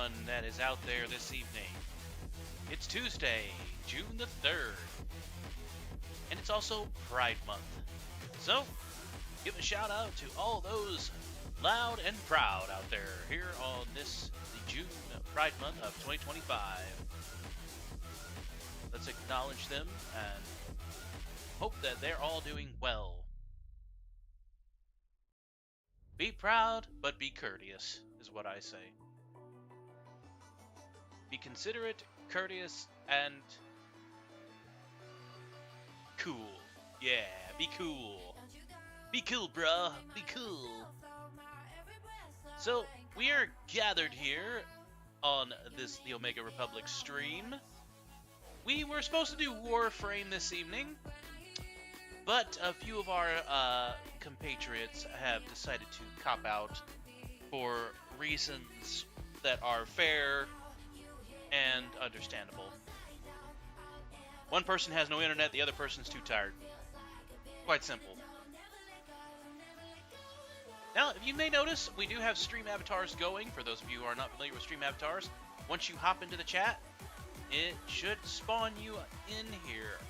everyone that is out there this evening. It's Tuesday, June the 3rd, and it's also Pride Month. So, give a shout out to all those loud and proud out there here on the June Pride Month of 2025. Let's acknowledge them and hope that they're all doing well. Be proud, but be courteous, is what I say. Be considerate, courteous, and cool. Yeah, be cool. Be cool, bruh. Be cool. So, we are gathered here on the Omega Republic stream. We were supposed to do Warframe this evening, but a few of our compatriots have decided to cop out for reasons that are fair and understandable. One person has no internet, the other person's too tired. Quite simple. Now, if you may notice, we do have stream avatars going. For those of you who are not familiar with stream avatars, once you hop into the chat, it should spawn you in here.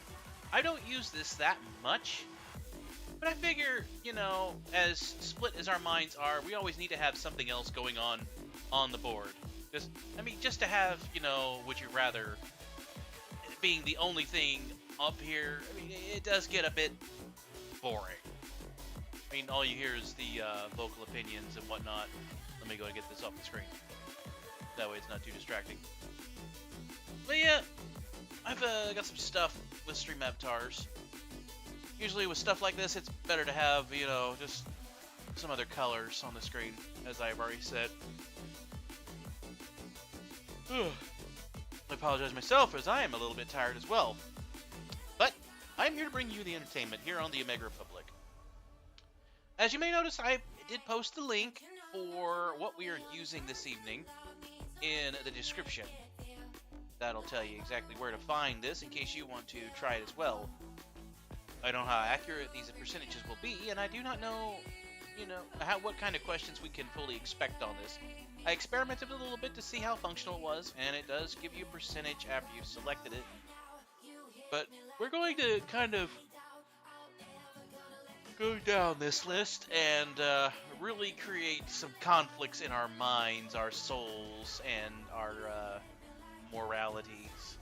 I don't use this that much, but I figure, as split as our minds are, we always need to have something else going on the board. Just to have, would you rather being the only thing up here, it does get a bit boring. All you hear is the vocal opinions and whatnot. Let me go and get this off the screen. That way it's not too distracting. But yeah, I've got some stuff with stream avatars. Usually with stuff like this, it's better to have, just some other colors on the screen, as I've already said. I apologize myself, as I am a little bit tired as well. But I'm here to bring you the entertainment here on the Omega Republic. As you may notice, I did post the link for what we are using this evening in the description. That'll tell you exactly where to find this in case you want to try it as well. I don't know how accurate these percentages will be, and I do not know, what kind of questions we can fully expect on this. I experimented a little bit to see how functional it was, and it does give you a percentage after you've selected it. But we're going to kind of go down this list and really create some conflicts in our minds, our souls, and our moralities.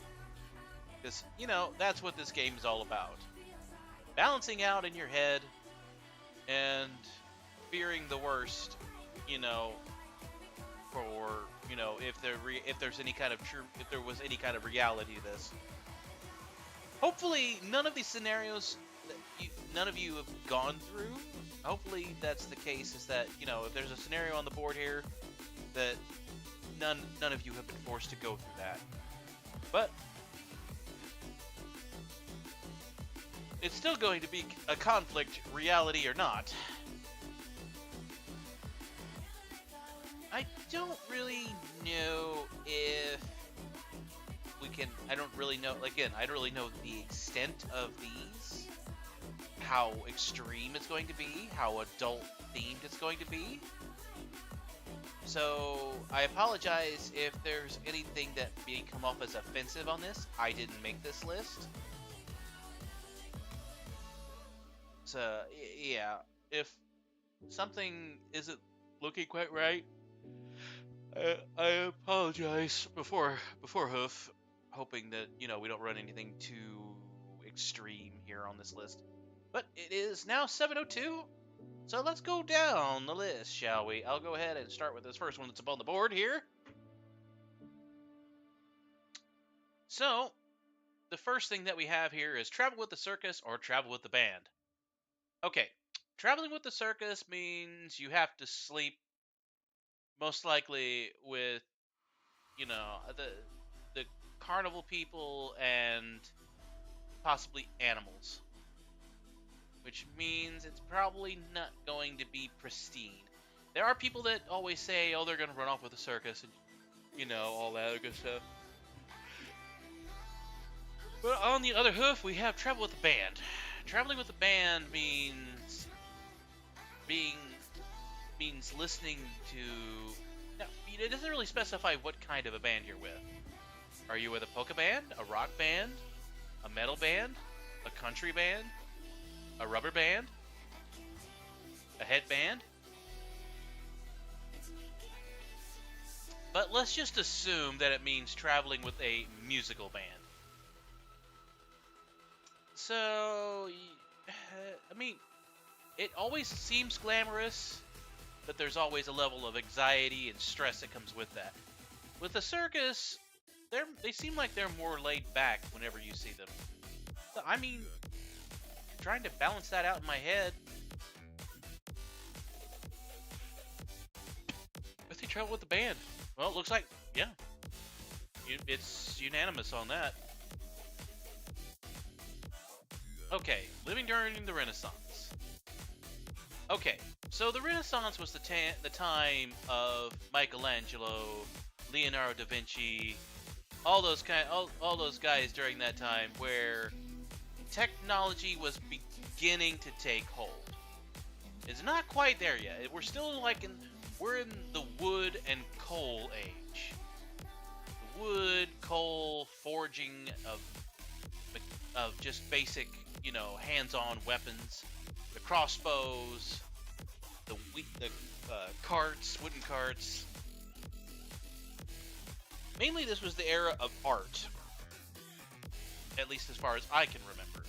Because, that's what this game is all about. Balancing out in your head and fearing the worst, for, if there was any kind of reality to this. Hopefully, none of these scenarios that none of you have gone through. Hopefully, that's the case. Is that if there's a scenario on the board here that none of you have been forced to go through that. But it's still going to be a conflict, reality or not. I don't really know if we can. I don't really know. Again, I don't really know the extent of these. How extreme it's going to be. How adult themed it's going to be. So I apologize if there's anything that may come off as offensive on this. I didn't make this list. So yeah, if something isn't looking quite right, I apologize before hoof, hoping that we don't run anything too extreme here on this list. But it is now 7:02. So let's go down the list, shall we? I'll go ahead and start with this first one that's up on the board here. So, the first thing that we have here is travel with the circus or travel with the band. Okay, traveling with the circus means you have to sleep most likely with, the carnival people and possibly animals. Which means it's probably not going to be pristine. There are people that always say, oh, they're going to run off with the circus and, all that other good stuff. But on the other hoof, we have travel with the band. Traveling with the band means listening to Now, it doesn't really specify what kind of a band you're with. Are you with a polka band, a rock band, a metal band, a country band, a rubber band, a headband? But let's just assume that it means traveling with a musical band. So, I mean, it always seems glamorous, but there's always a level of anxiety and stress that comes with that. With the circus, they seem like they're more laid back whenever you see them. I mean, trying to balance that out in my head. But they travel with the band. Well, it looks like, yeah, it's unanimous on that. Okay, living during the Renaissance. Okay, so the Renaissance was the time of Michelangelo, Leonardo da Vinci, all those guys during that time where technology was beginning to take hold. It's not quite there yet. We're still we're in the wood and coal age. The wood, coal, forging of just basic, hands-on weapons, the crossbows, the carts, wooden carts. Mainly, this was the era of art, at least as far as I can remember.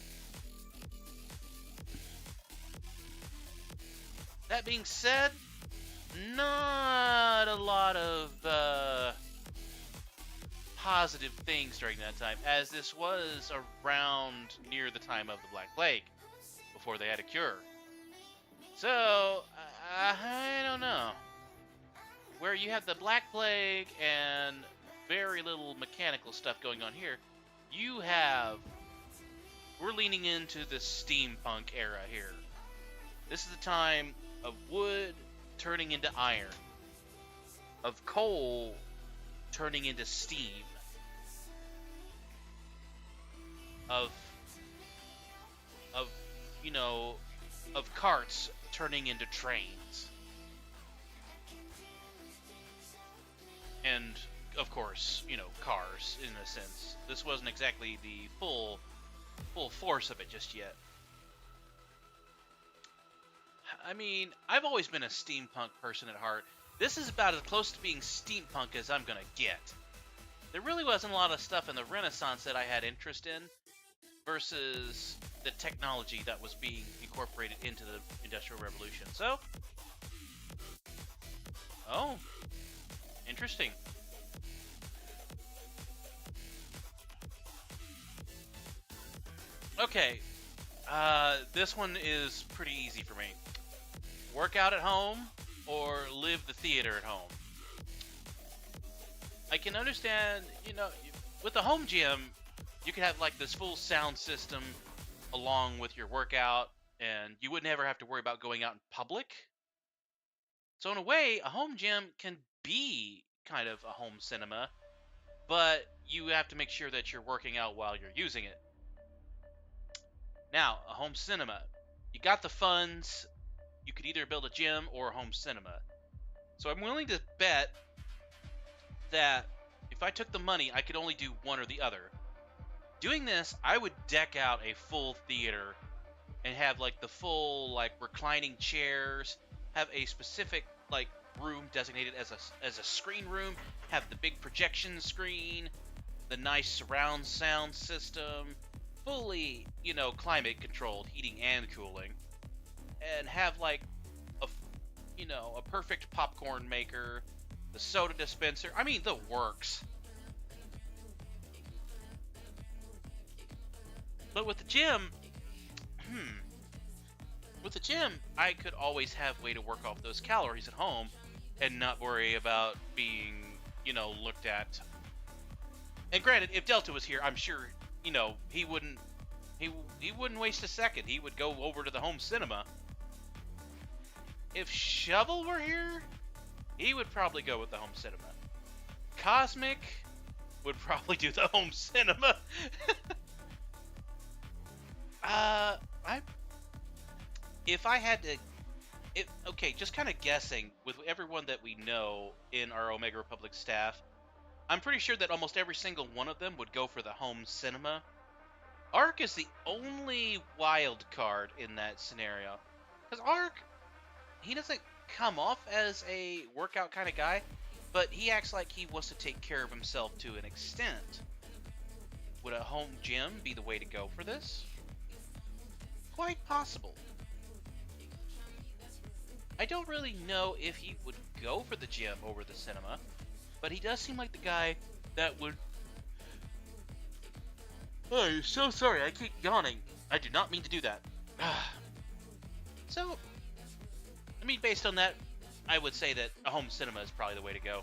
That being said, not a lot of positive things during that time, as this was around near the time of the Black Plague, before they had a cure. So, I don't know. Where you have the Black Plague and very little mechanical stuff going on here, we're leaning into the steampunk era here. This is the time of wood turning into iron, of coal turning into steam, of carts turning into trains. And of course, cars in a sense. This wasn't exactly the full force of it just yet. I mean, I've always been a steampunk person at heart. This is about as close to being steampunk as I'm gonna get. There really wasn't a lot of stuff in the Renaissance that I had interest in, versus the technology that was being incorporated into the Industrial Revolution. So, interesting. Okay, this one is pretty easy for me. Work out at home or live the theater at home. I can understand, with a home gym, you could have this full sound system along with your workout, and you would never have to worry about going out in public. So in a way, a home gym can be kind of a home cinema, but you have to make sure that you're working out while you're using it. Now, a home cinema. You got the funds, you could either build a gym or a home cinema. So I'm willing to bet that if I took the money, I could only do one or the other. Doing this, I would deck out a full theater and have the full reclining chairs, have a specific room designated as a screen room, have the big projection screen, the nice surround sound system, fully, climate controlled, heating and cooling, and have a perfect popcorn maker, the soda dispenser. I mean, the works. But with the gym, I could always have a way to work off those calories at home and not worry about being, looked at. And granted, if Delta was here, I'm sure, he wouldn't waste a second. He would go over to the home cinema. If Shovel were here, he would probably go with the home cinema. Cosmic would probably do the home cinema. If I had to Okay, just kind of guessing with everyone that we know in our Omega Republic staff, I'm pretty sure that almost every single one of them would go for the home cinema. Ark is the only wild card in that scenario. Because Ark, he doesn't come off as a workout kind of guy, but he acts like he wants to take care of himself to an extent. Would a home gym be the way to go for this? Quite possible. I don't really know if he would go for the gym over the cinema, but he does seem like the guy that would... Oh, I'm so sorry, I keep yawning. I do not mean to do that. So, I mean, based on that, I would say that a home cinema is probably the way to go.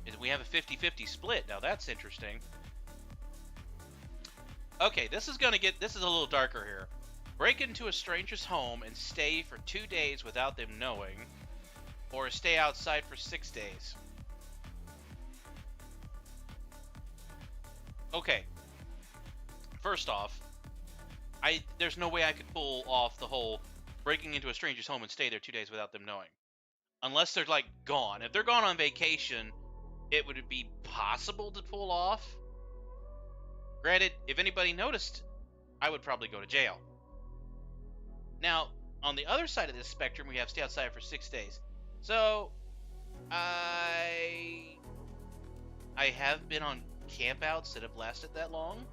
And we have a 50-50 split. Now that's interesting. Okay, this is a little darker here. Break into a stranger's home and stay for 2 days without them knowing, or stay outside for 6 days. Okay. First off, there's no way I could pull off the whole breaking into a stranger's home and stay there 2 days without them knowing. Unless they're, like, gone. If they're gone on vacation, it would be possible to pull off. Granted, if anybody noticed, I would probably go to jail. Now, on the other side of this spectrum, we have stay outside for 6 days. So, I have been on campouts that have lasted that long.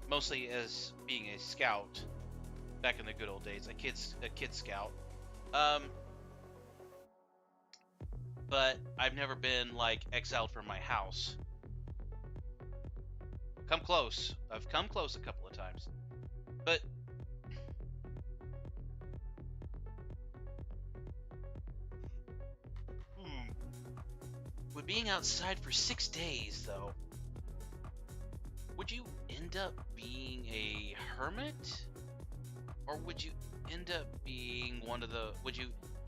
Mostly as being a scout back in the good old days, a kid scout. But I've never been, like, exiled from my house. Come close. I've come close a couple of times. But with being outside for 6 days, though, would you end up being a hermit? Or would you end up being one of the...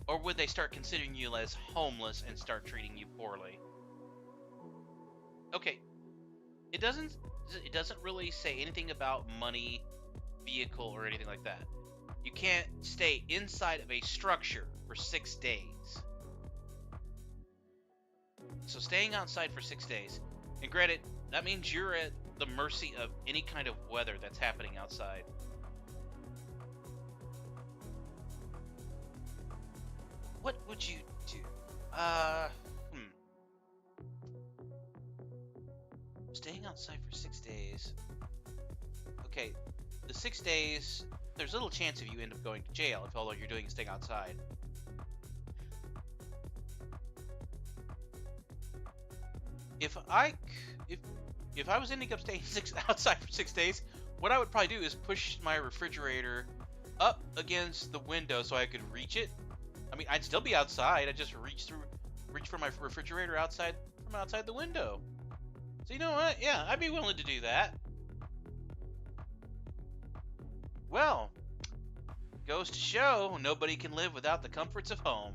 Or would they start considering you as homeless and start treating you poorly? Okay. It doesn't really say anything about money, vehicle, or anything like that. You can't stay inside of a structure for 6 days. So staying outside for 6 days. And granted, that means you're at the mercy of any kind of weather that's happening outside. What would you do? Staying outside for 6 days. Okay, the 6 days, there's little chance of you end up going to jail if all you're doing is staying outside. If I was ending up staying outside for 6 days, what I would probably do is push my refrigerator up against the window so I could reach it. I mean, I'd still be outside. I'd just reach for my refrigerator from outside the window. So you know what? Yeah, I'd be willing to do that. Well, goes to show nobody can live without the comforts of home.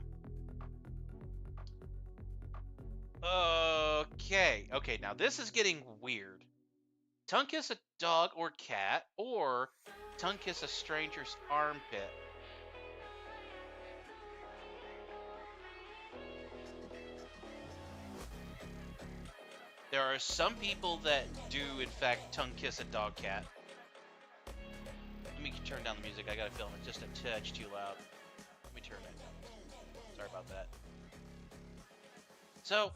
Okay, now this is getting weird. Tongue kiss a dog or cat, or tongue kiss a stranger's armpit. There are some people that do, in fact, tongue kiss a dog cat. Let me turn down the music. I got a feeling it's just a touch too loud. Let me turn it down. Sorry about that. So,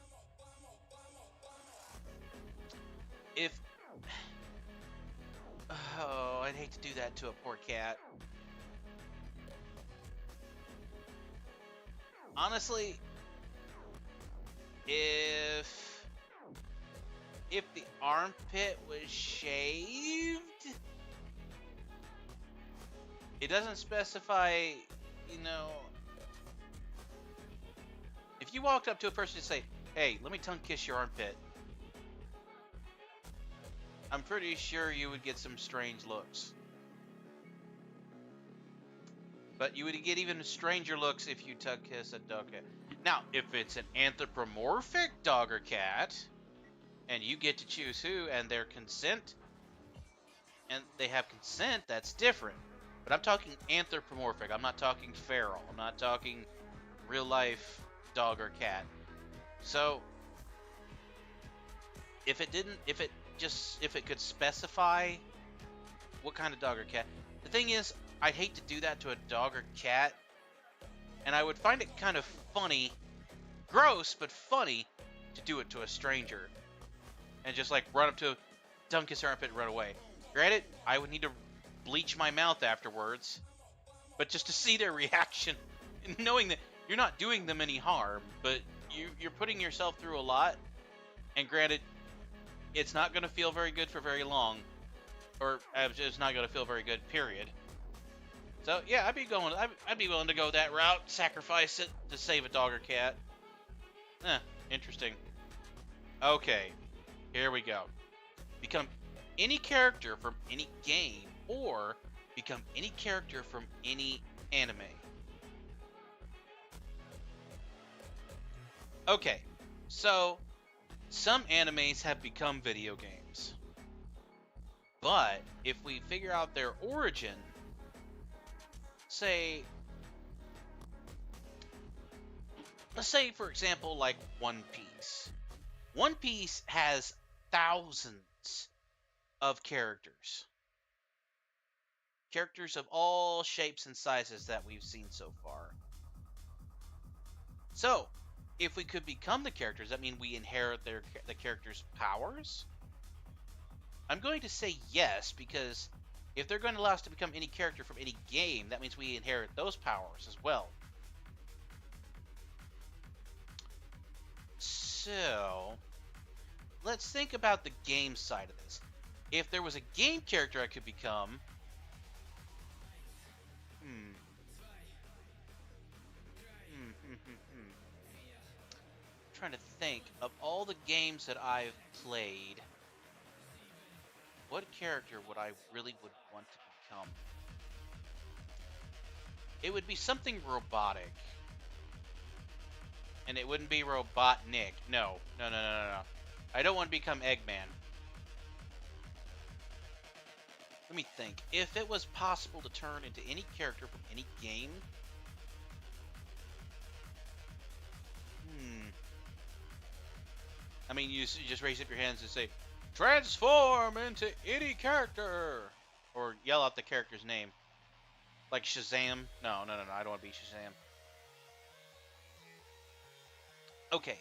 oh, I'd hate to do that to a poor cat. Honestly, if the armpit was shaved, it doesn't specify, if you walked up to a person and say, hey, let me tongue kiss your armpit, I'm pretty sure you would get some strange looks. But you would get even stranger looks if you tongue kiss a dog cat. Now, if it's an anthropomorphic dog or cat, and you get to choose who, and their consent, and they have consent, that's different. But I'm talking anthropomorphic. I'm not talking feral. I'm not talking real life dog or cat. So if it could specify what kind of dog or cat. The thing is, I'd hate to do that to a dog or cat, and I would find it kind of funny, gross, but funny, to do it to a stranger. And just like run up to dumb kiss her armpit and run away. Granted, I would need to bleach my mouth afterwards, but just to see their reaction, knowing that you're not doing them any harm, but you're putting yourself through a lot, and granted, it's not going to feel very good for very long, or it's not going to feel very good, period. So yeah, I'd be willing to go that route, sacrifice it to save a dog or cat. Interesting. Okay, here we go. Become any character from any game, or become any character from any anime. Okay, so some animes have become video games. But if we figure out their origin, let's say for example, like One Piece. One Piece has thousands of characters. Characters of all shapes and sizes that we've seen so far. So, if we could become the characters, that mean we inherit the characters' powers? I'm going to say yes, because if they're going to allow us to become any character from any game, that means we inherit those powers as well. So, let's think about the game side of this. If there was a game character I could become, trying to think of all the games that I've played, what character would I really would want to become? It would be something robotic. And it wouldn't be Robotnik. No. I don't want to become Eggman. Let me think. If it was possible to turn into any character from any game, I mean, you just raise up your hands and say, transform into any character! Or yell out the character's name. Like Shazam. No, I don't want to be Shazam. Okay.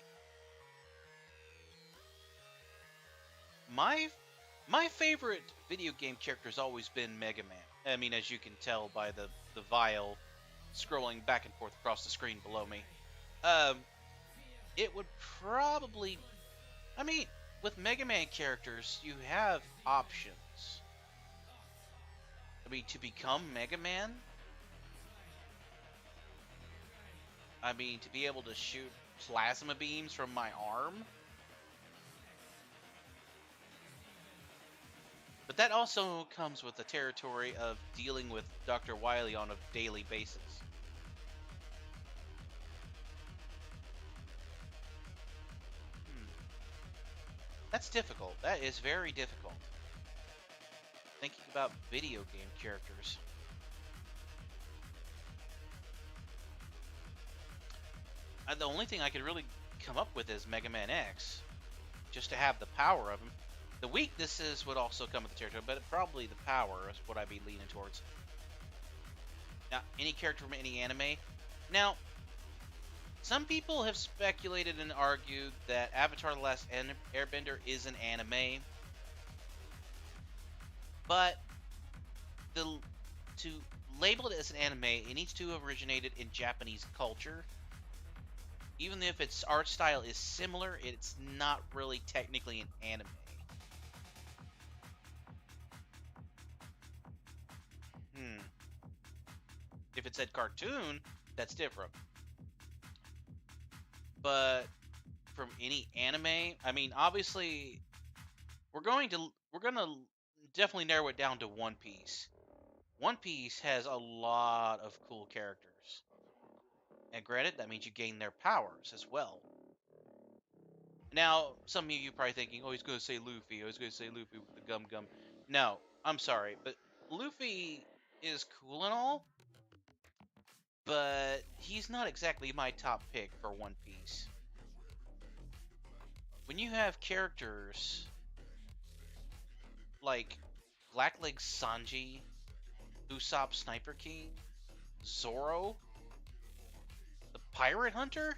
My favorite video game character has always been Mega Man. I mean, as you can tell by the vial scrolling back and forth across the screen below me. It would probably... I mean, with Mega Man characters, you have options. I mean, to become Mega Man? I mean, to be able to shoot plasma beams from my arm? But that also comes with the territory of dealing with Dr. Wily on a daily basis. That's difficult. That is very difficult. Thinking about video game characters. The only thing I could really come up with is Mega Man X. Just to have the power of him. The weaknesses would also come with the territory, but probably the power is what I'd be leaning towards. Now, any character from any anime. Now, some people have speculated and argued that Avatar: The Last Airbender is an anime. But to label it as an anime, it needs to have originated in Japanese culture. Even if its art style is similar, it's not really technically an anime. If it said cartoon, that's different. But from any anime, I mean, obviously, we're gonna definitely narrow it down to One Piece. One Piece has a lot of cool characters. And granted, that means you gain their powers as well. Now, some of you probably thinking, oh, he's going to say Luffy. Oh, he's going to say Luffy with the gum gum. No, I'm sorry, but Luffy is cool and all, but he's not exactly my top pick for One Piece. When you have characters like Blackleg Sanji, Usopp Sniper King, Zoro, the Pirate Hunter,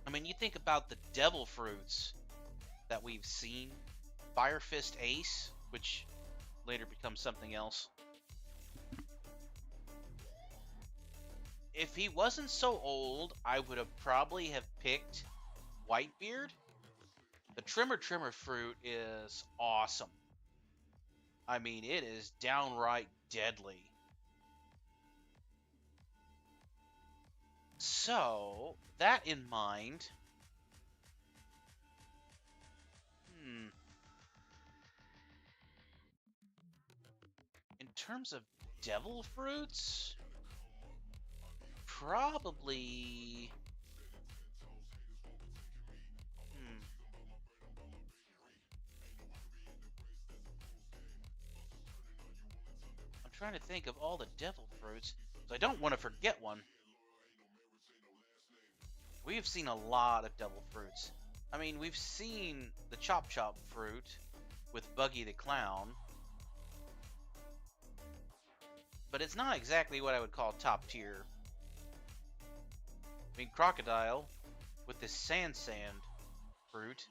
I mean, you think about the Devil Fruits that we've seen. Fire Fist Ace, which later becomes something else. If he wasn't so old, I would have probably have picked Whitebeard. The Trimmer fruit is awesome. I mean, it is downright deadly. So, that in mind, in terms of devil fruits, probably... I'm trying to think of all the devil fruits, so I don't want to forget one. We have seen a lot of devil fruits. I mean, we've seen the Chop Chop fruit with Buggy the Clown, but it's not exactly what I would call top tier. I mean, Crocodile with this Sand fruit.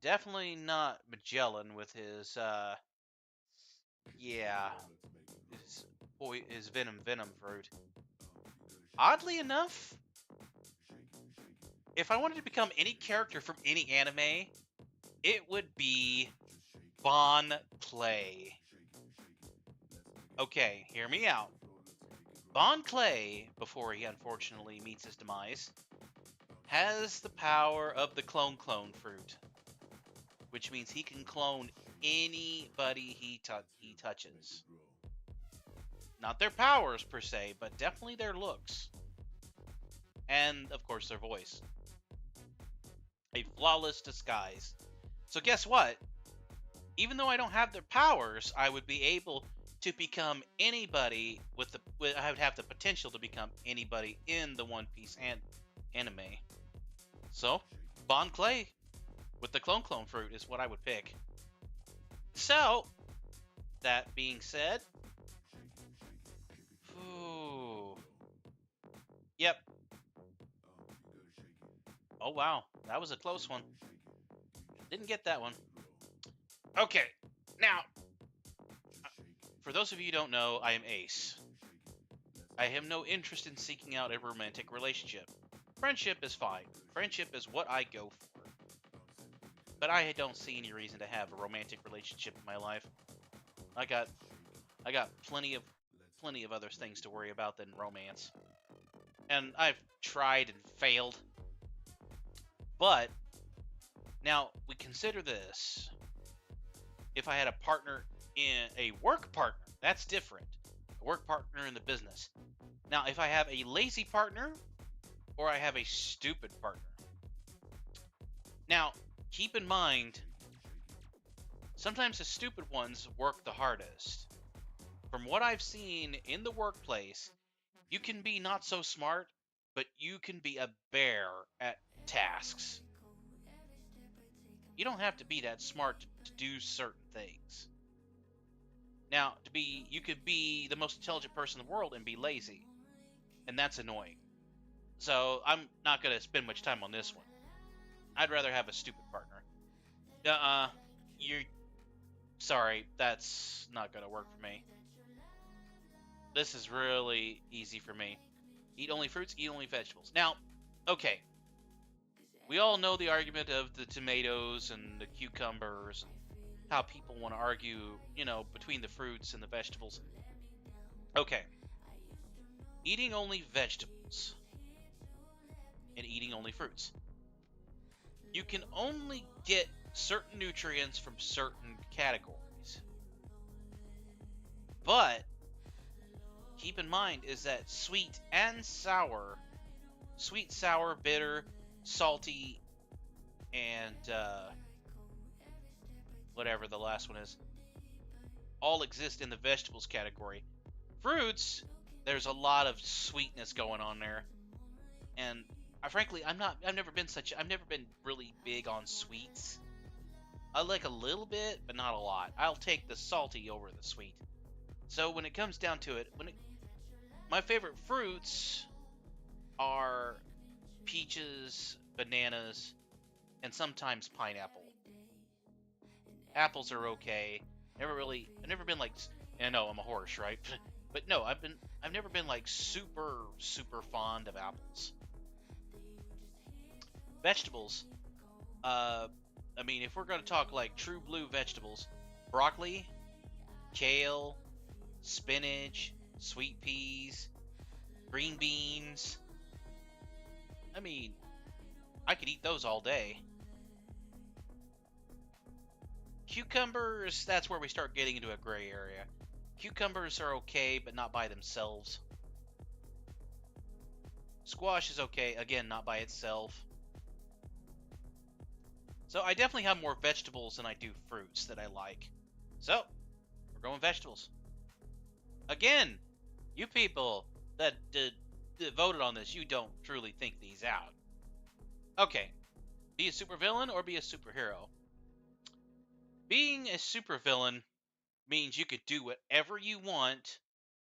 Definitely not Magellan with his, his Venom fruit. Oddly enough, if I wanted to become any character from any anime, it would be Bon Clay. Okay, hear me out. Bon Clay, before he unfortunately meets his demise, has the power of the clone fruit, which means he can clone anybody he touches. Not their powers per se, but definitely their looks. And, of course, their voice. A flawless disguise. So guess what? Even though I don't have their powers, I would be able to become anybody I would have the potential to become anybody in the One Piece anime. So, Bon Clay with the clone fruit is what I would pick. So, that being said, yep. Oh wow, that was a close one. Didn't get that one. Okay, now, for those of you who don't know, I am Ace. I have no interest in seeking out a romantic relationship. Friendship is fine. Friendship is what I go for. But I don't see any reason to have a romantic relationship in my life. I got plenty of other things to worry about than romance. And I've tried and failed. But now we consider this. If I had a partner in a work partner, that's different. A work partner in the business. Now, if I have a lazy partner or I have a stupid partner. Now, keep in mind, sometimes the stupid ones work the hardest. From what I've seen in the workplace, you can be not so smart, but you can be a bear at tasks. You don't have to be that smart to do certain things. Now, you could be the most intelligent person in the world and be lazy, and that's annoying. So I'm not going to spend much time on this one. I'd rather have a stupid partner. Sorry, that's not going to work for me. This is really easy for me. Eat only fruits, eat only vegetables. Now, okay. We all know the argument of the tomatoes and the cucumbers, and how people want to argue, between the fruits and the vegetables. Okay. Eating only vegetables and eating only fruits. You can only get certain nutrients from certain categories. But keep in mind is that sweet, sour, bitter, salty, and whatever the last one is, all exist in the vegetables category. Fruits, there's a lot of sweetness going on there, and frankly, I've never been really big on sweets. I like a little bit, but not a lot. I'll take the salty over the sweet. So when it comes down to it, my favorite fruits are peaches, bananas, and sometimes pineapple. Apples are okay. I've never been like, I know I'm a horse, right? But no, I've never been like super fond of apples. Vegetables. I mean, if we're gonna talk like true blue vegetables, broccoli, kale, spinach, sweet peas, green beans. I mean, I could eat those all day. Cucumbers, that's where we start getting into a gray area. Cucumbers are okay, but not by themselves. Squash is okay, again, not by itself. So I definitely have more vegetables than I do fruits that I like. So, we're going vegetables. Again, you people that voted on this, you don't truly think these out. Okay, be a supervillain or be a superhero? Being a supervillain means you could do whatever you want,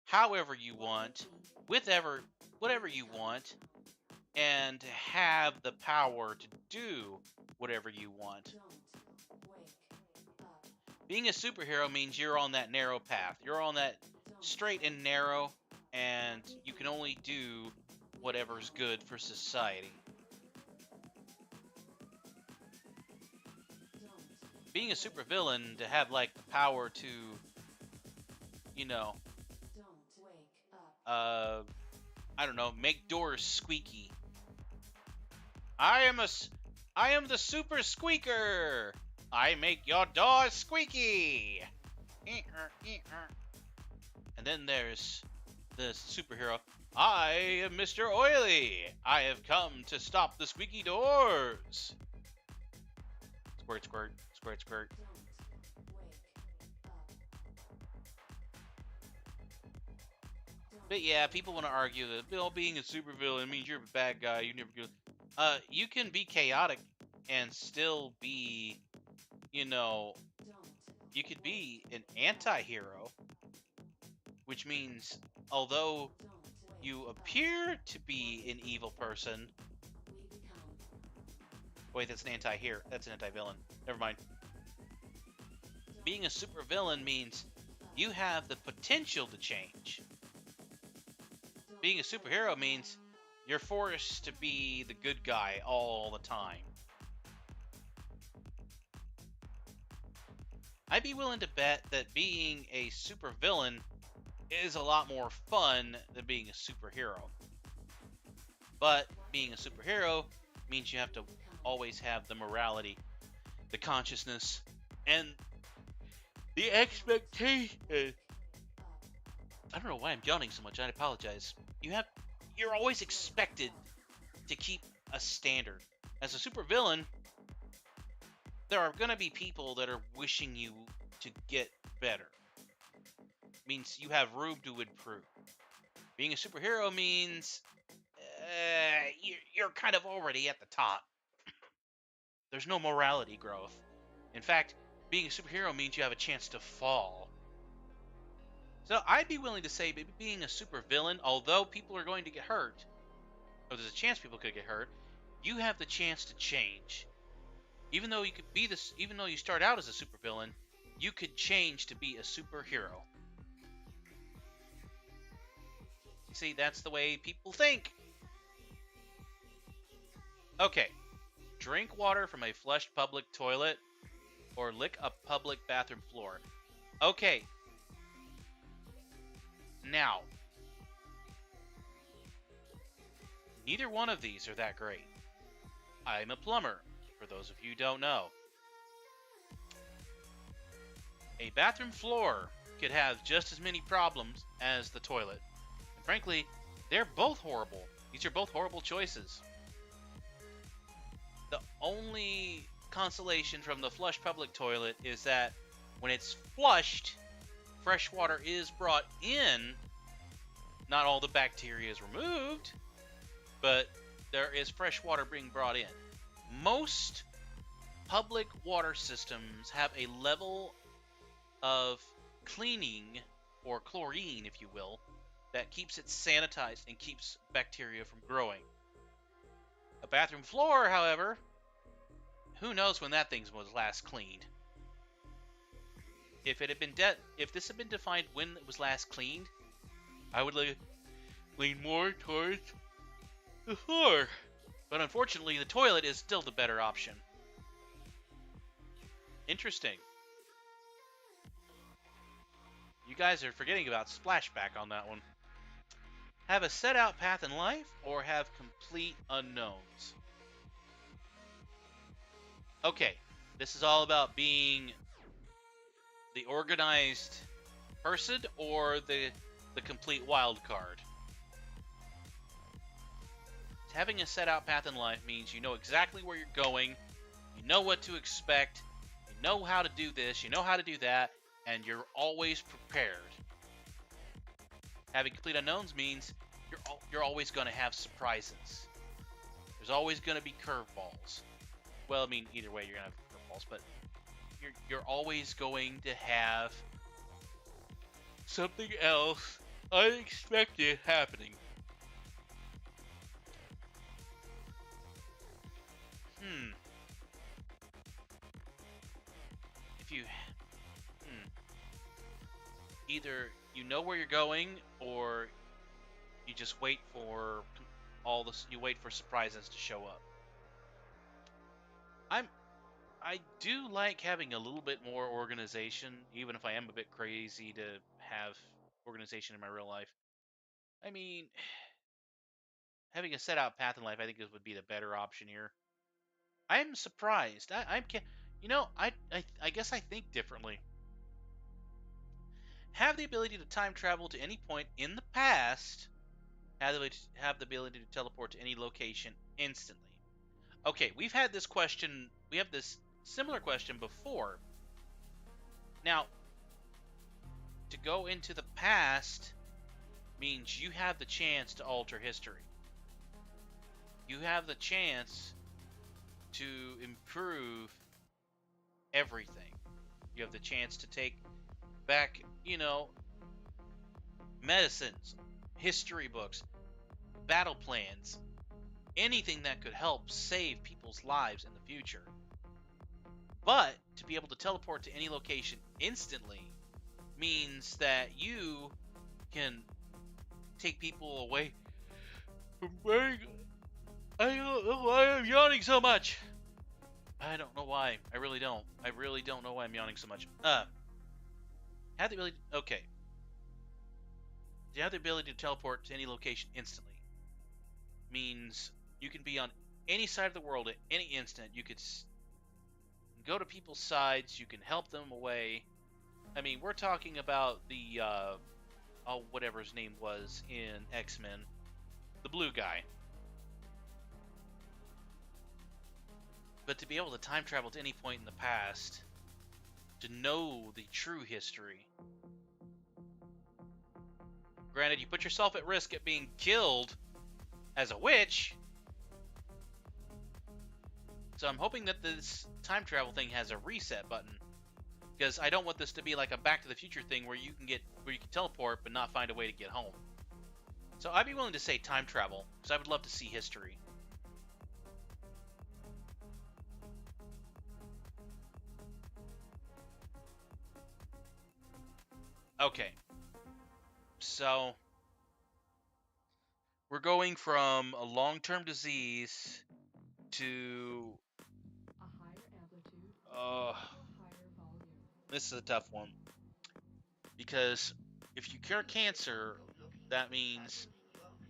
however you want, whatever you want, and have the power to do whatever you want. Being a superhero means you're on that narrow path. You're on that straight and narrow, and you can only do whatever's good for society. Being a supervillain, to have like the power to, you know, I don't know, make doors squeaky. I am the super squeaker. I make your doors squeaky. And then there's the superhero. I am Mr. Oily. I have come to stop the squeaky doors. Squirt, squirt, squirt, squirt. But yeah, people want to argue that being a supervillain means you're a bad guy. You can be chaotic and still be, you could be an anti-hero, which means although you appear to be an evil person. Wait, that's an anti-hero. That's an anti-villain. Never mind. Being a supervillain means you have the potential to change. Being a superhero means you're forced to be the good guy all the time. I'd be willing to bet that being a supervillain is a lot more fun than being a superhero. But being a superhero means you have to always have the morality, the consciousness, and the expectation. I don't know why I'm yawning so much. I apologize. You're always expected to keep a standard. As a supervillain, there are going to be people that are wishing you to get better. Means you have room to improve. Being a superhero means you're kind of already at the top. There's no morality growth. In fact, being a superhero means you have a chance to fall. So I'd be willing to say maybe being a supervillain, although people are going to get hurt, or there's a chance people could get hurt, you have the chance to change. Even though you start out as a supervillain, you could change to be a superhero. See, that's the way people think. Okay. Drink water from a flushed public toilet or lick a public bathroom floor. Okay. Now, neither one of these are that great. I'm a plumber, for those of you who don't know. A bathroom floor could have just as many problems as the toilet. And frankly, they're both horrible. These are both horrible choices. The only consolation from the flush public toilet is that when it's flushed, fresh water is brought in. Not all the bacteria is removed, but there is fresh water being brought in. Most public water systems have a level of cleaning, or chlorine, if you will, that keeps it sanitized and keeps bacteria from growing. A bathroom floor, however, who knows when that thing was last cleaned. If it had been if this had been defined when it was last cleaned, I would lean more towards the floor. But unfortunately, the toilet is still the better option. Interesting. You guys are forgetting about splashback on that one. Have a set out path in life, or have complete unknowns? Okay, this is all about being the organized person or the complete wild card. Having a set out path in life means you know exactly where you're going, you know what to expect, you know how to do this, you know how to do that, and you're always prepared. Having complete unknowns means you're always going to have surprises. There's always going to be curveballs. Well, I mean, either way, you're going to have curveballs, but you're always going to have something else unexpected happening. If you either you know where you're going, or you just wait for you wait for surprises to show up. I do like having a little bit more organization, even if I am a bit crazy to have organization in my real life. I mean, having a set out path in life, I think, would be the better option here. I am surprised. I guess I think differently. Have the ability to time travel to any point in the past. Have the ability to teleport to any location instantly. Okay, we've had this question. We have this similar question before. Now, to go into the past means you have the chance to alter history. You have the chance to improve everything. You have the chance to take back, medicines, history books, battle plans, anything that could help save people's lives in the future. But to be able to teleport to any location instantly means that you can take people away from where I don't know why I'm yawning so much. I don't know why. I really don't. I really don't know why I'm yawning so much. Have the ability. Okay. You have the ability to teleport to any location instantly. Means you can be on any side of the world at any instant. You could go to people's sides. You can help them away. I mean, we're talking about the whatever his name was in X-Men, the blue guy. But to be able to time travel to any point in the past, to know the true history. Granted, you put yourself at risk at being killed as a witch. So I'm hoping that this time travel thing has a reset button, because I don't want this to be like a Back to the Future thing where you can teleport but not find a way to get home. So I'd be willing to say time travel, because I would love to see history. Okay. So we're going from a long-term disease to a higher amplitude or higher volume. This is a tough one, because if you cure cancer, that means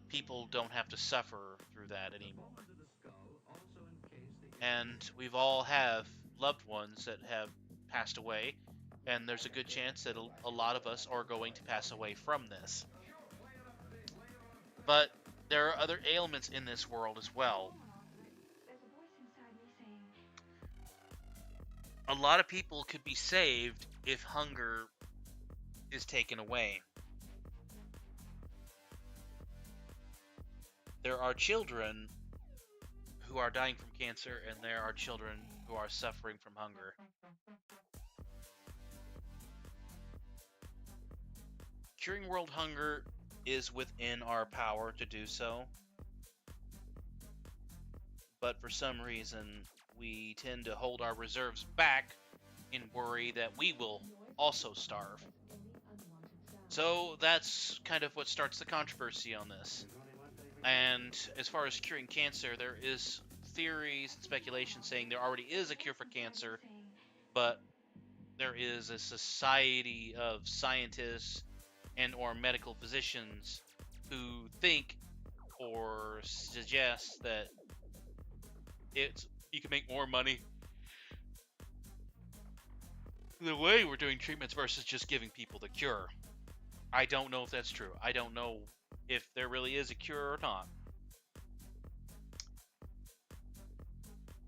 people don't have to suffer through that anymore. And we've all have loved ones that have passed away, and there's a good chance that a lot of us are going to pass away from this. But there are other ailments in this world as well. a lot of people could be saved if hunger is taken away. There are children who are dying from cancer, and there are children who are suffering from hunger. Curing world hunger is within our power to do so, but for some reason we tend to hold our reserves back in worry that we will also starve. So that's kind of what starts the controversy on this. And as far as curing cancer, there is theories and speculation saying there already is a cure for cancer, but there is a society of scientists and or medical physicians who think or suggest that you can make more money the way we're doing treatments versus just giving people the cure. I don't know if that's true. I don't know if there really is a cure or not.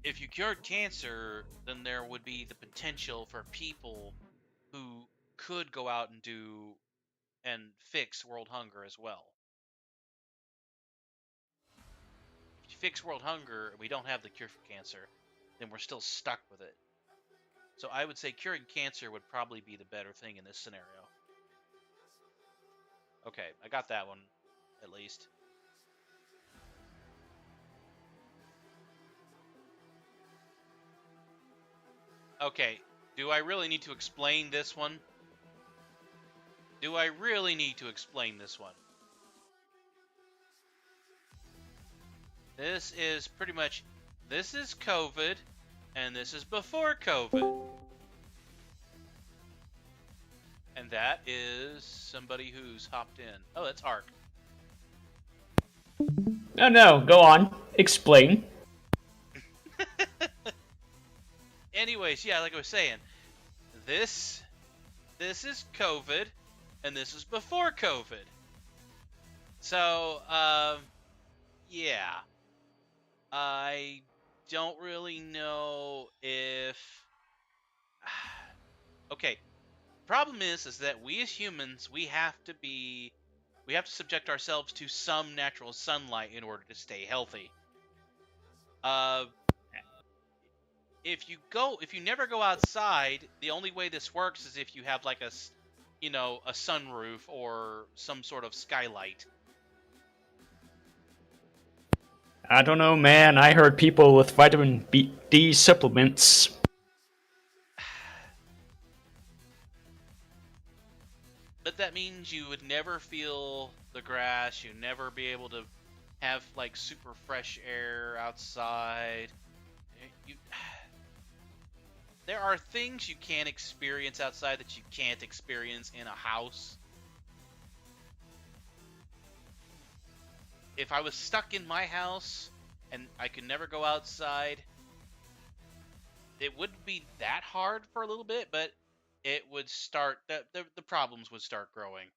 If you cured cancer, then there would be the potential for people who could go out and do and fix world hunger as well. If you fix world hunger and we don't have the cure for cancer, then we're still stuck with it. So I would say curing cancer would probably be the better thing in this scenario. Okay, I got that one, at least. Okay, do I really need to explain this one? Do I really need to explain this one? This is pretty much, this is COVID, and this is before COVID. And that is somebody who's hopped in. Oh, that's Ark. No, go on. Explain. Anyways, yeah, like I was saying, this is COVID, and this is before COVID. So, yeah. I don't really know if... Okay. Problem is that we as humans, we have to subject ourselves to some natural sunlight in order to stay healthy. If you never go outside, the only way this works is if you have like a sunroof or some sort of skylight. I don't know, man. I heard people with vitamin D supplements. But that means you would never feel the grass, you'd never be able to have like super fresh air outside. There are things you can experience outside that you can't experience in a house. If I was stuck in my house and I could never go outside, it wouldn't be that hard for a little bit, but it would start, the problems would start growing.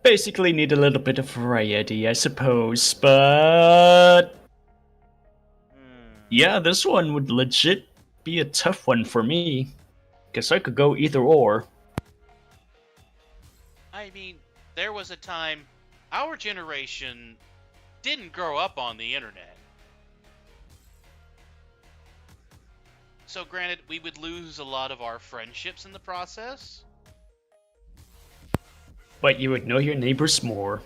Basically need a little bit of variety, I suppose, but... Yeah, this one would legit be a tough one for me. Guess I could go either or. I mean, there was a time our generation didn't grow up on the internet. So granted, we would lose a lot of our friendships in the process. But you would know your neighbors more.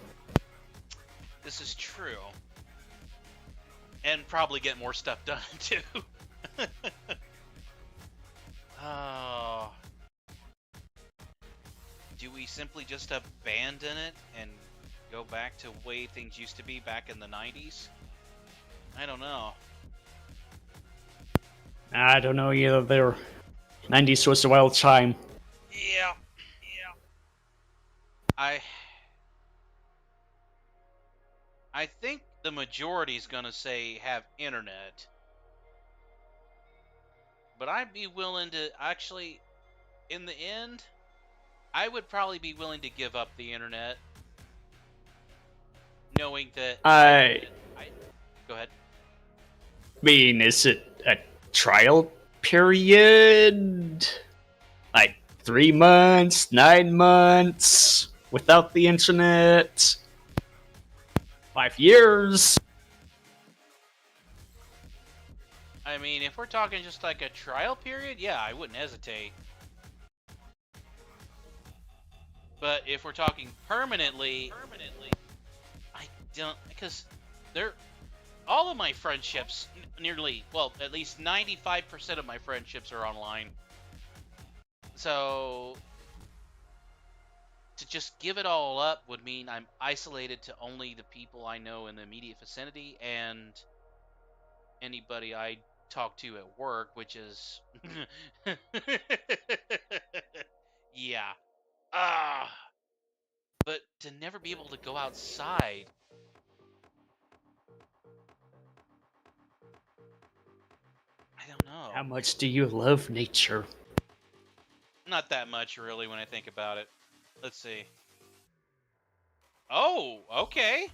This is true. And probably get more stuff done, too. Oh. Do we simply just abandon it and go back to the way things used to be back in the 90s? I don't know. I don't know either. There, 90s was a wild time. Yeah. I think the majority is gonna say have internet. But I'd be willing to actually, in the end, I would probably be willing to give up the internet, knowing that. I Go mean, is it a trial period? Like 3 months, 9 months, without the internet? 5 years? I mean, if we're talking just like a trial period, yeah, I wouldn't hesitate. But if we're talking permanently, I don't, because they're all of my friendships, nearly, well, at least 95% of my friendships are online. So to just give it all up would mean I'm isolated to only the people I know in the immediate vicinity and anybody I talk to at work, which is yeah. Ah, but to never be able to go outside. I don't know. How much do you love nature? Not that much, really, when I think about it. Let's see. Oh, okay.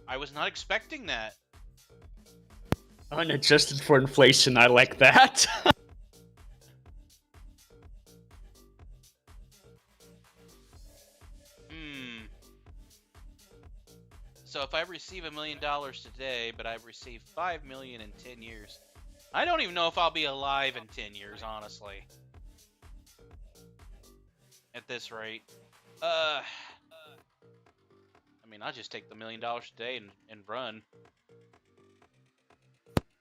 I was not expecting that. Unadjusted for inflation, I like that. So if I receive $1 million today, but I've received $5 million in 10 years, I don't even know if I'll be alive in 10 years, honestly. At this rate. I mean, I'll just take the $1 million today and run.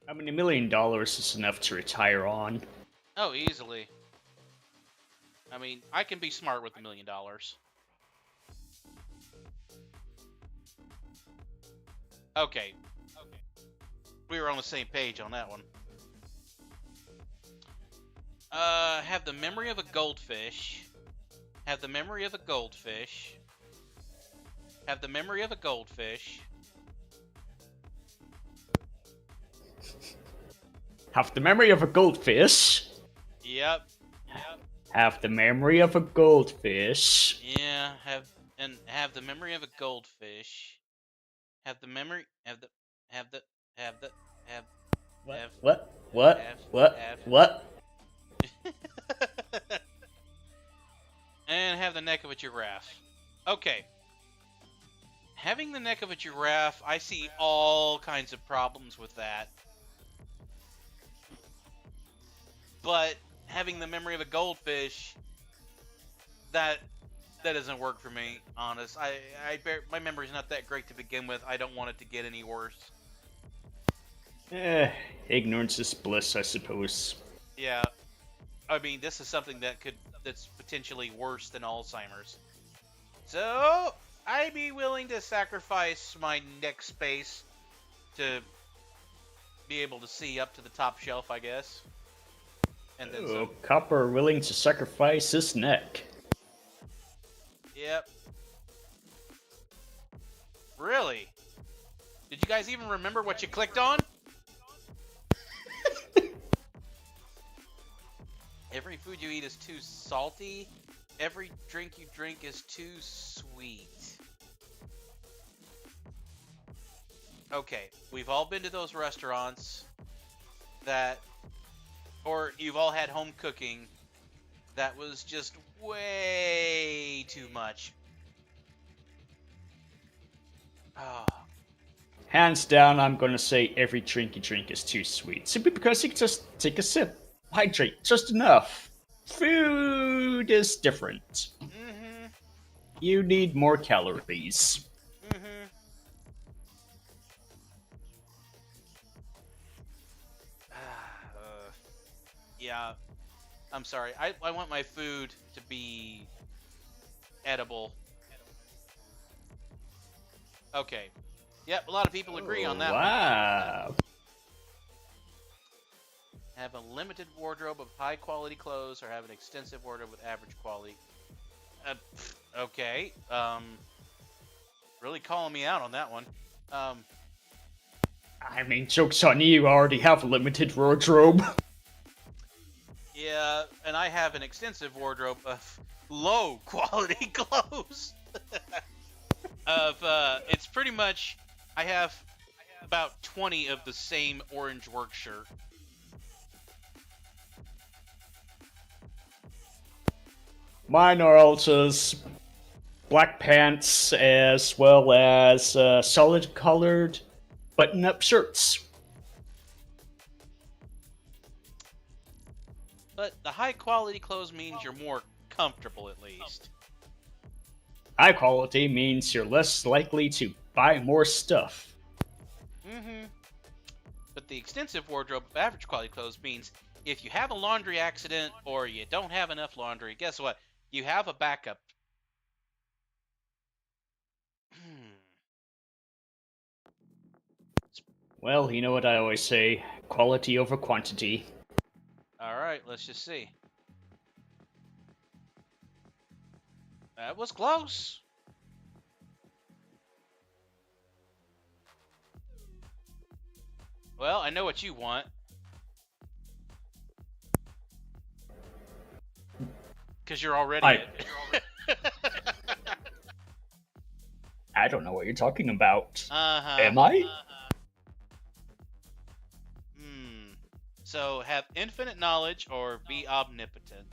I mean, $1 million is enough to retire on. Oh, easily. I mean, I can be smart with $1 million. Okay. We were on the same page on that one. Have the memory of a goldfish. Have the memory of a goldfish. Have the memory of a goldfish. Have the memory of a goldfish. Yep. Have the memory of a goldfish. Yeah, have the memory of a goldfish. Have the memory What? and have the neck of a giraffe. Okay. Having the neck of a giraffe, I see all kinds of problems with that. But having the memory of a goldfish, that doesn't work for me, honest. My memory's not that great to begin with. I don't want it to get any worse. Ignorance is bliss, I suppose. Yeah. I mean, this is something that's potentially worse than Alzheimer's. So, I'd be willing to sacrifice my neck space to be able to see up to the top shelf, I guess. And then some. Copper willing to sacrifice his neck. Yep. Really? Did you guys even remember what you clicked on? Every food you eat is too salty. Every drink you drink is too sweet. Okay, we've all been to those restaurants that, or you've all had home cooking that was just way too much. Oh. Hands down, I'm gonna say every drink you drink is too sweet. Simply because you can just take a sip. Hydrate just enough. Food is different. Mm-hmm. You need more calories. Mm-hmm. Yeah. I'm sorry. I want my food to be edible. Okay. Yep, a lot of people agree on that one. Wow. Have a limited wardrobe of high quality clothes or have an extensive wardrobe with average quality. Okay. Really calling me out on that one. I mean, joke's on you, I already have a limited wardrobe. Yeah, and I have an extensive wardrobe of low quality clothes. It's pretty much I have about 20 of the same orange work shirt. Mine are also black pants as well as solid colored button-up shirts. But the high quality clothes means you're more comfortable at least. High quality means you're less likely to buy more stuff. Mm-hmm. But the extensive wardrobe of average quality clothes means if you have a laundry accident or you don't have enough laundry, guess what? You have a backup. Well, you know what I always say, quality over quantity. Alright, let's just see. That was close. Well, I know what you want. Because you're already it. I don't know what you're talking about. Uh-huh. Am I? So, have infinite knowledge or be omnipotent?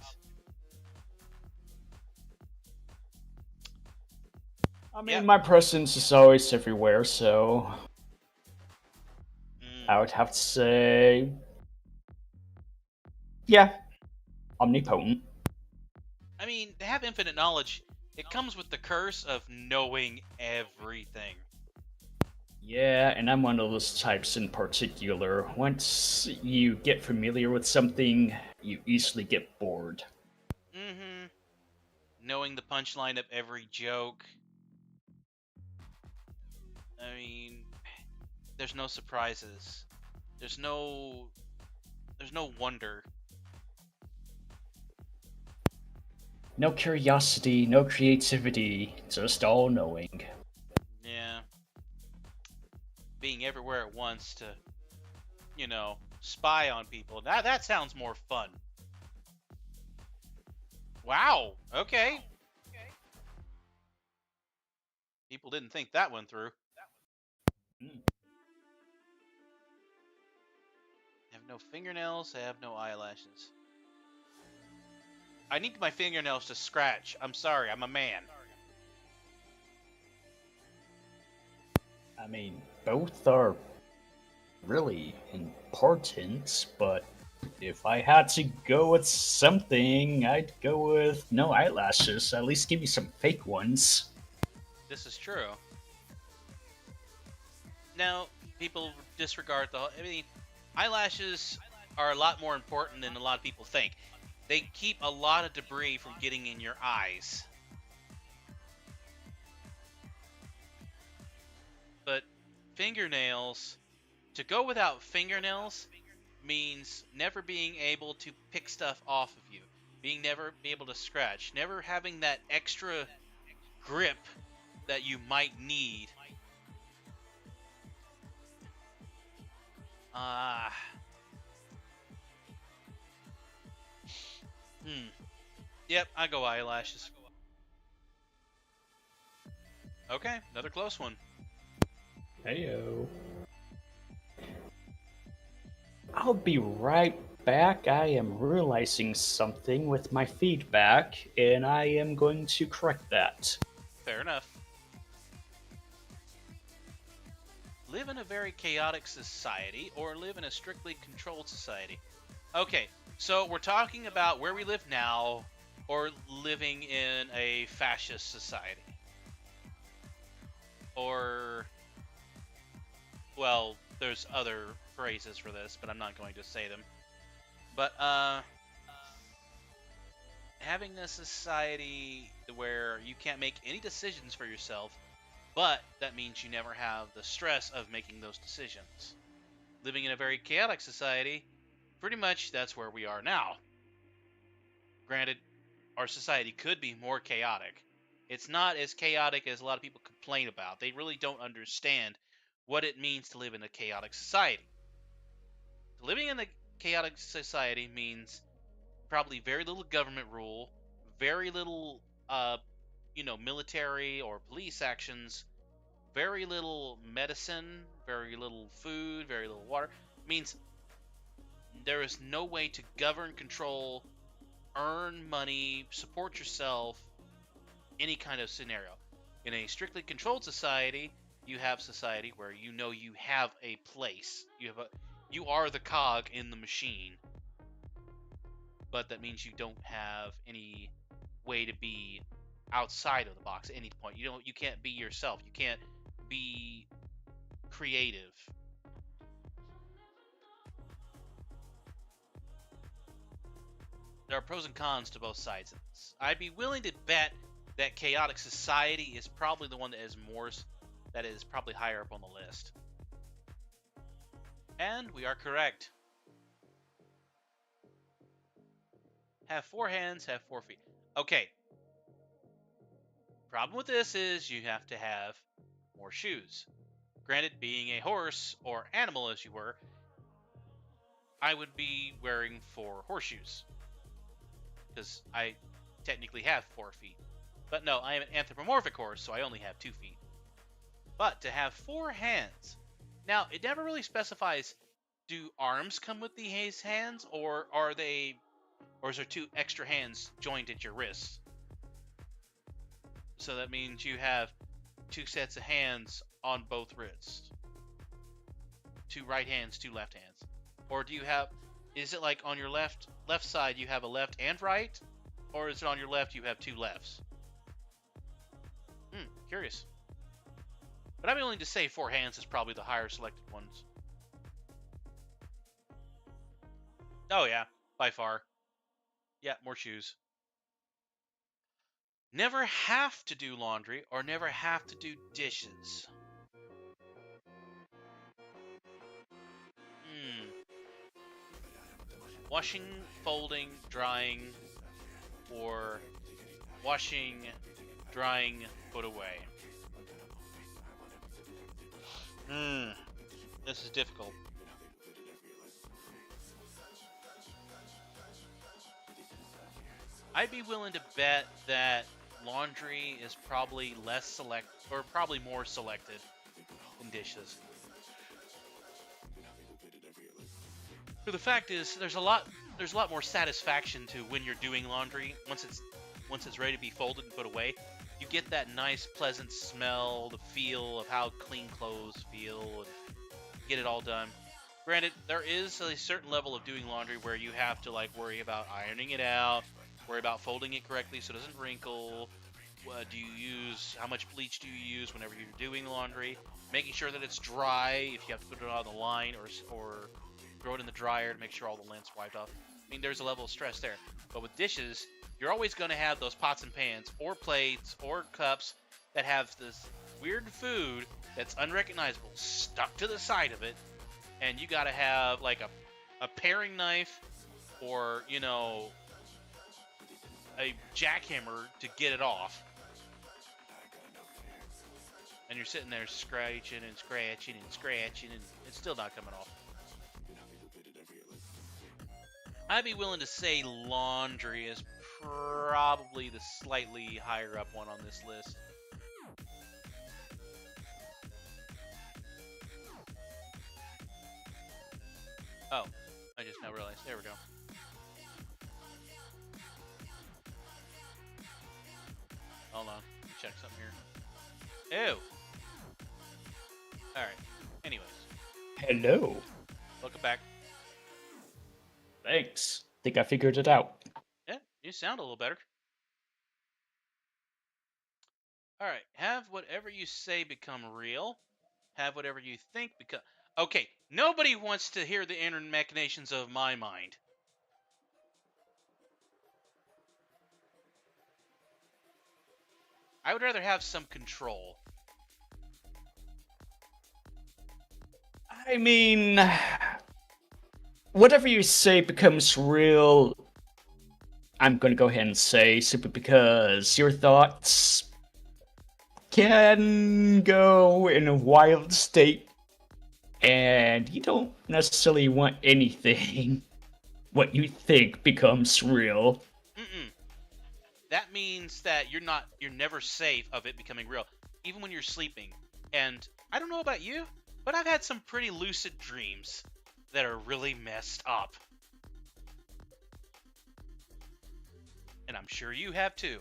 I mean, my presence is always everywhere, so I would have to say, yeah, omnipotent. I mean, to have infinite knowledge, it comes with the curse of knowing everything. Yeah, and I'm one of those types in particular. Once you get familiar with something, you easily get bored. Mm-hmm. Knowing the punchline of every joke. I mean, there's no surprises. There's no wonder. No curiosity, no creativity, just all knowing. Yeah. Being everywhere at once to, spy on people. That sounds more fun. Wow. Okay. People didn't think that one through. I have no fingernails. I have no eyelashes. I need my fingernails to scratch. I'm sorry. I'm a man. I mean, both are really important, but if I had to go with something, I'd go with no eyelashes. At least give me some fake ones. This is true. Now, people disregard eyelashes are a lot more important than a lot of people think. They keep a lot of debris from getting in your eyes. But fingernails, to go without fingernails means never being able to pick stuff off of you, never be able to scratch, never having that extra grip that you might need. Yep, I go eyelashes. Okay, another close one. Heyo. I'll be right back. I am realizing something with my feedback, and I am going to correct that. Fair enough. Live in a very chaotic society or live in a strictly controlled society? Okay, so we're talking about where we live now or living in a fascist society. Or, well, there's other phrases for this, but I'm not going to say them. But, having a society where you can't make any decisions for yourself, but that means you never have the stress of making those decisions. Living in a very chaotic society, pretty much that's where we are now. Granted, our society could be more chaotic. It's not as chaotic as a lot of people complain about. They really don't understand what it means to live in a chaotic society. Living in a chaotic society means probably very little government rule, very little, military or police actions, very little medicine, very little food, very little water. Means there is no way to govern, control, earn money, support yourself, any kind of scenario. In a strictly controlled society, you have society where you know you have a place. You are the cog in the machine. But that means you don't have any way to be outside of the box at any point. You can't be yourself. You can't be creative. There are pros and cons to both sides of this. I'd be willing to bet that chaotic society is probably the one that is probably higher up on the list. And we are correct. Have 4 hands, have 4 feet. Okay. Problem with this is you have to have more shoes. Granted, being a horse or animal as you were, I would be wearing 4 horseshoes. Because I technically have 4 feet. But no, I am an anthropomorphic horse, so I only have 2 feet. But to have 4 hands. Now, it never really specifies, do arms come with these hands, or is there 2 extra hands joined at your wrists? So that means you have 2 sets of hands on both wrists. 2 right hands, 2 left hands. Or is it like on your left side you have a left and right? Or is it on your left you have 2 lefts? Curious. But I'm willing to say 4 hands is probably the higher selected ones. Oh yeah, by far. Yeah, more shoes. Never have to do laundry or never have to do dishes. Washing, folding, drying, or washing, drying, put away. This is difficult. I'd be willing to bet that laundry is probably probably more selected than dishes. But the fact is, there's a lot more satisfaction to when you're doing laundry. Once it's ready to be folded and put away, you get that nice, pleasant smell, the feel of how clean clothes feel, and get it all done. Granted, there is a certain level of doing laundry where you have to worry about ironing it out, worry about folding it correctly so it doesn't wrinkle. How much bleach do you use whenever you're doing laundry? Making sure that it's dry if you have to put it on the line or throw it in the dryer to make sure all the lint's wiped off. I mean, there's a level of stress there. But with dishes, you're always going to have those pots and pans or plates or cups that have this weird food that's unrecognizable stuck to the side of it, and you got to have a paring knife or a jackhammer to get it off. And you're sitting there scratching and scratching and scratching, and it's still not coming off. I'd be willing to say laundry is probably the slightly higher up one on this list. Oh, I just now realized. There we go. Hold on. Let me check something here. Ew. Alright. Anyways. Hello. Welcome back. Thanks. Think I figured it out. Yeah, you sound a little better. Alright. Have whatever you say become real. Have whatever you think become... Okay, nobody wants to hear the inner machinations of my mind. I would rather have some control. I mean, whatever you say becomes real. I'm gonna go ahead and say simply because your thoughts can go in a wild state, and you don't necessarily want anything what you think becomes real. That means that you're never safe of it becoming real. Even when you're sleeping, And I don't know about you, but I've had some pretty lucid dreams that are really messed up. And I'm sure you have too.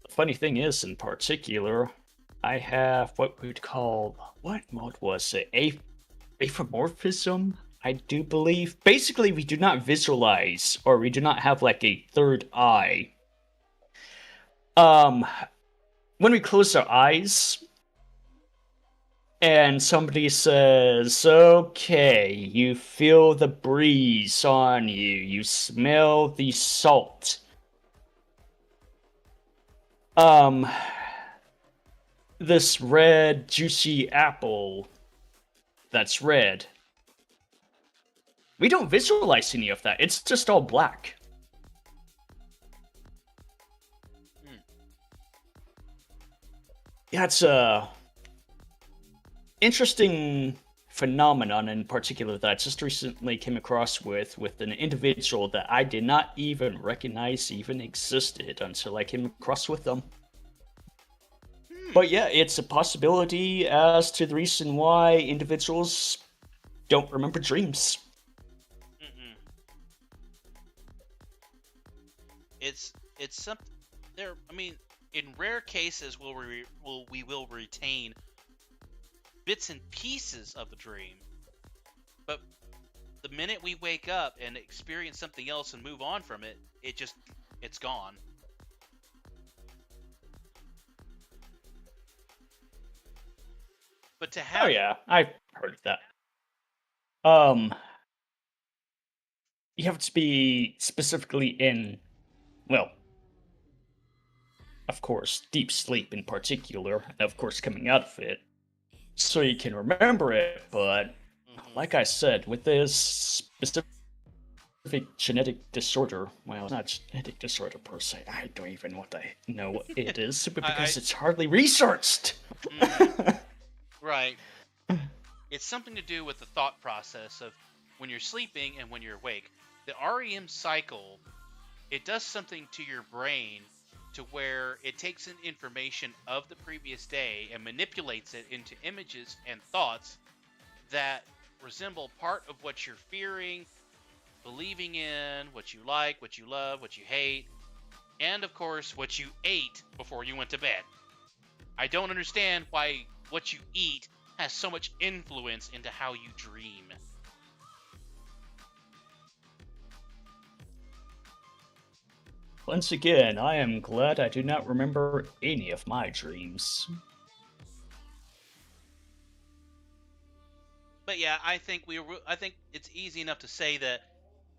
The funny thing is, in particular, I have what we'd call, what mode was it? Aphromorphism, I do believe. Basically, we do not visualize, or we do not have like a third eye. When we close our eyes, and somebody says, okay, you feel the breeze on you, you smell the salt. This red, juicy apple that's red. We don't visualize any of that. It's just all black. Yeah, it's a interesting phenomenon in particular that I just recently came across with an individual that I did not even recognize even existed until I came across with them. But yeah, it's a possibility as to the reason why individuals don't remember dreams. It's something there. I mean, in rare cases, we will retain bits and pieces of the dream, but the minute we wake up and experience something else and move on from it, it's gone. But to have... Oh yeah, I've heard of that. You have to be specifically in, well, of course, deep sleep in particular, and of course coming out of it, so you can remember it, but like I said, with this specific genetic disorder, well, it's not genetic disorder per se, I don't even know what it is, but because it's hardly researched. Right. It's something to do with the thought process of when you're sleeping and when you're awake. The REM cycle, it does something to your brain to where it takes in information of the previous day and manipulates it into images and thoughts that resemble part of what you're fearing, believing in, what you like, what you love, what you hate, and of course, what you ate before you went to bed. I don't understand why what you eat has so much influence into how you dream. Once again, I am glad I do not remember any of my dreams. But yeah, I think it's easy enough to say that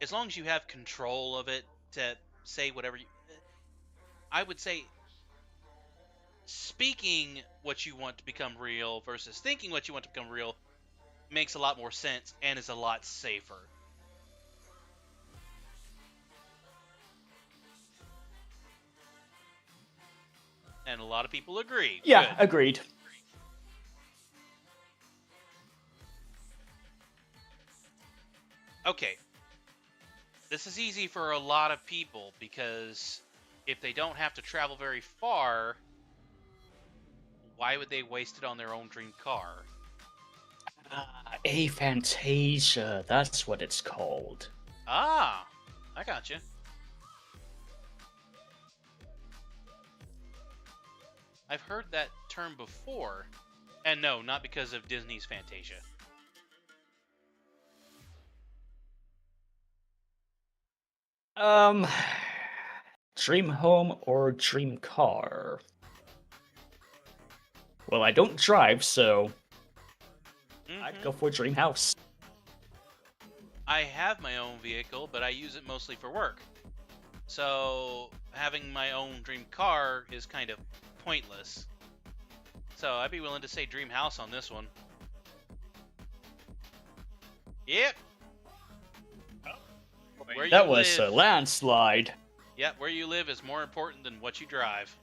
as long as you have control of it to say whatever you... I would say speaking what you want to become real versus thinking what you want to become real makes a lot more sense and is a lot safer. And a lot of people agree. Yeah, Good. agreed. Okay. This is easy for a lot of people because if they don't have to travel very far, why would they waste it on their own dream car? Aphantasia, that's what it's called. Ah, I gotcha. I've heard that term before, and no, not because of Disney's Fantasia. Dream home or dream car? Well, I don't drive, so I'd go for dream house. I have my own vehicle, but I use it mostly for work. So having my own dream car is kind of pointless. So I'd be willing to say dream house on this one. Yep. That was a landslide. Yep, where you live is more important than what you drive.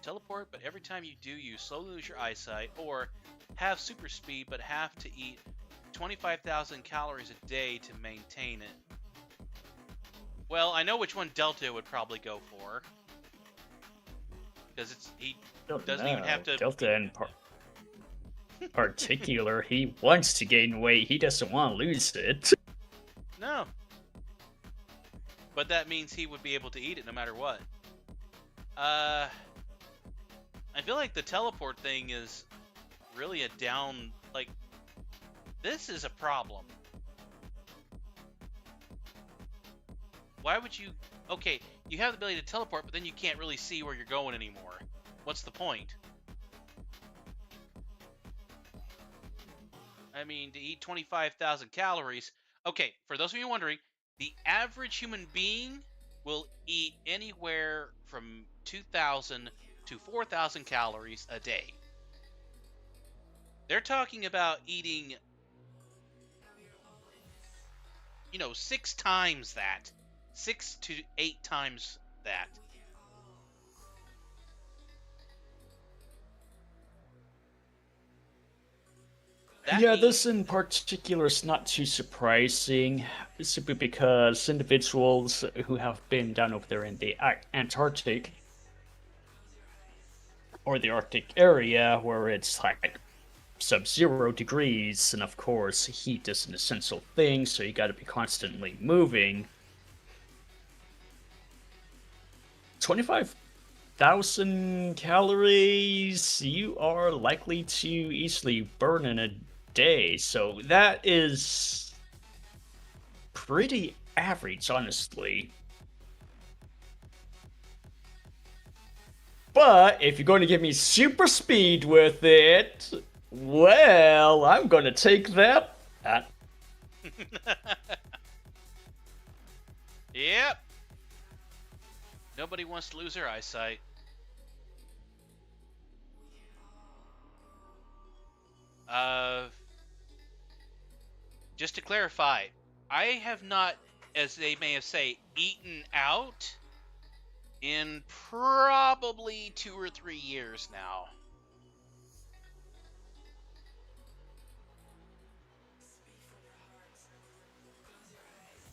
Teleport, but every time you do, you slowly lose your eyesight, or have super speed, but have to eat 25,000 calories a day to maintain it. Well, I know which one Delta would probably go for. Because he doesn't even have to... Delta in particular, he wants to gain weight. He doesn't want to lose it. No. But that means he would be able to eat it no matter what. I feel like the teleport thing is really a down... Like, this is a problem. Why would you... Okay, you have the ability to teleport, but then you can't really see where you're going anymore. What's the point? I mean, to eat 25,000 calories... Okay, for those of you wondering, the average human being will eat anywhere from 2,000 to 4,000 calories a day. They're talking about eating, 6 times that. 6 to 8 times that. This in particular is not too surprising, simply because individuals who have been down over there in the Antarctic, or the Arctic area, where it's like sub-zero degrees, and of course heat is an essential thing, so you gotta be constantly moving. 25,000 calories you are likely to easily burn in a day, so that is pretty average, honestly. But if you're going to give me super speed with it, well, I'm going to take that. Yep. Nobody wants to lose their eyesight. Just to clarify, I have not, as they may have said, eaten out in probably 2 or 3 years now.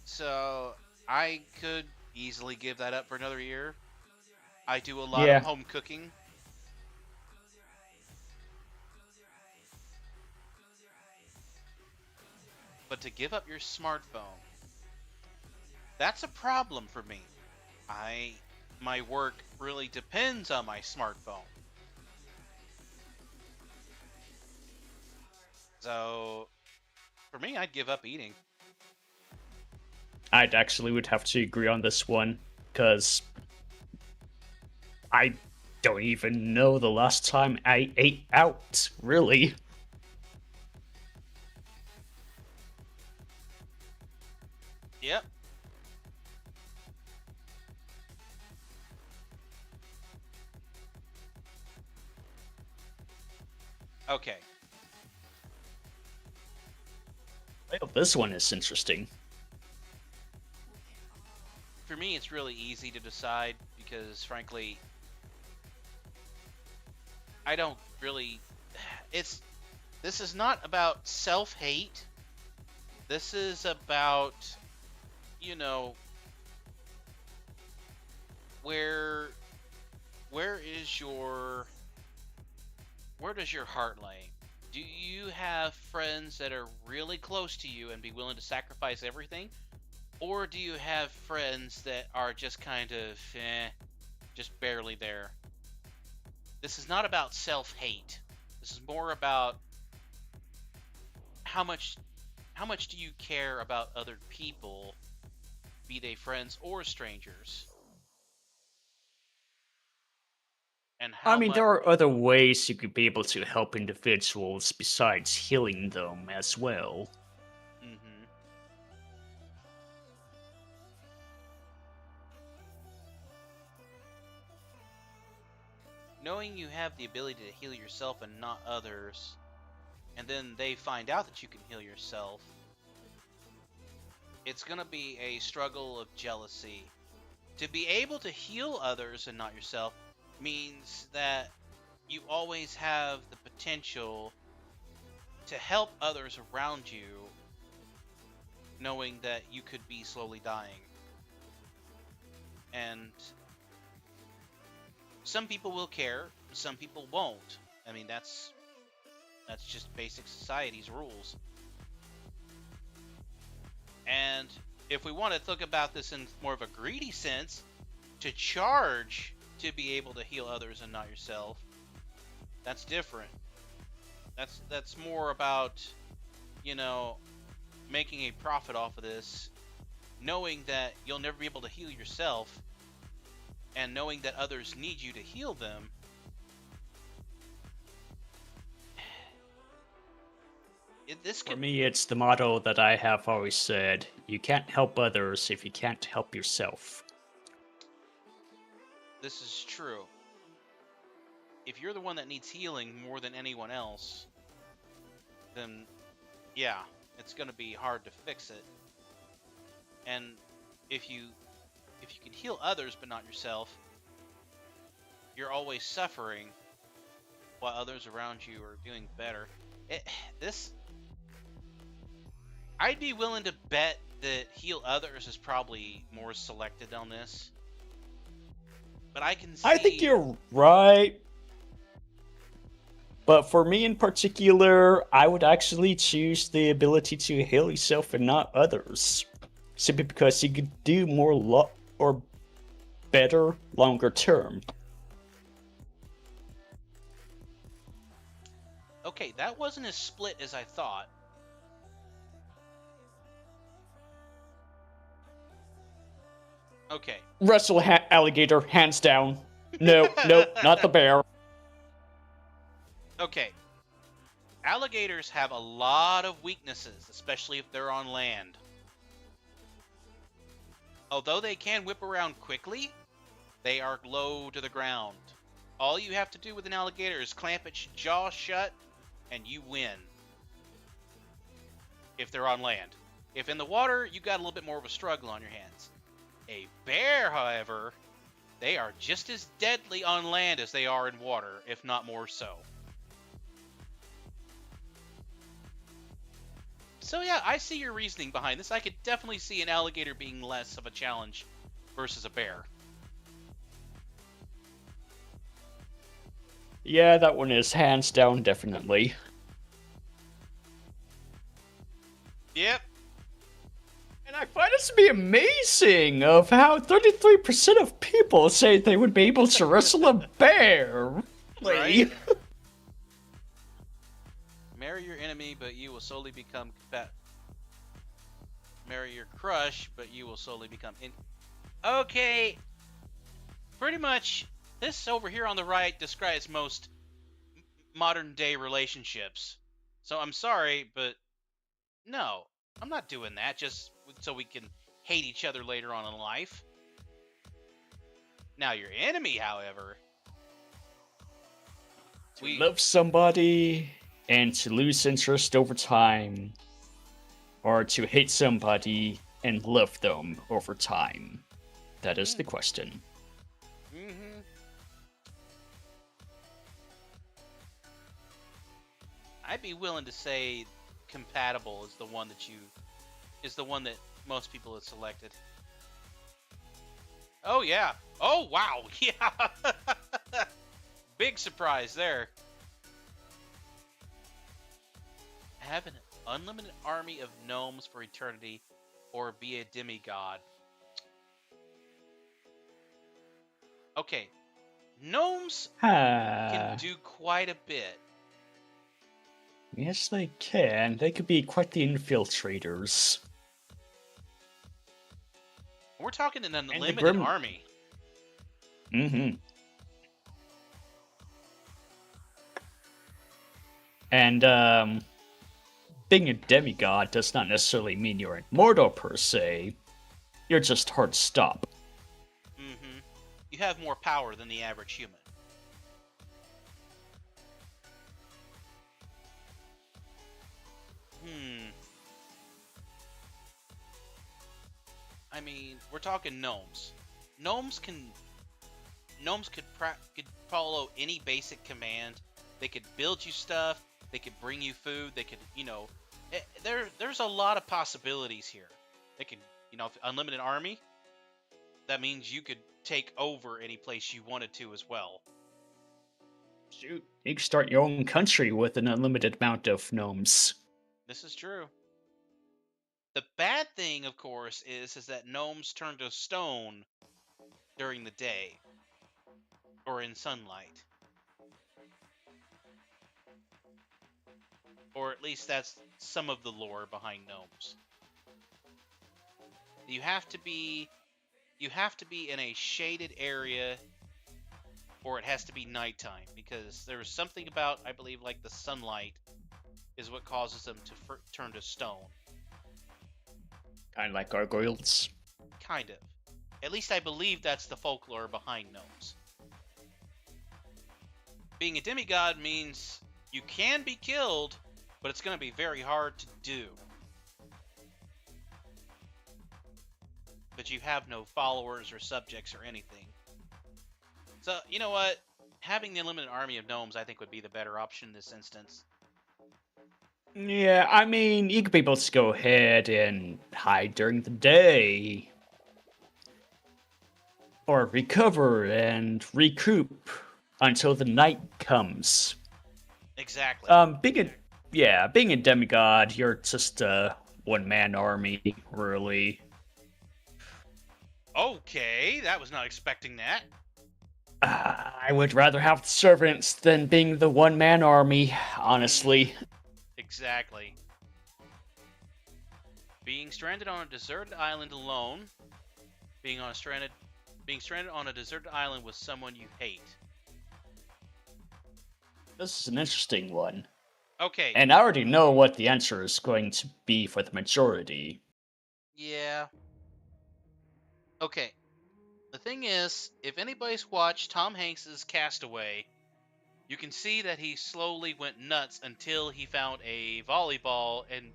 So I could easily give that up for another year. I do a lot of home cooking. But to give up your smartphone, that's a problem for me. My work really depends on my smartphone. So, for me, I'd give up eating. I'd actually would have to agree on this one, because I don't even know the last time I ate out, really. Yep. Okay. Well, this one is interesting. For me, it's really easy to decide because, frankly, I don't really... This is not about self-hate. This is about, where does your heart lay? Do you have friends that are really close to you and be willing to sacrifice everything? Or do you have friends that are just kind of, just barely there? This is not about self-hate. This is more about how much do you care about other people, be they friends or strangers? And there are other ways you could be able to help individuals besides healing them as well. Mm-hmm. Knowing you have the ability to heal yourself and not others, and then they find out that you can heal yourself, it's gonna be a struggle of jealousy. To be able to heal others and not yourself means that you always have the potential to help others around you, knowing that you could be slowly dying. And some people will care, some people won't. I mean, that's just basic society's rules. And if we want to think about this in more of a greedy sense, to charge to be able to heal others and not yourself, that's different. That's more about, you know, making a profit off of this, knowing that you'll never be able to heal yourself, and knowing that others need you to heal them. For me, it's the motto that I have always said: you can't help others if you can't help yourself. This is true. If you're the one that needs healing more than anyone else, then yeah, it's going to be hard to fix it. And if you can heal others but not yourself, you're always suffering while others around you are doing better. I'd be willing to bet that heal others is probably more selected on this. But I can see... I think you're right. But for me in particular, I would actually choose the ability to heal yourself and not others. Simply because you could do more or better longer term. Okay, that wasn't as split as I thought. Okay. Wrestle alligator, hands down. No, not the bear. Okay. Alligators have a lot of weaknesses, especially if they're on land. Although they can whip around quickly, they are low to the ground. All you have to do with an alligator is clamp its jaw shut, and you win. If they're on land. If in the water, you got a little bit more of a struggle on your hands. A bear, however, they are just as deadly on land as they are in water, if not more so. So yeah, I see your reasoning behind this. I could definitely see an alligator being less of a challenge versus a bear. Yeah, that one is hands down, definitely. Yep. And I find this to be amazing of how 33% of people say they would be able to wrestle a bear. Right? Marry your enemy, but you will slowly become marry your crush, but you will slowly become Okay. Pretty much, this over here on the right describes most modern day relationships. So I'm sorry, but no, I'm not doing that just so we can hate each other later on in life. Now, your enemy, however... To love somebody and to lose interest over time. Or to hate somebody and love them over time. That is the question. Mm-hmm. I'd be willing to say compatible is the one that most people have selected. Oh yeah. Oh wow. Yeah. Big surprise there. Have an unlimited army of gnomes for eternity, or be a demigod. Okay. Gnomes can do quite a bit. Yes, they can. They could be quite the infiltrators. We're talking an unlimited army. Mm-hmm. And, being a demigod does not necessarily mean you're immortal per se. You're just hard to stop. Mm-hmm. You have more power than the average human. I mean, we're talking gnomes. Gnomes could follow any basic command. They could build you stuff. They could bring you food. They could, there's a lot of possibilities here. They could, unlimited army. that means you could take over any place you wanted to as well. Shoot, you can start your own country with an unlimited amount of gnomes. This is true. The bad thing, of course, is that gnomes turn to stone during the day or in sunlight. Or at least that's some of the lore behind gnomes. You have to be in a shaded area, or it has to be nighttime, because there's something about, I believe, like the sunlight is what causes them to turn to stone. Kind of like gargoyles. Kind of. At least I believe that's the folklore behind gnomes. Being a demigod means you can be killed, but it's going to be very hard to do. But you have no followers or subjects or anything. So, you know what? Having the unlimited army of gnomes, I think, would be the better option in this instance. Yeah, I mean, you could be able to go ahead and hide during the day. Or recover and recoup until the night comes. Exactly. Being a demigod, you're just a one-man army, really. Okay, that was not expecting that. I would rather have servants than being the one-man army, honestly. Exactly. Being stranded on a deserted island alone, being stranded on a deserted island with someone you hate. This is an interesting one. Okay. And I already know what the answer is going to be for the majority. Yeah. Okay. The thing is, if anybody's watched Tom Hanks's Castaway, you can see that he slowly went nuts until he found a volleyball and,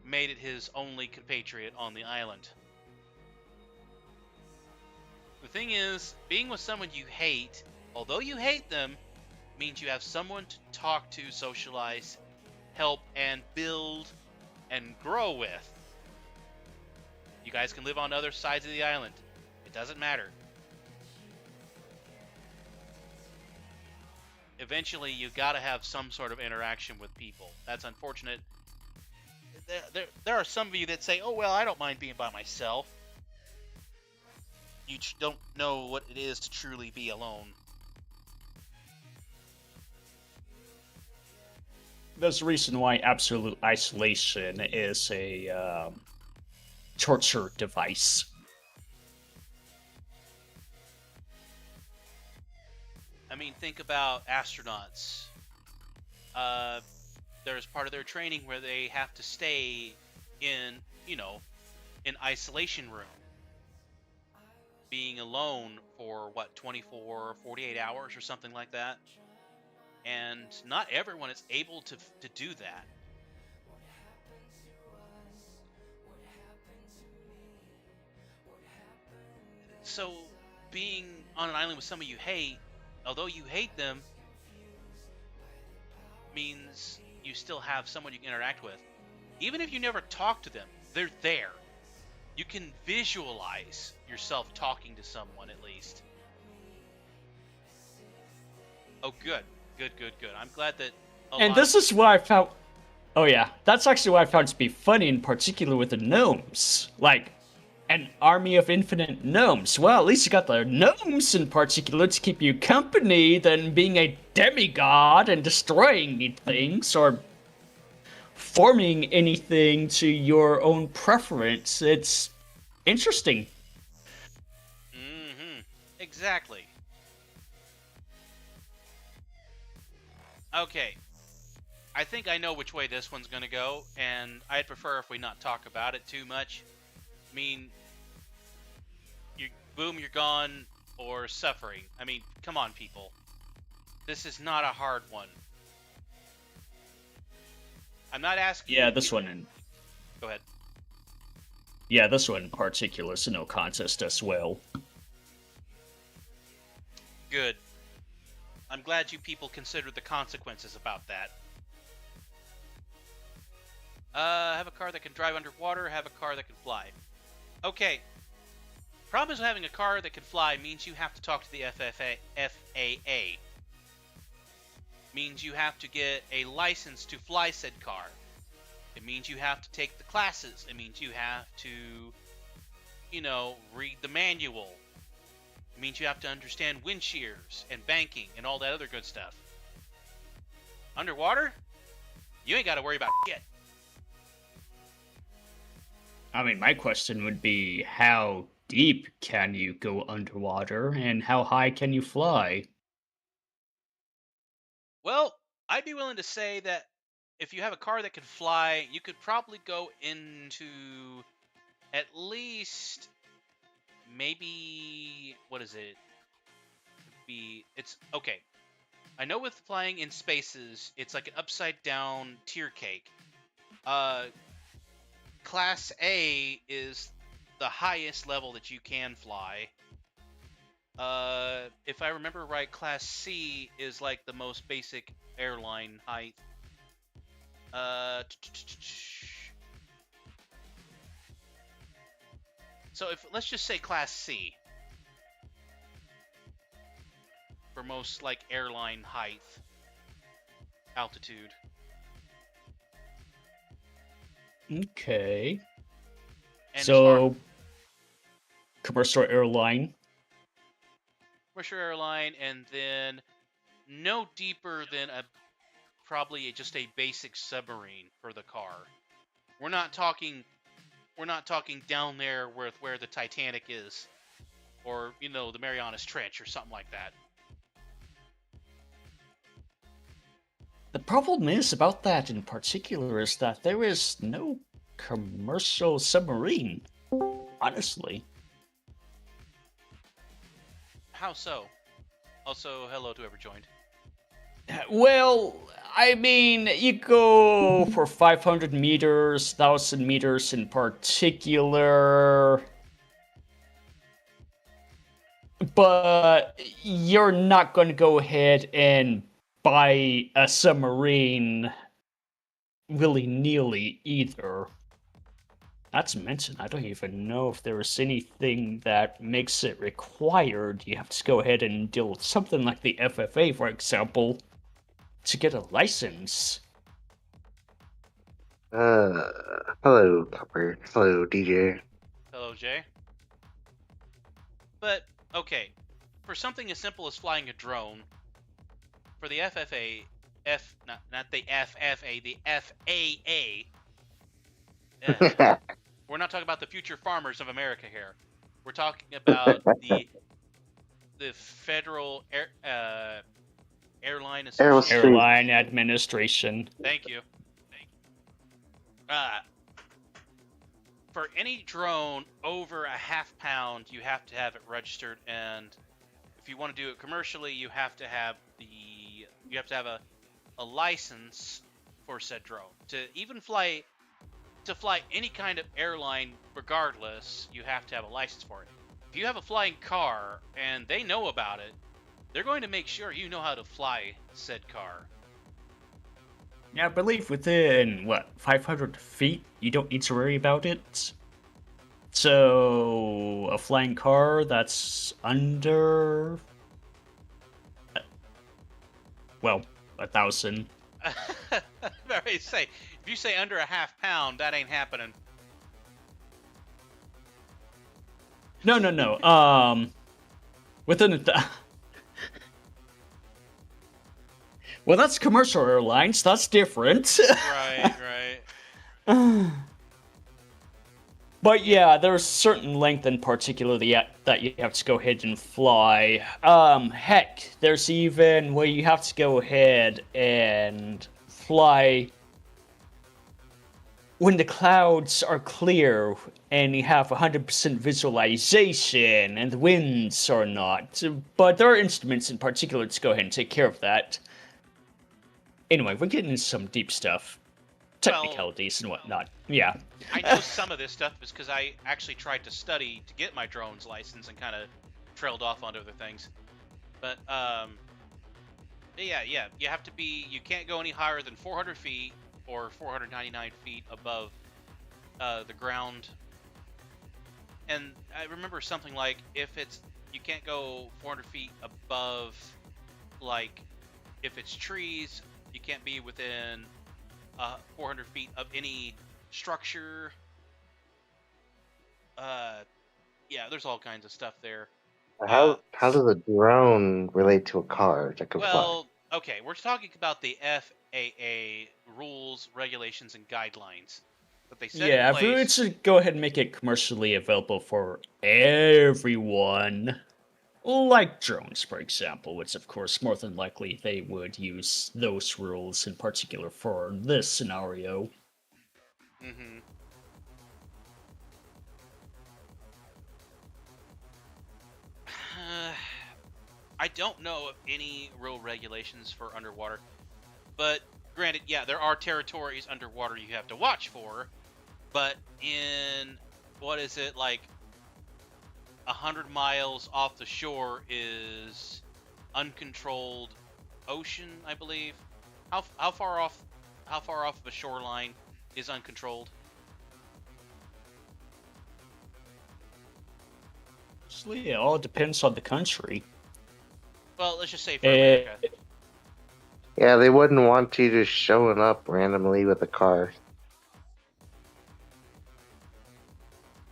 made it his only compatriot on the island. The thing is, being with someone you hate, although you hate them, means you have someone to talk to, socialize, help, and build and grow with. You guys can live on other sides of the island. It doesn't matter. Eventually, you gotta have some sort of interaction with people. That's unfortunate. There are some of you that say, oh, well, I don't mind being by myself. You don't know what it is to truly be alone. There's a reason why absolute isolation is a torture device. I mean, think about astronauts. There's part of their training where they have to stay in, in isolation room. Being alone for, 24, 48 hours or something like that. And not everyone is able to do that. So, being on an island with someone you hate, although you hate them, means you still have someone you can interact with. Even if you never talk to them, they're there. You can visualize yourself talking to someone at least. Oh, good. Good. I'm glad that... And this is what I found... Oh yeah, that's actually what I found to be funny, in particular with the gnomes. Like, an army of infinite gnomes. Well, at least you got the gnomes in particular to keep you company than being a demigod and destroying things or forming anything to your own preference. It's interesting. Mm-hmm. Exactly. Okay. I think I know which way this one's going to go, and I'd prefer if we not talk about it too much. I mean, you're gone, or suffering. I mean, come on, people. This is not a hard one. I'm not asking... Yeah, this one... Go ahead. Yeah, this one in particular is no contest as well. Good. I'm glad you people considered the consequences about that. Have a car that can drive underwater, have a car that can fly. Okay. Problem is having a car that can fly means you have to talk to the FAA. Means you have to get a license to fly said car. It means you have to take the classes. It means you have to, read the manual. It means you have to understand wind shears and banking and all that other good stuff. Underwater, you ain't got to worry about shit. I mean, my question would be, how deep can you go underwater, and how high can you fly? Well, I'd be willing to say that if you have a car that can fly, you could probably go into at least maybe it's okay. I know with flying in spaces, it's like an upside down tier cake. Class A is the highest level that you can fly. If I remember right, Class C is like the most basic airline height. So let's just say Class C for most like airline height, altitude. Okay. And so, commercial airline. Commercial airline, and then no deeper than probably just a basic submarine for the car. We're not talking down there where the Titanic is, or the Marianas Trench or something like that. The problem is about that in particular is that there is no commercial submarine, honestly. How so? Also, hello to whoever joined. Well, I mean, you go for 500 meters, 1,000 meters in particular, but you're not going to go ahead and buy a submarine willy-nilly either. Not to mention, I don't even know if there is anything that makes it required. You have to go ahead and deal with something like the FFA, for example, to get a license. Hello, Copper. Hello, DJ. Hello, Jay. But, okay, for something as simple as flying a drone, for the FFA, not the FFA, the FAA, we're not talking about the future farmers of America here. We're talking about the Federal Airline Association. Airline Administration. Thank you. For any drone over a half pound, you have to have it registered, and if you want to do it commercially, you have to have a license for said drone. To fly any kind of airline, regardless, you have to have a license for it. If you have a flying car and they know about it, they're going to make sure you know how to fly said car. Yeah, I believe within, 500 feet, you don't need to worry about it. So, a flying car that's under... 1,000. Very say. If you say under a half pound, that ain't happening. No. Within a... Well, that's commercial airlines. That's different. Right. But yeah, there's a certain length in particular that you have to go ahead and fly. Heck, there's even where you have to go ahead and fly when the clouds are clear and you have 100% visualization and the winds are not. But there are instruments in particular to go ahead and take care of that. Anyway, we're getting into some deep stuff. Technicalities and whatnot. Yeah. I know some of this stuff because I actually tried to study to get my drone's license and kind of trailed off onto other things. But, yeah, you have to be, you can't go any higher than 400 feet or 499 feet above the ground And I remember something like you can't go 400 feet above, like, if it's trees, you can't be within 400 feet of any structure. Yeah, there's all kinds of stuff there. How does a drone relate to a car that can fly? Well, okay, we're talking about the FAA rules, regulations, and guidelines that they set Yeah, in if we were place. to go ahead and make it commercially available for everyone, like drones, for example, which of course more than likely they would use those rules in particular for this scenario. Mm-hmm. I don't know of any real regulations for underwater, but granted, yeah, there are territories underwater you have to watch for, but in, what is it, like 100 miles off the shore is uncontrolled ocean, I believe. How far off of a shoreline is uncontrolled? Actually, it all depends on the country. Well, let's just say for Eh, America. Yeah, they wouldn't want you just showing up randomly with a car.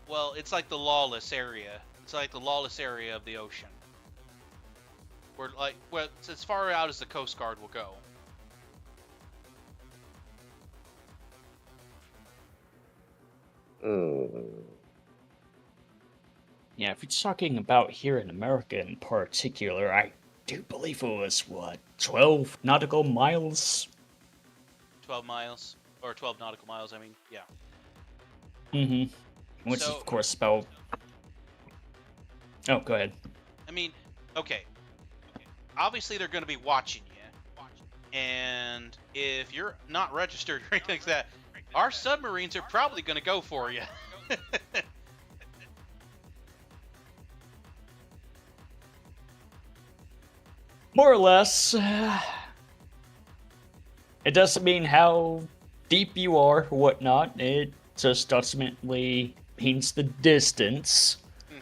Well, it's like the lawless area. It's like the lawless area of the ocean. Where, like, well, it's as far out as the Coast Guard will go. Yeah, if you're talking about here in America in particular, I do believe it was, 12 nautical miles? 12 miles. Or 12 nautical miles, I mean, yeah. Mm-hmm. Which is, So, of course, about... Oh, go ahead. I mean, okay. Obviously, they're going to be watching you. And if you're not registered or anything like that, our submarines are probably going to go for you. More or less. It doesn't mean how deep you are or whatnot. It just ultimately means the distance. Mm-hmm.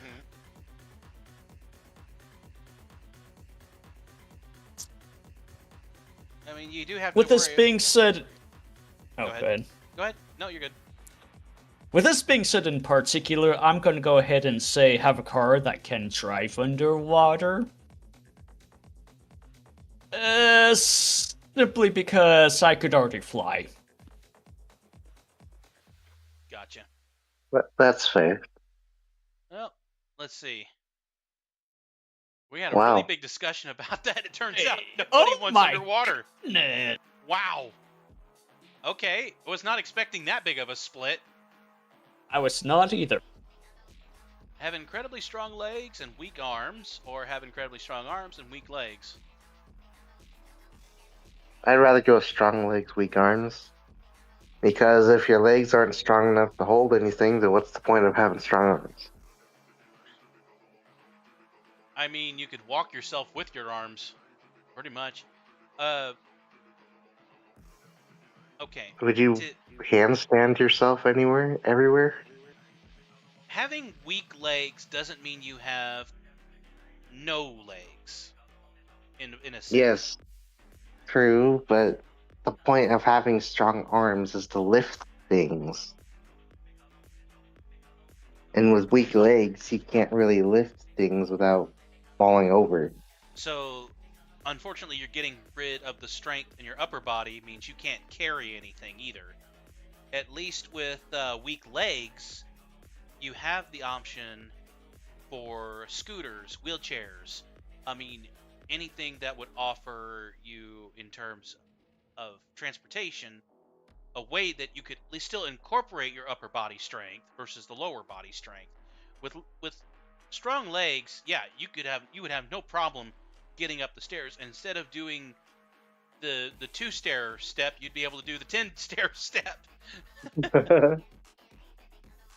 I mean, you do have With to this worry. being said... Oh, Go ahead. go ahead. Go ahead. No, you're good. With this being said in particular, I'm going to go ahead and say have a car that can drive underwater. Simply because I could already fly. Gotcha. But that's fair. Well, let's see. We had a Wow. really big discussion about that. It turns out Hey, nobody oh wants my underwater. Nah. Wow. Okay, I was not expecting that big of a split. I was not either. Have incredibly strong legs and weak arms, or have incredibly strong arms and weak legs? I'd rather go with strong legs, weak arms. Because if your legs aren't strong enough to hold anything, then what's the point of having strong arms? I mean, you could walk yourself with your arms, pretty much. Okay. Would you handstand yourself everywhere? Having weak legs doesn't mean you have no legs. In a sense. Yes, true, but the point of having strong arms is to lift things. And with weak legs, you can't really lift things without falling over. So, unfortunately, you're getting rid of the strength in your upper body, means you can't carry anything either. At least with weak legs, you have the option for scooters, wheelchairs. I mean, anything that would offer you, in terms of transportation, a way that you could at least still incorporate your upper body strength versus the lower body strength. With strong legs, yeah, you would have no problem getting up the stairs. And instead of doing the 2-stair step, you'd be able to do the 10-stair step.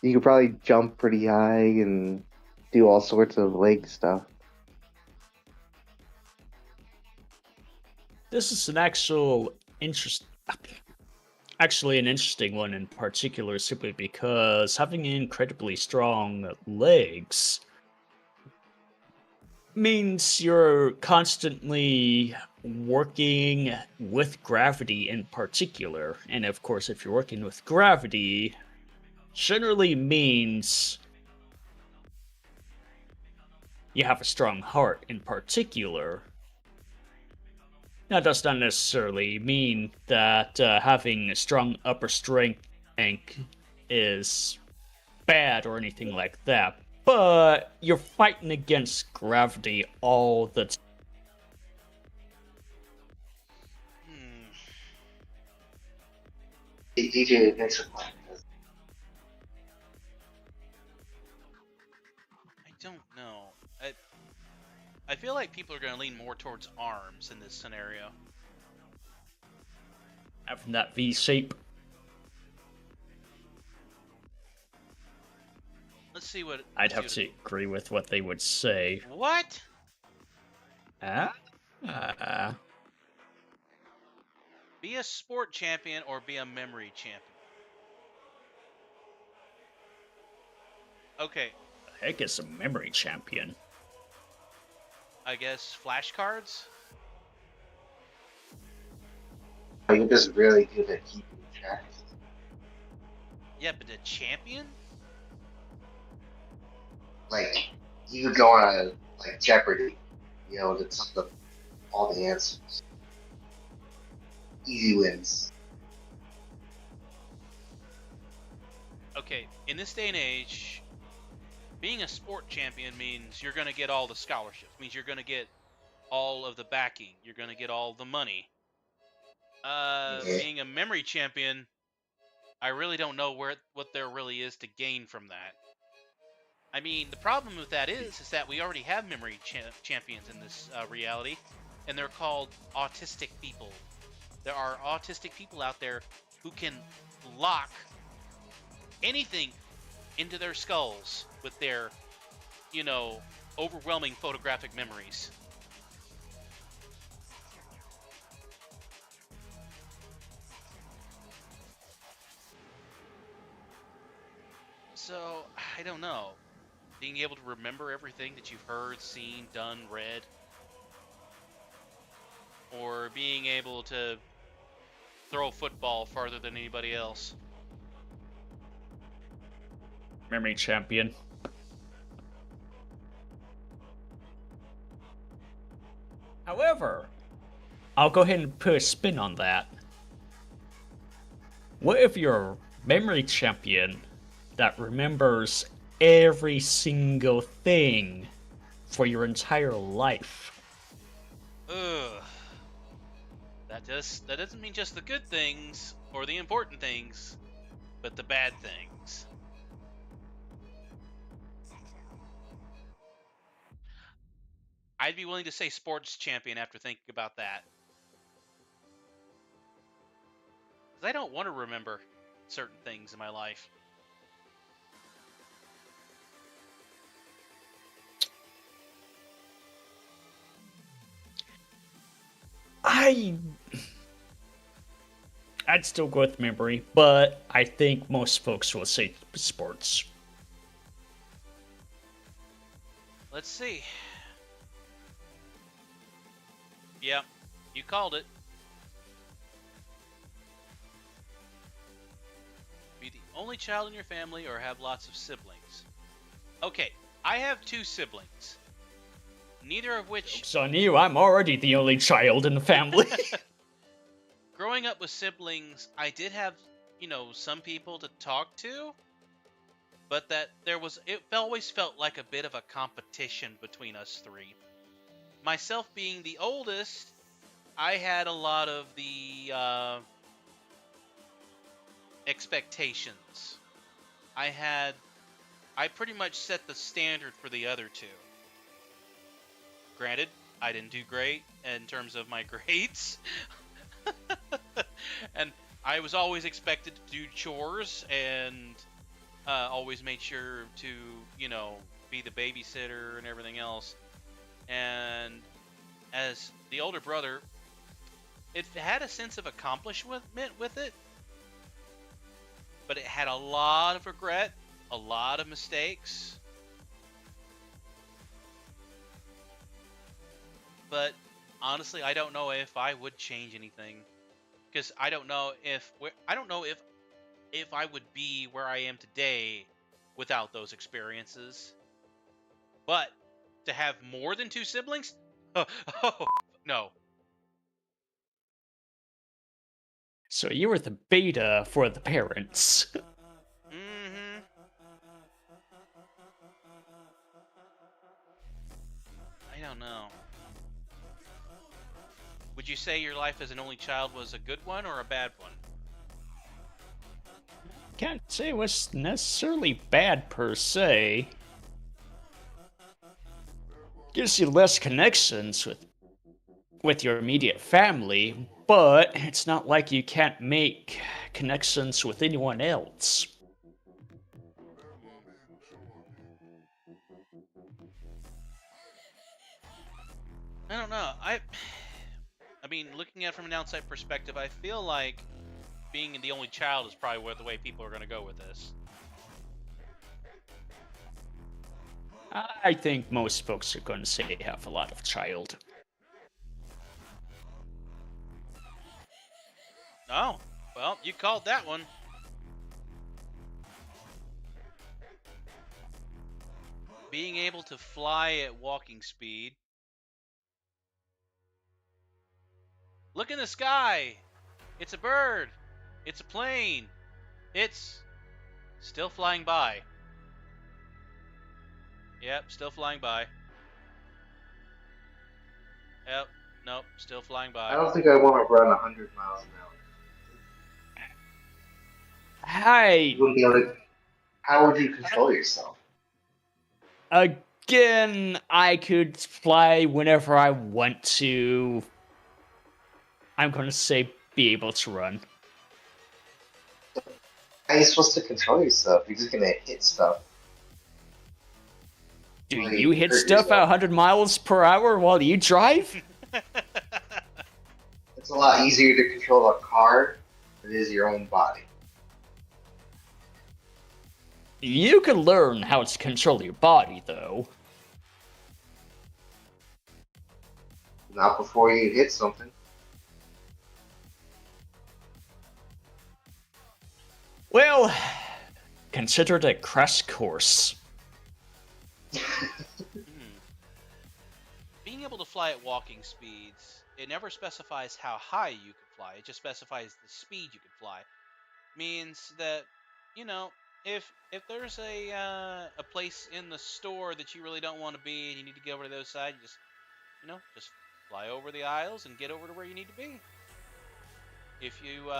You could probably jump pretty high and do all sorts of leg stuff. This is an actual interest. actually an interesting one in particular, simply because having incredibly strong legs means you're constantly working with gravity in particular. And of course, if you're working with gravity, generally means you have a strong heart in particular. That does not necessarily mean that having a strong upper strength is bad or anything like that, but you're fighting against gravity all the time. DJ Vincent. I don't know. I feel like people are going to lean more towards arms in this scenario. Having that V shape. Let's see what... I'd have to agree with what they would say. What? Be a sport champion or be a memory champion? Okay, The heck is a memory champion? I guess flashcards? Are you just really good at keeping track? Yeah, but a champion? Like, you could go on a like Jeopardy, you know, that's all the answers. Easy wins. Okay, in this day and age, being a sport champion means you're going to get all the scholarships. Means you're going to get all of the backing. You're going to get all the money. Being a memory champion, I really don't know what there really is to gain from that. I mean, the problem with that is that we already have memory champions in this reality, and they're called autistic people. There are autistic people out there who can lock anything into their skulls with their, overwhelming photographic memories. So, I don't know. Being able to remember everything that you've heard, seen, done, read. Or being able to throw a football farther than anybody else. Memory champion. However, I'll go ahead and put a spin on that. What if you're a memory champion that remembers every single thing for your entire life? Ugh. That doesn't mean just the good things or the important things, but the bad things. I'd be willing to say sports champion after thinking about that. Because I don't want to remember certain things in my life. I'd still go with memory, but I think most folks will say sports. Let's see. Yep, you called it. Be the only child in your family or have lots of siblings. Okay, I have 2 siblings. Neither of which... Joke's on you, I'm already the only child in the family. Growing up with siblings, I did have, some people to talk to, but that it always felt like a bit of a competition between us 3. Myself being the oldest, I had a lot of the expectations. I pretty much set the standard for the other 2. Granted, I didn't do great in terms of my grades. And I was always expected to do chores and always made sure to, be the babysitter and everything else. And as the older brother, it had a sense of accomplishment with it, but it had a lot of regret, a lot of mistakes. But honestly, I don't know if I would change anything, because I don't know if I would be where I am today without those experiences. But to have more than 2 siblings? Oh, no. So you were the beta for the parents. Mm-hmm. I don't know. Would you say your life as an only child was a good one or a bad one? Can't say it was necessarily bad per se. Gives you less connections with your immediate family, but it's not like you can't make connections with anyone else. I don't know. I mean, looking at it from an outside perspective, I feel like being the only child is probably the way people are going to go with this. I think most folks are going to say they have a lot of child. Oh, well, you called that one. Being able to fly at walking speed. Look in the sky. It's a bird. It's a plane. It's still flying by. Yep, still flying by. Yep, nope, still flying I by. don't think I want to run 100 miles an hour. Hi. You wouldn't be able to. How would you control yourself? Again, I could fly whenever I want to. I'm going to say be able to run. How are you supposed to control yourself? You're just gonna hit stuff. Do Well, you hit hurt stuff at yourself. 100 miles per hour while you drive? It's a lot easier to control a car than it is your own body. You can learn how to control your body, though. Not before you hit something. Well, consider it a crash course. Being able to fly at walking speeds, it never specifies how high you can fly. It just specifies the speed you can fly. Means that, you know, if there's a place in the store that you really don't want to be and you need to get over to the other side, you just fly over the aisles and get over to where you need to be. If you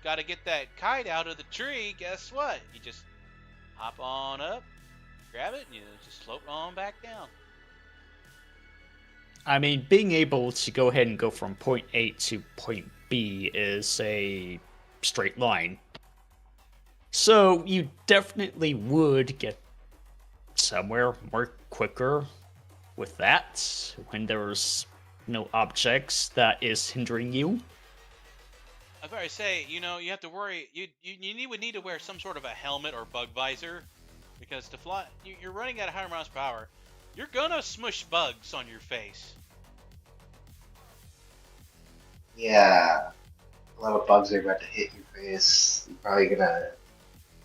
got to get that kite out of the tree, guess what? You just hop on up, grab it, and you just float on back down. I mean, being able to go ahead and go from point A to point B is a straight line. So you definitely would get somewhere more quicker with that when there's no objects that is hindering you. I've already say, you have to worry. You would need to wear some sort of a helmet or bug visor, because to fly, you're running at 100 miles per hour. You're gonna smush bugs on your face. Yeah, a lot of bugs are about to hit your face. You're probably gonna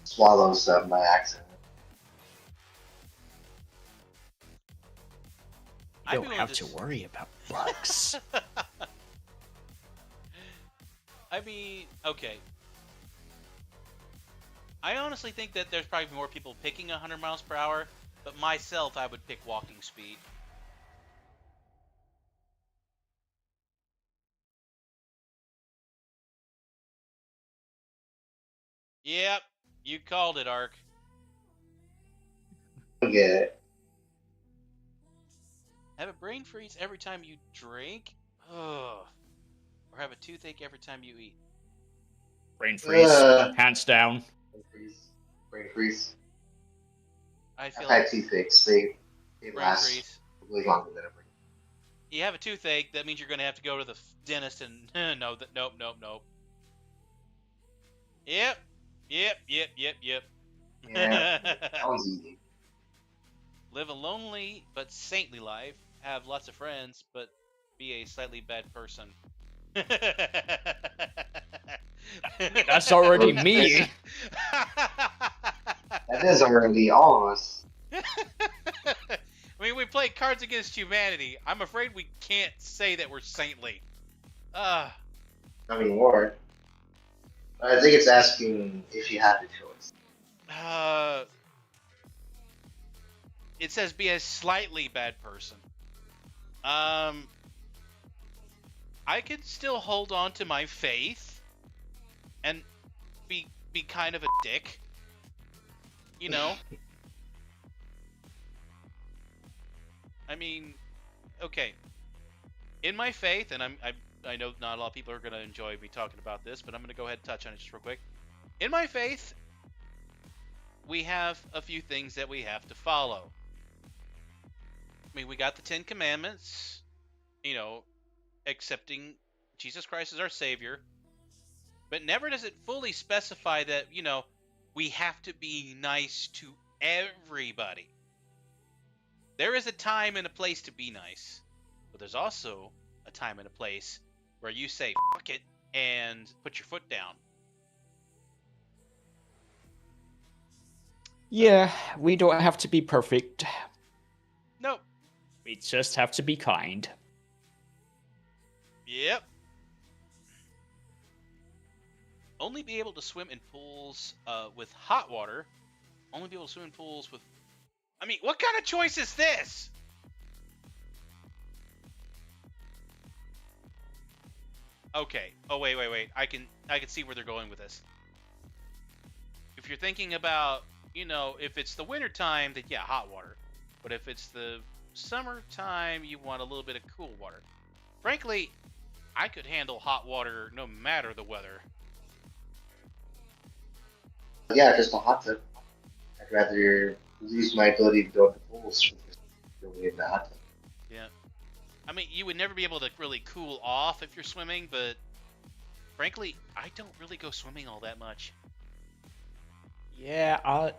swallow some by accident. You don't have to worry about bugs. I mean, okay. I honestly think that there's probably more people picking 100 miles per hour, but myself, I would pick walking speed. Yep, you called it, Ark. I get it. Have a brain freeze every time you drink? Ugh. Or have a toothache every time you eat? Brain freeze, hands down. Brain freeze. Brain freeze. I feel I've like had toothaches. They brain last freeze. way longer than a brain. You have a toothache, that means you're going to have to go to the dentist and nope. Yep. Yeah, sounds easy. Live a lonely but saintly life. Have lots of friends, but be a slightly bad person. That's already me. That is already all of us. I mean, we play Cards Against Humanity. I'm afraid we can't say that we're saintly. I mean, or I think it's asking if you had the choice. It says be a slightly bad person. I could still hold on to my faith and be kind of a dick. You know? I mean, okay. In my faith, and I know not a lot of people are going to enjoy me talking about this, but I'm going to go ahead and touch on it just real quick. In my faith, we have a few things that we have to follow. I mean, we got the 10 Commandments, you know, accepting Jesus Christ as our Savior, but never does it fully specify that, you know, we have to be nice to everybody. There is a time and a place to be nice, but there's also a time and a place where you say fuck it and put your foot down. Yeah, we don't have to be perfect. Nope. We just have to be kind. Yep. Only be able to swim in pools with hot water. Only be able to swim in pools with... I mean, what kind of choice is this? Okay. Oh, wait. I can see where they're going with this. If you're thinking about, you know, if it's the winter time, then yeah, hot water. But if it's the summertime, you want a little bit of cool water. Frankly, I could handle hot water no matter the weather. Yeah, just a hot tub. I'd rather lose my ability to go into pools than in the hot tub. Yeah. I mean, you would never be able to really cool off if you're swimming, but frankly, I don't really go swimming all that much. Yeah, I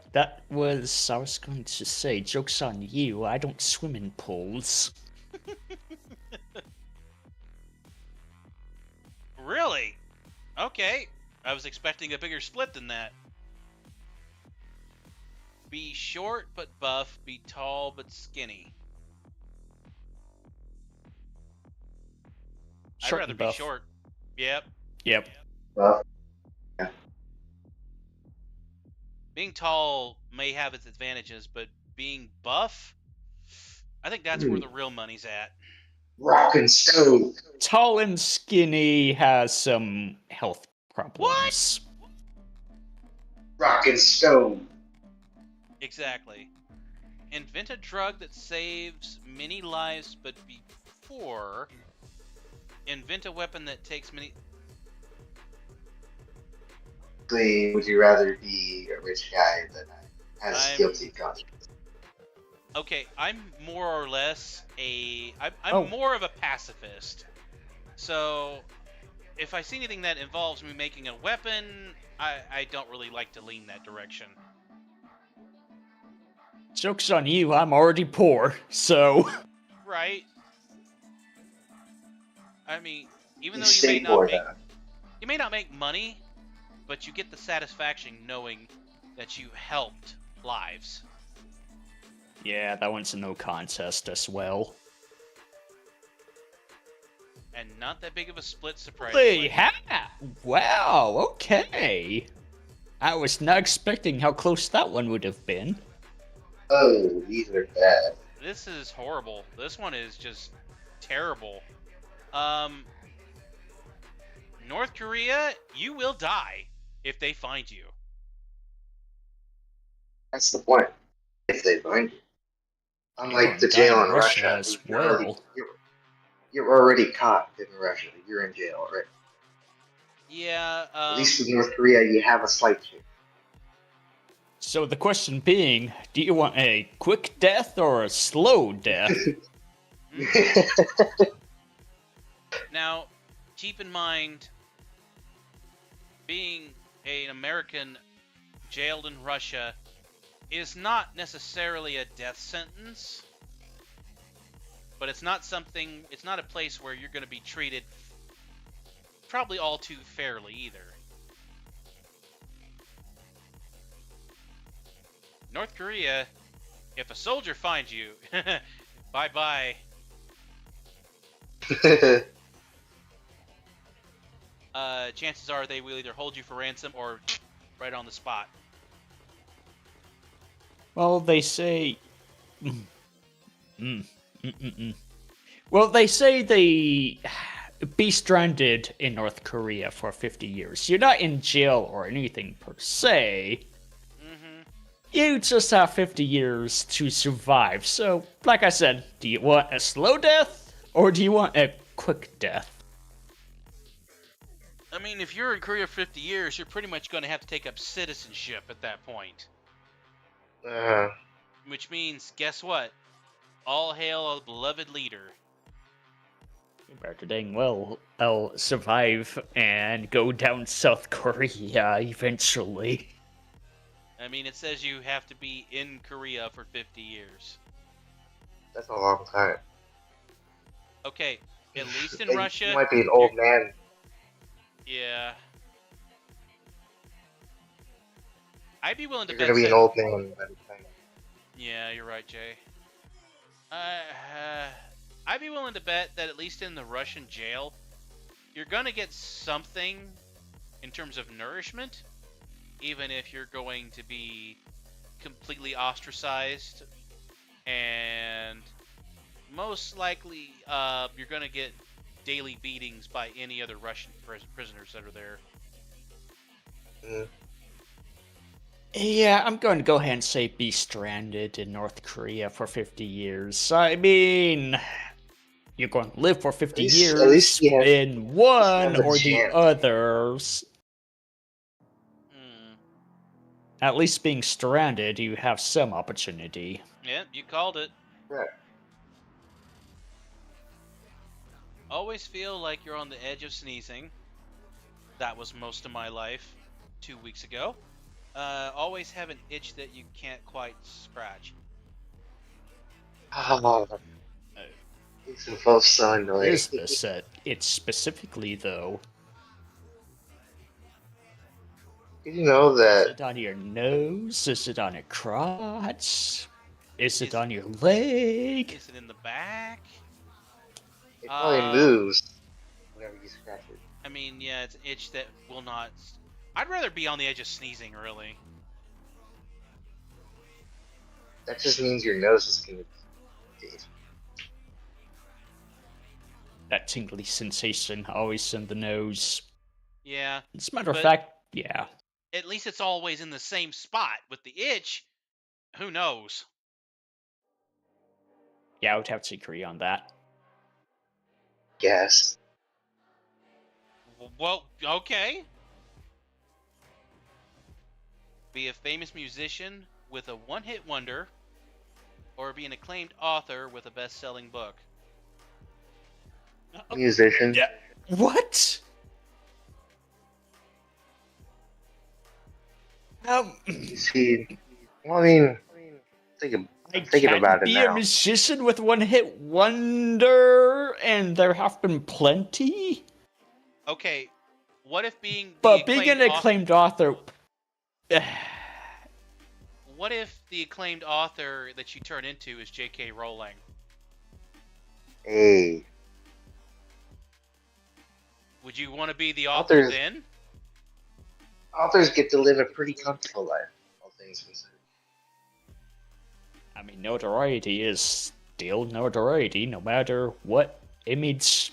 was going to say, joke's on you, I don't swim in pools. Really? Okay. I was expecting a bigger split than that. Be short but buff, be tall but skinny. I'd rather be short. Yep. Well, Being tall may have its advantages, but being buff, I think that's where the real money's at. rock and stone. Tall and skinny has some health problems. What? Rock and stone. Exactly. Invent a drug that saves many lives, but before... Invent a weapon that takes many... Would you rather be a rich guy that has guilty conscience? Okay, I'm more or less I'm more of a pacifist. So, if I see anything that involves me making a weapon, I don't really like to lean that direction. Joke's on you, I'm already poor, so... Right. I mean, even You though stay poor now. you may not make money, but you get the satisfaction knowing that you helped lives. Yeah, that one's a no contest as well. And not that big of a split, surprisingly. Wow, okay. I was not expecting how close that one would have been. Oh, these are bad. This is horrible. This one is just terrible. North Korea, you will die if they find you. That's the point. If they find you. Unlike Oh, the jail die in in Russia, Russia as you're already- well. you're already caught in Russia. You're in jail, right? Yeah, At least with North Korea, you have a slight chance. So the question being, do you want a quick death or a slow death? Now, keep in mind, being an American jailed in Russia is not necessarily a death sentence, but it's not a place where you're going to be treated probably all too fairly either. North Korea, if a soldier finds you, bye-bye. Chances are they will either hold you for ransom or right on the spot. Well, they say. Well, they say they be stranded in North Korea for 50 years. You're not in jail or anything per se. You just have 50 years to survive. So, like I said, do you want a slow death or do you want a quick death? I mean, if you're in Korea for 50 years, you're pretty much going to have to take up citizenship at that point. Which means, guess what? All hail our beloved leader. You better dang well I'll survive and go down South Korea eventually. I mean, it says you have to be in Korea for 50 years. That's a long time. Okay, at least in You Russia... might be an old man. Yeah. I'd be willing to You're bet... gonna be an old man by the time. Yeah, you're right, Jay. I'd be willing to bet that at least in the Russian jail, you're gonna get something in terms of nourishment, even if you're going to be completely ostracized, and most likely you're gonna get daily beatings by any other Russian prisoners that are there. Yeah, I'm going to go ahead and say be stranded in North Korea for 50 years. I mean, you're going to live for 50 years at least you have- in one have a or the chance. others. At least being stranded, you have some opportunity. Yep, you called it. Right. Always feel like you're on the edge of sneezing. That was most of my life 2 weeks ago. Always have an itch that you can't quite scratch. These are both so annoying. Is this it specifically, though? Did you know Is that it on your nose? Is it on your crotch? Is it on your leg? Is it in the back? it probably moves whenever you scratch it? I mean, yeah, it's an itch that will not... I'd rather be on the edge of sneezing, really. That just means your nose is gonna. That tingly sensation always in the nose. Yeah. As a matter of But- fact, yeah. At least it's always in the same spot. With the itch, who knows? Yeah, I would have to agree on that. Yes. Well, okay. Be a famous musician with a one-hit wonder, or be an acclaimed author with a best-selling book. Musician. Yeah. What? You see, well, I mean, I'm thinking about it be now. a musician with one-hit wonder, and there have been plenty. Okay, what if being But being an acclaimed author. What if the acclaimed author that you turn into is J.K. Rowling? Hey, Would you want to be the author Authors- then? authors get to live a pretty comfortable life, all things considered. I mean, notoriety is still notoriety, no matter what image.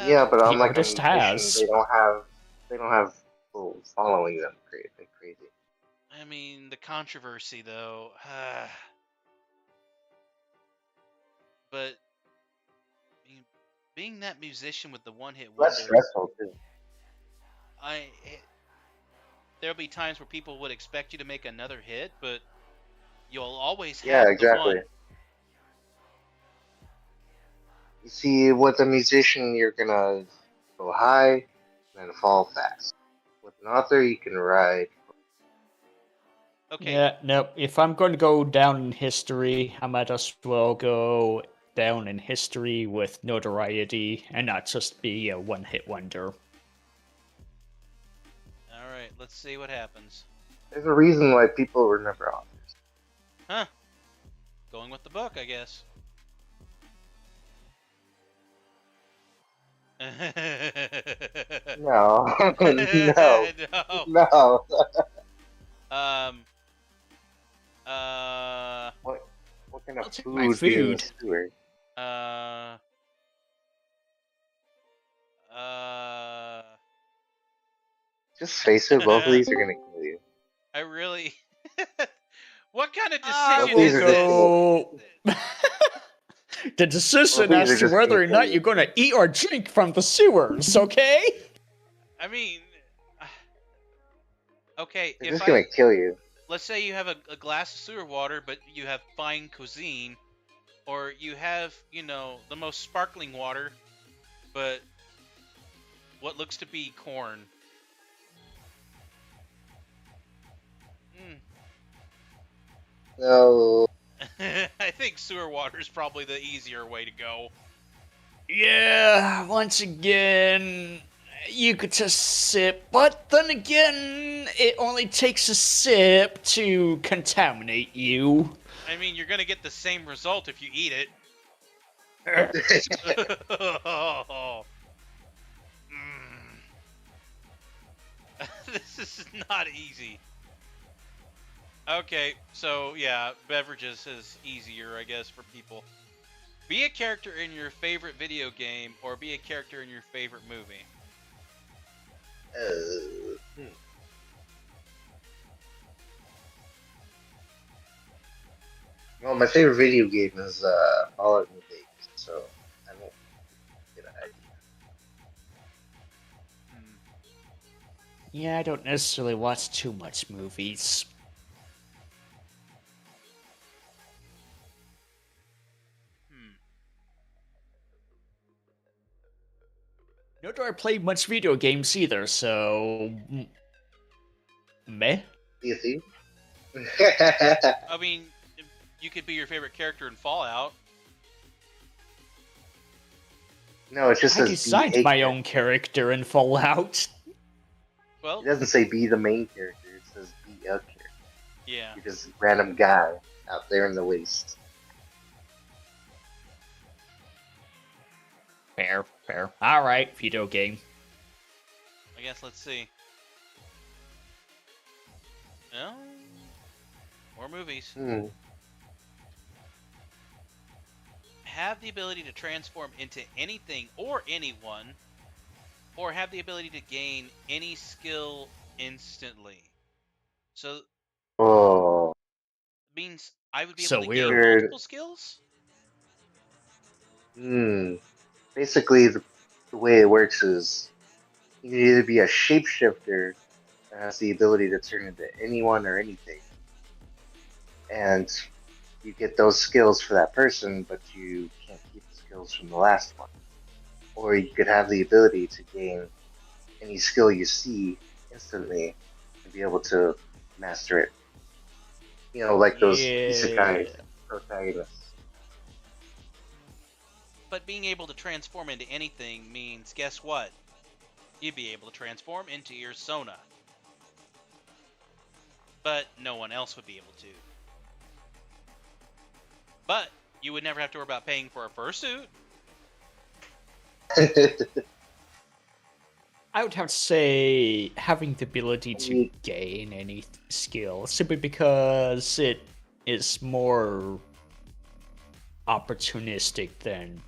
Yeah, but The unlike a artist musician, has. they don't have people following them crazy. I mean, the controversy, though. But being that musician with the one-hit Less wonder, stressful too. there'll be times where people would expect you to make another hit, but you'll always have Yeah, the exactly. one. You see, with a musician, you're gonna go high and then fall fast. With An author you can ride. Okay. Yeah, no. If I'm going to go down in history, I might as well go down in history with notoriety and not just be a one-hit wonder. All right. Let's see what happens. There's a reason why people remember authors. Huh. Going with the book, I guess. No, no, No. no. Um. What kind I'll of take my food do you food. Stewart? Uh. Just face it, both of these are gonna kill you. I really. What kind of I decision these is are will this? go. The decision Well, these are as to just whether or gonna not kill you're going to eat or drink from the sewers, okay? I mean, okay, They're if just gonna kill you. let's say you have a glass of sewer water, but you have fine cuisine, or you have, the most sparkling water, but what looks to be corn. No. I think sewer water is probably the easier way to go. Yeah, once again, you could just sip, but then again, it only takes a sip to contaminate you. I mean, you're gonna get the same result if you eat it. This is not easy. Okay, so yeah, beverages is easier, I guess, for people. Be a character in your favorite video game, or be a character in your favorite movie. Well, my favorite video game is Fallout New Vegas, so I won't get an idea. Yeah, I don't necessarily watch too much movies. Nor do I play much video games either, so... Meh? You see? I mean, you could be your favorite character in Fallout. No, it just I says designed be a my character. own character in Fallout. Well, It doesn't say be the main character, it says be a character. yeah. You're just a random guy out there in the waste. Fair, fair. Alright, video game. I guess let's see. No? More movies. Have the ability to transform into anything or anyone, or have the ability to gain any skill instantly. So, Oh. means I would be So able to gain weird. multiple skills? Basically, the way it works is you can either be a shapeshifter that has the ability to turn into anyone or anything, and you get those skills for that person, but you can't keep the skills from the last one. Or you could have the ability to gain any skill you see instantly and be able to master it. You know, like those isekai protagonists. But being able to transform into anything means, guess what? You'd be able to transform into your Sona. But no one else would be able to. But you would never have to worry about paying for a fursuit. I would have to say having the ability to gain any skill, simply because it is more opportunistic than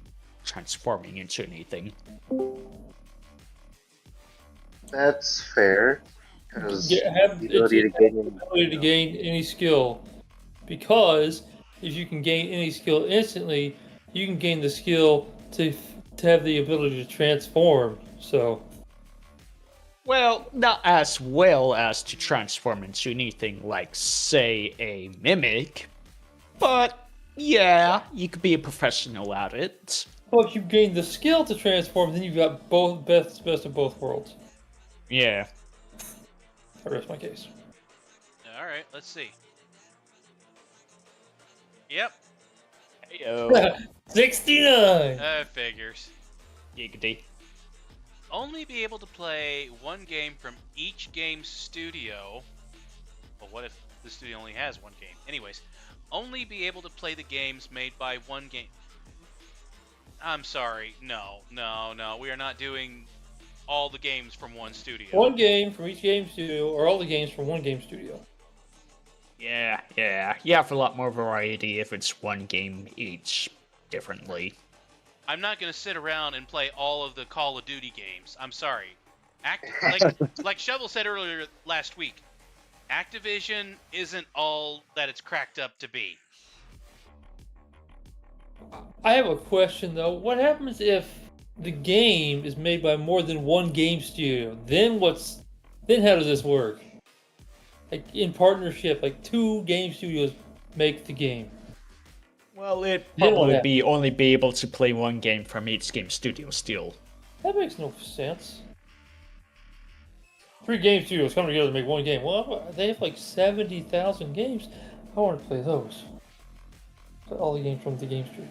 transforming into anything. That's fair. Because Have the ability to gain ability to gain any skill, because if you can gain any skill instantly, you can gain the skill to have the ability to transform. So, Well, not as well as to transform into anything like, say, a mimic, but yeah, you could be a professional at it. well, if you gain the skill to transform, then you've got both best of both worlds. Yeah. I rest my case. All right, let's see. Yep, Heyo. 69! figures. Giggity. Only be able to play one game from each game studio. Well, what if the studio only has one game? Anyways, only be able to play the games made by one game. I'm sorry. No. We are not doing all the games from one studio. One game from each game studio, or all the games from one game studio. Yeah. You have a lot more variety if it's one game each differently. I'm not going to sit around and play all of the Call of Duty games. I'm sorry. Like Shovel said earlier last week, Activision isn't all that it's cracked up to be. I have a question though. What happens if the game is made by more than one game studio? Then how does this work? Like in partnership, like 2 game studios make the game. Well, it Then what probably only be able to play one game from each game studio still. That makes no sense. 3 game studios come together to make one game. Well, they have like 70,000 games. I want to play those. Play all the games from the game studio.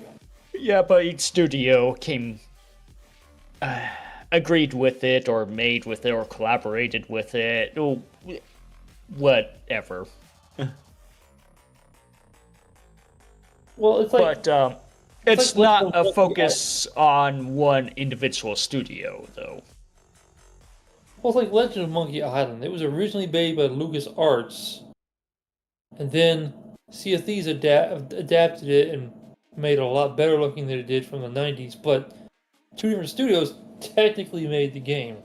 Yeah, but each studio agreed with it, or made with it, or collaborated with it, or whatever. Well, it's like But it's like not Monkey a Island. focus on one individual studio, though. Well, it's like Legend of Monkey Island. It was originally made by LucasArts, and then Sea of Thieves adapted it and made it a lot better looking than it did from the 90s. But 2 different studios technically made the game.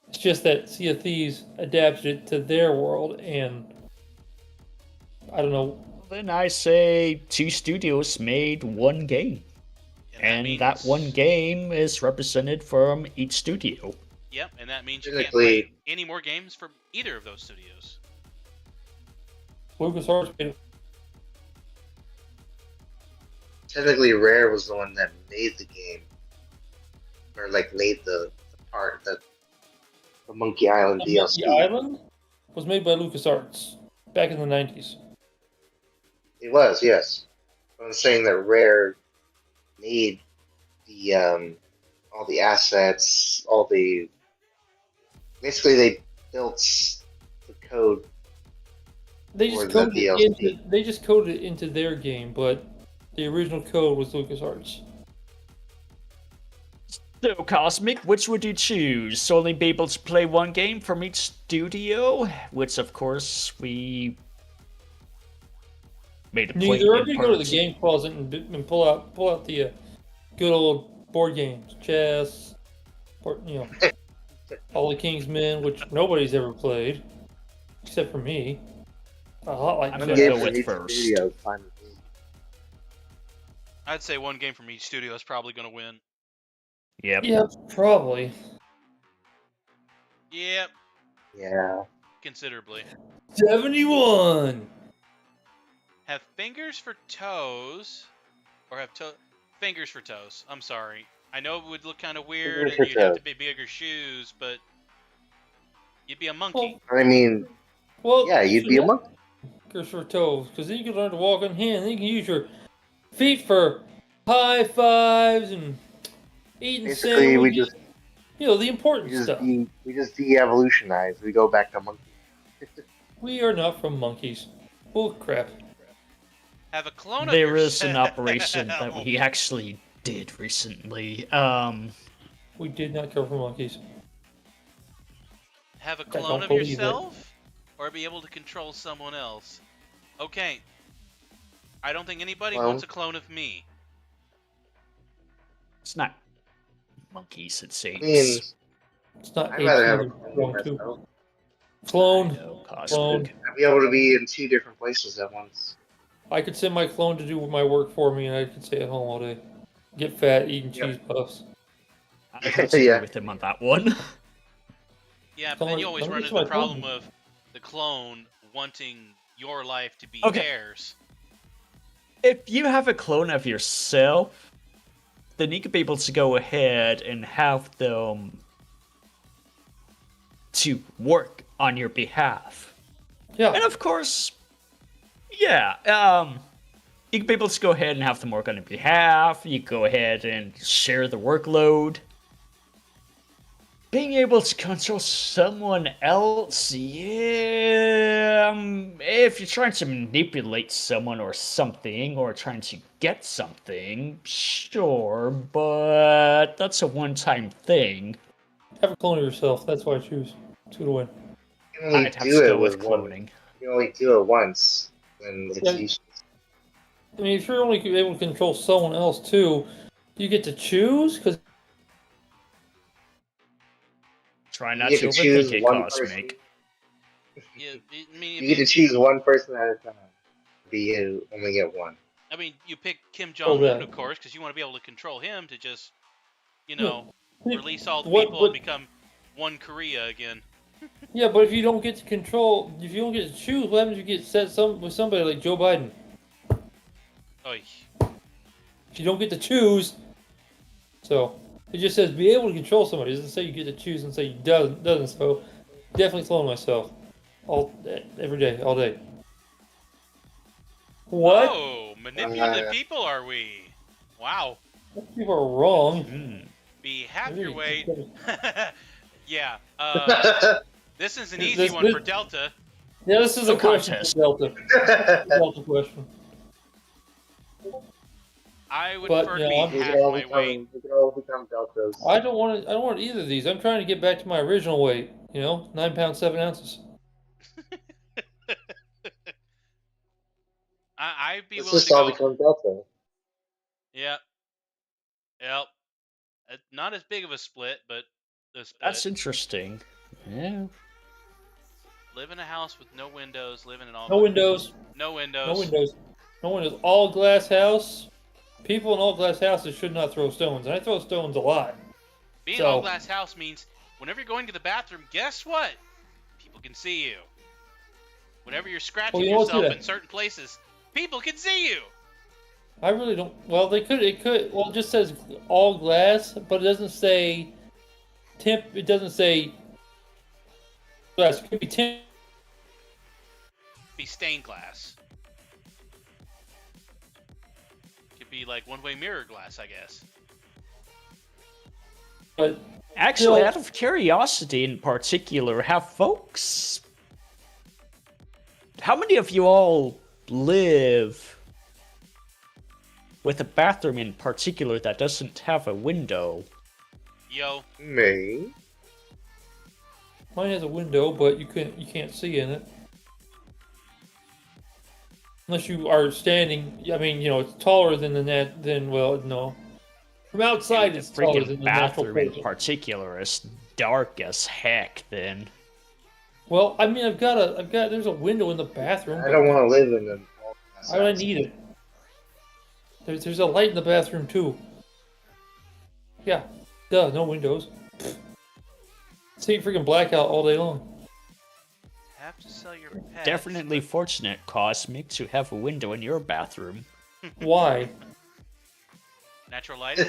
It's just that Sea of Thieves adapted it to their world, and I don't know. Then I say 2 studios made one game. And that one game is represented from each studio. Yep, and that means you can't Technically- play any more games from either of those studios. LucasArts made it. Technically, Rare was the one that made the game, or like made the part that the Monkey Island DLC. Monkey Island was made by LucasArts back in the 90s. It was, yes. I'm saying that Rare made the all the assets, basically they built the code. They Or just the coded DLC. they just coded it into their game, but the original code was LucasArts. So, Cosmic, which would you choose? Only be able to play one game from each studio? Which, of course, we made a point Neither. Or in you go to the part. game closet and pull out the good old board games, chess, all the King's Men, which nobody's ever played except for me. A lot like I'm chess. gonna Game go from with each first. studio is fine with me. I'd say one game from each studio is probably going to win. Yep. Yeah, probably. Yep, Yeah. considerably. 71. Have fingers for toes, or have fingers for toes. I'm sorry. I know it would look kind of weird, Fingers and for you'd have toes. to be bigger shoes, but you'd be a monkey. I mean, Well, yeah, you'd be a monkey. Fingers for toes, because then you can learn to walk on hand. Then you can use your feet for high fives and eating Basically, we sandwiches. just The important stuff. we just de-evolutionize. We go back to monkey. We are not from monkeys. Bull crap. Have a clone of There is an yourself. operation that we actually did recently. We did not come from monkeys. Have a I clone don't of believe it. yourself, or be able to control someone else. Okay. I don't think anybody Well- wants a clone of me. it's not monkeys, it's I apes. mean, It's not I'd rather have a 18, clone wrong of too. myself. Clone. No, Clone. Cosmic. I'd be able to be in 2 different places at once. I could send my clone to do my work for me, and I could stay at home all day. Get fat, eating Yep. cheese puffs. I disagree Yeah. with him on that one. Yeah, but then you always Don't run use into the my clone. problem of the clone wanting your life to be Okay. theirs. If you have a clone of yourself, then you could be able to go ahead and have them to work on your behalf. Yeah. And of course, yeah, you can be able to go ahead and have them work on your behalf. You go ahead and share the workload. Being able to control someone else, yeah, if you're trying to manipulate someone or something, or trying to get something, sure, but that's a one-time thing. Have a clone of yourself. That's why I choose. Two to win. You can only I'd have do to it go with with one. cloning. You can only do it once when it's Yeah. useless. I mean, if you're only able to control someone else too, you get to choose because Try not You to get to choose overthink it, one Cosmic. Yeah, I mean, You get to choose one person at a time. But you only get one. I mean, you pick Kim Oh, Jong Un, that. of course, because you want to be able to control him to just, you Yeah. know, release all the What- people what- and become one Korea again. Yeah, but if you don't get to control, if you don't get to choose, what happens if you get set with somebody like Joe Biden? Oh, If you don't get to choose, so it just says be able to control somebody. It doesn't say you get to choose and say you doesn't. So definitely clone myself every day, all day. What? Oh, manipulative people are we? Wow. People are wrong. Be half your Really? weight. Yeah. This is an easy This- one this- for Delta. Yeah, this is No a question contest. for Delta. Delta question. I would But, prefer you to know, be we half can all my weight. become deltas. I don't want either of these. I'm trying to get back to my original weight. 9 pounds 7 ounces. I'd be Let's willing just to all go. become delta. Yep. Yep. Not as big of a split, but the split. That's interesting. Yeah. Live in a house with no windows. Live in an all. No windows. No windows. No windows. No windows. All glass house. People in all glass houses should not throw stones. And I throw stones a lot. Being So- all glass house means whenever you're going to the bathroom, guess what? People can see you. Whenever you're scratching Well, you know what's yourself good? in certain places, people can see you. I really don't. Well, they could. It could. Well, it just says all glass, but it doesn't say temp. It doesn't say glass. It could be temp. Be stained glass. Could be like one-way mirror glass, I guess. But Actually, Still- out of curiosity in particular, have folks. How many of you all live with a bathroom in particular that doesn't have a window? Yo, Me. mine has a window, but you can't see in it unless you are standing. I mean, it's taller than the net. Then, well, no. From outside, The it's taller than freaking the natural bathroom in person. particular is dark as heck. Then Well, I mean, there's a window in the bathroom. I don't want to live in an all glass Why would I house. need it? There's a light in the bathroom too. Yeah, duh, no windows. See freaking blackout all day long. have to sell your pets. definitely fortunate, Cosmic, to have a window in your bathroom. Why? Natural lighting.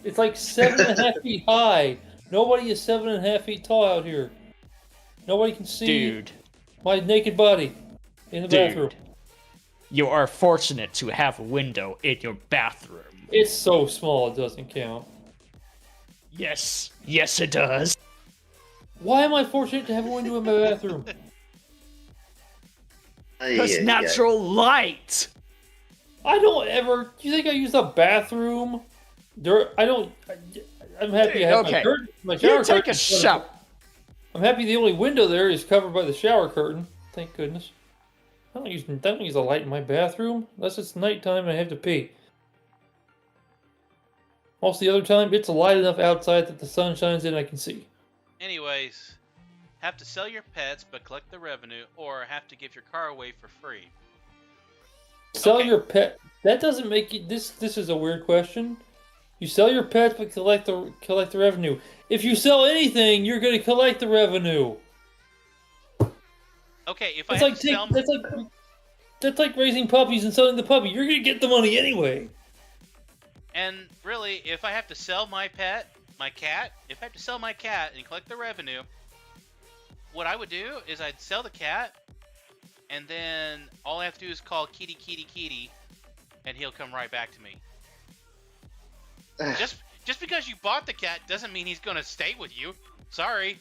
It's like 7.5 feet high. Nobody is 7.5 feet tall out here. Nobody can see Dude, my naked body in the bathroom. dude, you are fortunate to have a window in your bathroom. It's so small it doesn't count. Yes, yes, it does. Why am I fortunate to have a window in my bathroom? Because natural light. I don't ever. Do you think I use the bathroom? I don't. I'm happy Dude, I have okay. my shower You take curtain. a shower. I'm happy the only window there is covered by the shower curtain. Thank goodness. I don't use a light in my bathroom unless it's nighttime and I have to pee. Most of the other time, it's light enough outside that the sun shines in and I can see. Anyways, have to sell your pets but collect the revenue, or have to give your car away for free. Sell Okay. your pet. That doesn't make you. This is a weird question. You sell your pets but collect the revenue. If you sell anything, you're going to collect the revenue. Okay, if I It's have like to sell, that's like raising puppies and selling the puppy. You're going to get the money anyway. and really, if I have to sell my pet, my cat, if I have to sell my cat and collect the revenue, what I would do is I'd sell the cat, and then all I have to do is call Kitty, Kitty, Kitty, and he'll come right back to me. Just because you bought the cat doesn't mean he's gonna stay with you. Sorry.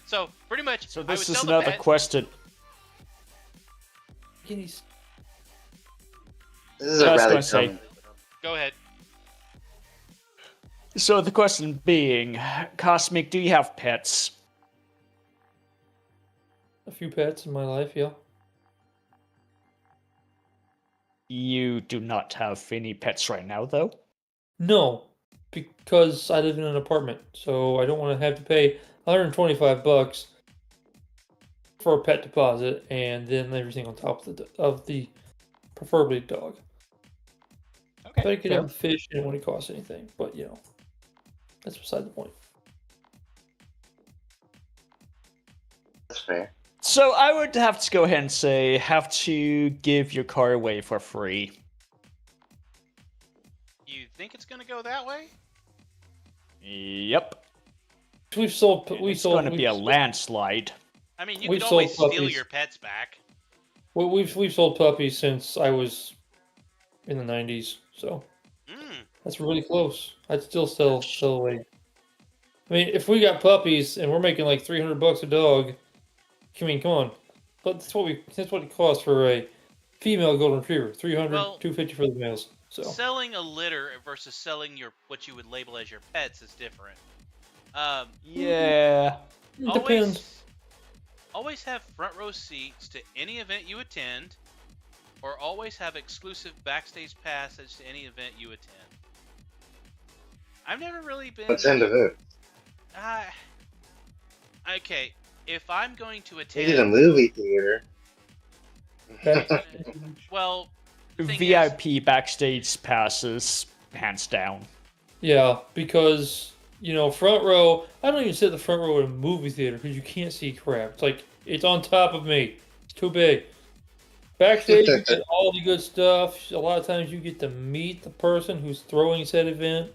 So pretty much. So I would this is sell the another pet. question. Kitties. This is a I was rally gonna say- comment. Go ahead. So the question being, Cosmic, do you have pets? A few pets in my life, yeah. You do not have any pets right now, though? No, because I live in an apartment, so I don't want to have to pay $125 for a pet deposit and then everything on top of the preferably dog. Okay. If I could fair. have a fish, it wouldn't cost anything, but you know, that's beside the point. That's fair. So I would have to go ahead and say, have to give your car away for free. You think it's gonna go that way? Yep. We've sold. It's going to be a landslide. I mean, you We've could always sold steal puppies. your pets back. We've sold puppies since I was in the 90s, so Mm. that's really close. I'd still sell away. I mean, if we got puppies and we're making like $300 a dog, I mean, come on. But that's what it costs for a female golden retriever. 300, Well, 250 for the males. So Selling a litter versus selling what you would label as your pets is different. Yeah. it depends. Always have front row seats to any event you attend, or always have exclusive backstage passes to any event you attend. I've never really been. Let's end of it. Okay, if I'm going to Maybe the attend, movie theater. well, the thing is, VIP backstage passes, hands down. Yeah, because you know, front row. I don't even sit in the front row in a movie theater because you can't see crap. It's like it's on top of me. It's too big. Backstage, you get all the good stuff. A lot of times, you get to meet the person who's throwing said event.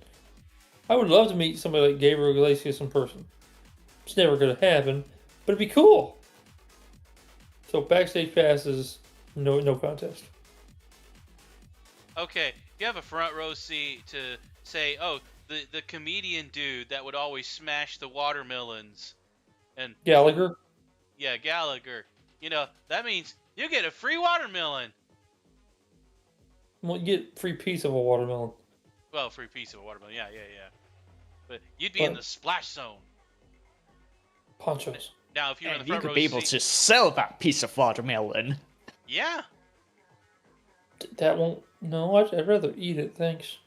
I would love to meet somebody like Gabriel Iglesias in person. It's never going to happen, but it'd be cool. So backstage passes, no contest. okay, you have a front row seat to say, oh, the comedian dude that would always smash the watermelons, and Gallagher. yeah, Gallagher. You know, that means you get a free watermelon. Well, you get a free piece of a watermelon. Well, free piece of a watermelon. Yeah. But you'd be in But- the splash zone. Ponchos. Now, if you're in And the you front could row be able seat, to sell that piece of watermelon. yeah. That won't. No, I'd rather eat it. Thanks.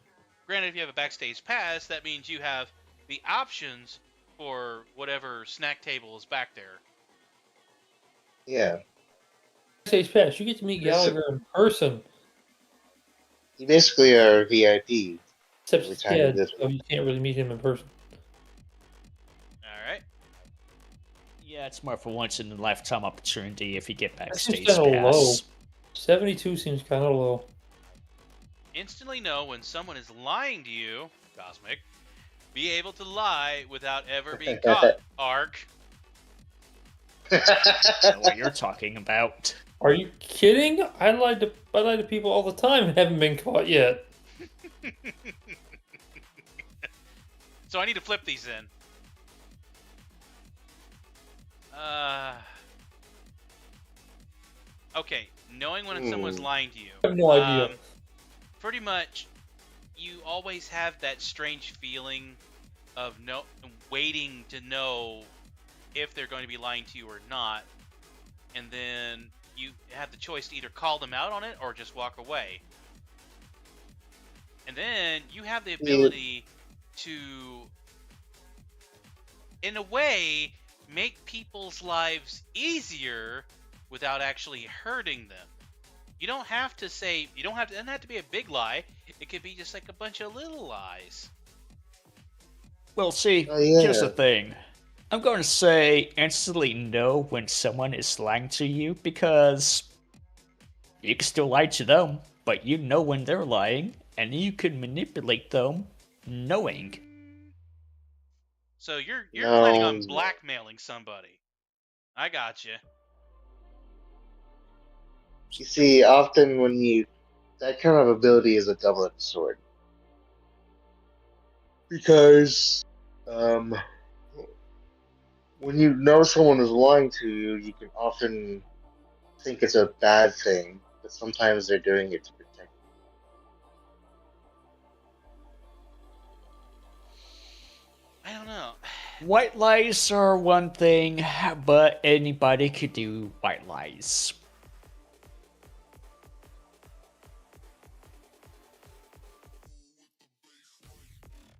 Granted, if you have a backstage pass, that means you have the options for whatever snack table is back there. Yeah. Backstage pass. You get to meet Gallagher in person. You basically are a VIP. Except Every he's time you dead, visit. so you can't really meet him in person. All right. Yeah, it's more of a once in a lifetime opportunity if you get That backstage seems kinda low. pass. 72 seems kind of low. Instantly know when someone is lying to you, Cosmic. Be able to lie without ever being caught, Ark. I know what you're talking about. Are you kidding? I lie to people all the time and haven't been caught yet. So I need to flip these in. Okay, knowing when someone's lying to you. I have no idea. Pretty much, you always have that strange feeling of waiting to know if they're going to be lying to you or not, and then you have the choice to either call them out on it or just walk away. And then you have the ability to, in a way, make people's lives easier without actually hurting them. You don't have to say, it doesn't have to be a big lie. It could be just like a bunch of little lies. Well, see, Oh, yeah. here's the thing. I'm going to say instantly know when someone is lying to you because you can still lie to them, but you know when they're lying, and you can manipulate them knowing. So you're planning on No. blackmailing somebody. I got you. You see, often that kind of ability is a double-edged sword because when you know someone is lying to you, you can often think it's a bad thing, but sometimes they're doing it to protect I don't know. White lies are one thing, but anybody could do white lies.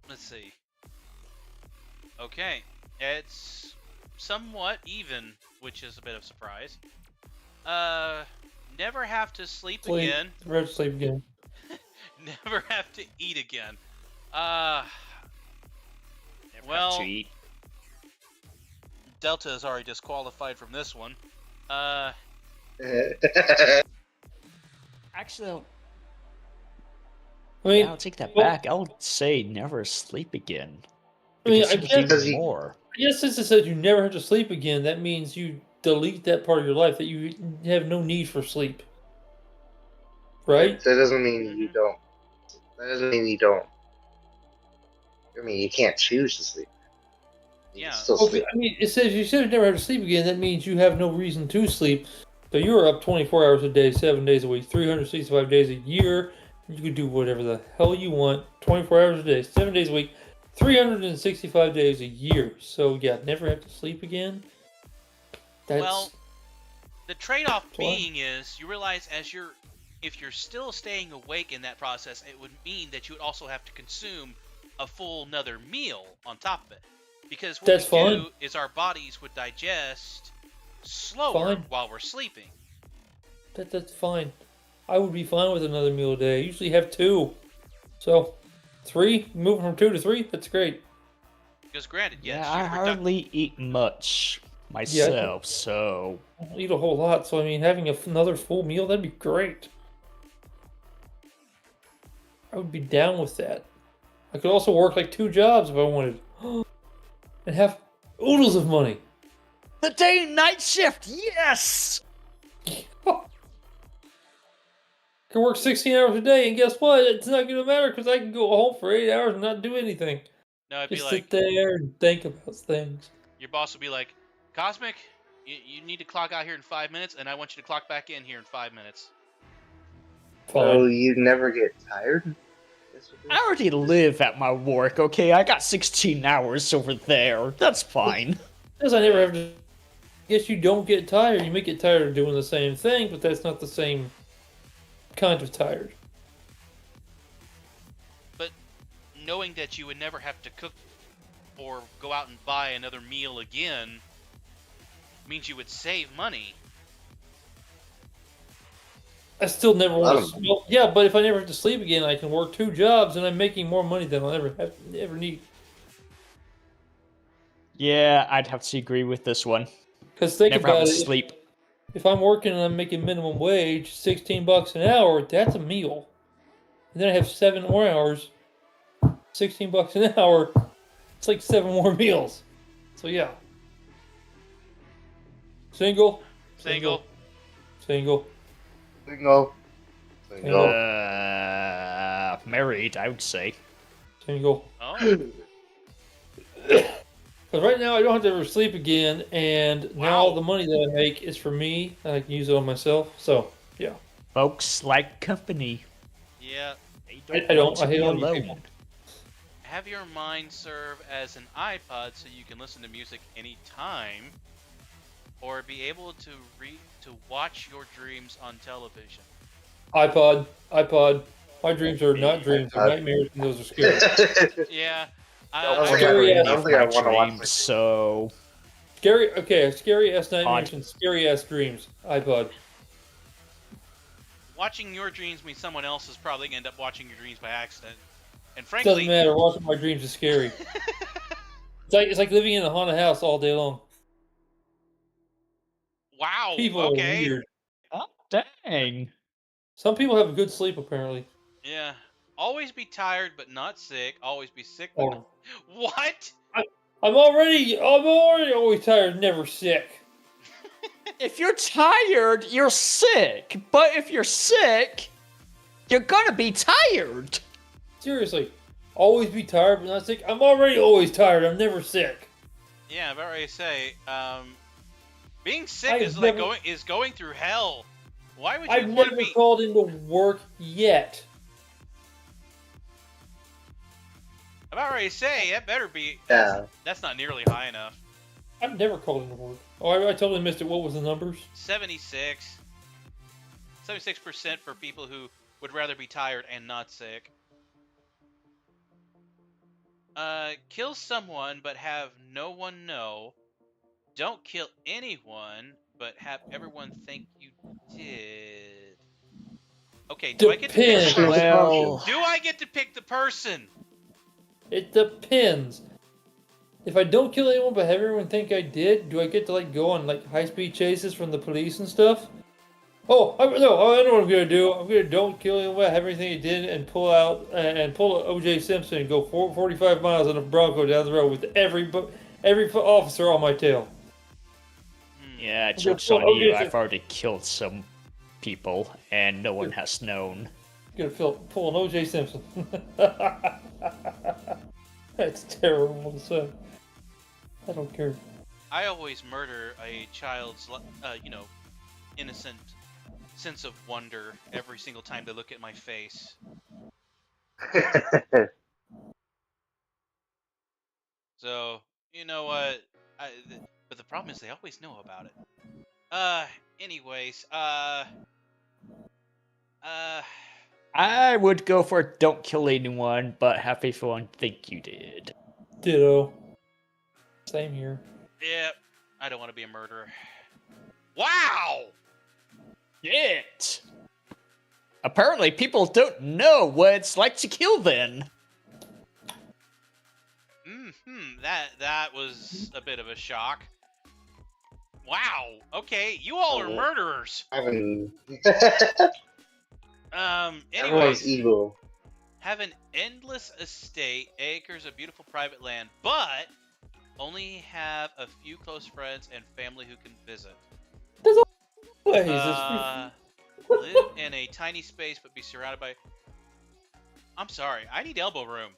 Let's see. Okay, it's somewhat even, which is a bit of a surprise. Never have to sleep Sleep. again. Red sleep again. Never have to eat again. Never Well- have to eat. Delta is already disqualified from this one. it. Actually, I mean, yeah, I'll take that well- back. I'll say never sleep again. I mean, Because I you can guess- do more. I guess since it says you never have to sleep again, that means you delete that part of your life that you have no need for sleep. Right? That doesn't mean you don't. That doesn't mean you don't. I mean, you can't choose to sleep. You Yeah. can still Well, sleep. I mean, it says you should never have to sleep again. That means you have no reason to sleep. So you're up 24 hours a day, 7 days a week, 365 days a year. You can do whatever the hell you want, 24 hours a day, 7 days a week, 365 days a year. So yeah, never have to sleep again. That's Well, the trade-off What? being is you realize if you're still staying awake in that process, it would mean that you would also have to consume a full another meal on top of it. Because what That's we fine. do is our bodies would digest slower Fine. while we're sleeping. that's fine. I would be fine with another meal a day. I usually have 2. So 3, moving from 2 to 3, that's great. Because granted, yes, Yeah, I you're hardly eat much myself, so I don't eat a whole lot, so I mean, having another full meal, that'd be great. I would be down with that. I could also work like 2 jobs if I wanted. And have oodles of money. the day and night shift. Yes. Can work 16 hours a day, and guess what? It's not gonna matter because I can go home for 8 hours and not do anything. No, it'd be Just like sit there and think about things. your boss would be like, Cosmic, you need to clock out here in 5 minutes, and I want you to clock back in here in 5 minutes. Fine. So you never get tired? I already live at my work. Okay, I got 16 hours over there. That's fine. Because I never have to. Guess you don't get tired. You may get tired of doing the same thing, but that's not the same kind of tired. But knowing that you would never have to cook or go out and buy another meal again means you would save money. I still never want Lot to. Well, yeah, but if I never have to sleep again, I can work 2 jobs, and I'm making more money than I'll ever need. Yeah, I'd have to agree with this one. Because think Never have about to it. sleep. If I'm working and I'm making minimum wage, $16 an hour, that's a meal. And then I have 7 more hours, $16 an hour. It's like 7 more meals. So yeah. Single. Single. Single. Single. Single. Married, I would say. Single. Oh, Because right now I don't have to ever sleep again, and now all Wow. the money that I make is for me, and I can use it on myself. So yeah. Folks like company. yeah. They I don't- want to I hate be all you alone. people. Have your mind serve as an iPod so you can listen to music anytime, or be able to watch your dreams on television. iPod. My dreams are not dreams; they're iPod. nightmares, and those are scary. Yeah. I don't I, think Scary I ass don't think I My want to watch dreams, my so Scary. Okay, scary ass nightmares Odd. and scary ass dreams. iPod. watching your dreams means someone else is probably gonna end up watching your dreams by accident. And Doesn't frankly, matter. Watching my dreams is scary. It's like living in a haunted house all day long. wow. People okay. are weird. oh, dang. Some people have good sleep apparently. Yeah. Always be tired but not sick. Always be sick but Or not... What? I'm already always tired, never sick. If you're tired, you're sick. But if you're sick, you're gonna be tired. Seriously, always be tired but not sick. I'm already always tired. I'm never sick. Yeah, I'm about ready to say, being sick I've is like never- going through hell. Why would you I've want never to be? called into work yet. I'm about ready to say that better be. Yeah. That's not nearly high enough. I've never called into work. Oh, I totally missed it. What was the numbers? 76. 76% for people who would rather be tired and not sick. Kill someone but have no one know. Don't kill anyone but have everyone think you did. Okay, do I get to pick the Depends. person? Well, Do I get to pick the person? It depends. If I don't kill anyone but have everyone think I did, do I get to like go on like high-speed chases from the police and stuff? Oh, I know what I'm gonna do. I'm gonna don't kill anyone, have everything I did, and pull out and pull O.J. Simpson and go 45 miles in a Bronco down the road with every officer on my tail. yeah, Okay, joke's well, on you. okay, so- I've already killed some people, and no one has known. Gonna pull an O.J. Simpson. That's terrible to say. I don't care. I always murder a child's, innocent sense of wonder every single time they look at my face. So, you know what? But the problem is they always know about it. Anyways, I would go for don't kill anyone, but have everyone think you did. Ditto. Same here. yeah, I don't want to be a murderer. Wow! It. Apparently, people don't know what it's like to kill. Then That was a bit of a shock. Wow. Okay, you all are murderers. I mean, Anyways, everyone's evil. have an endless estate, acres of beautiful private land, but only have a few close friends and family who can visit. Ways, Live in a tiny space but be surrounded by. I'm sorry, I need elbow room.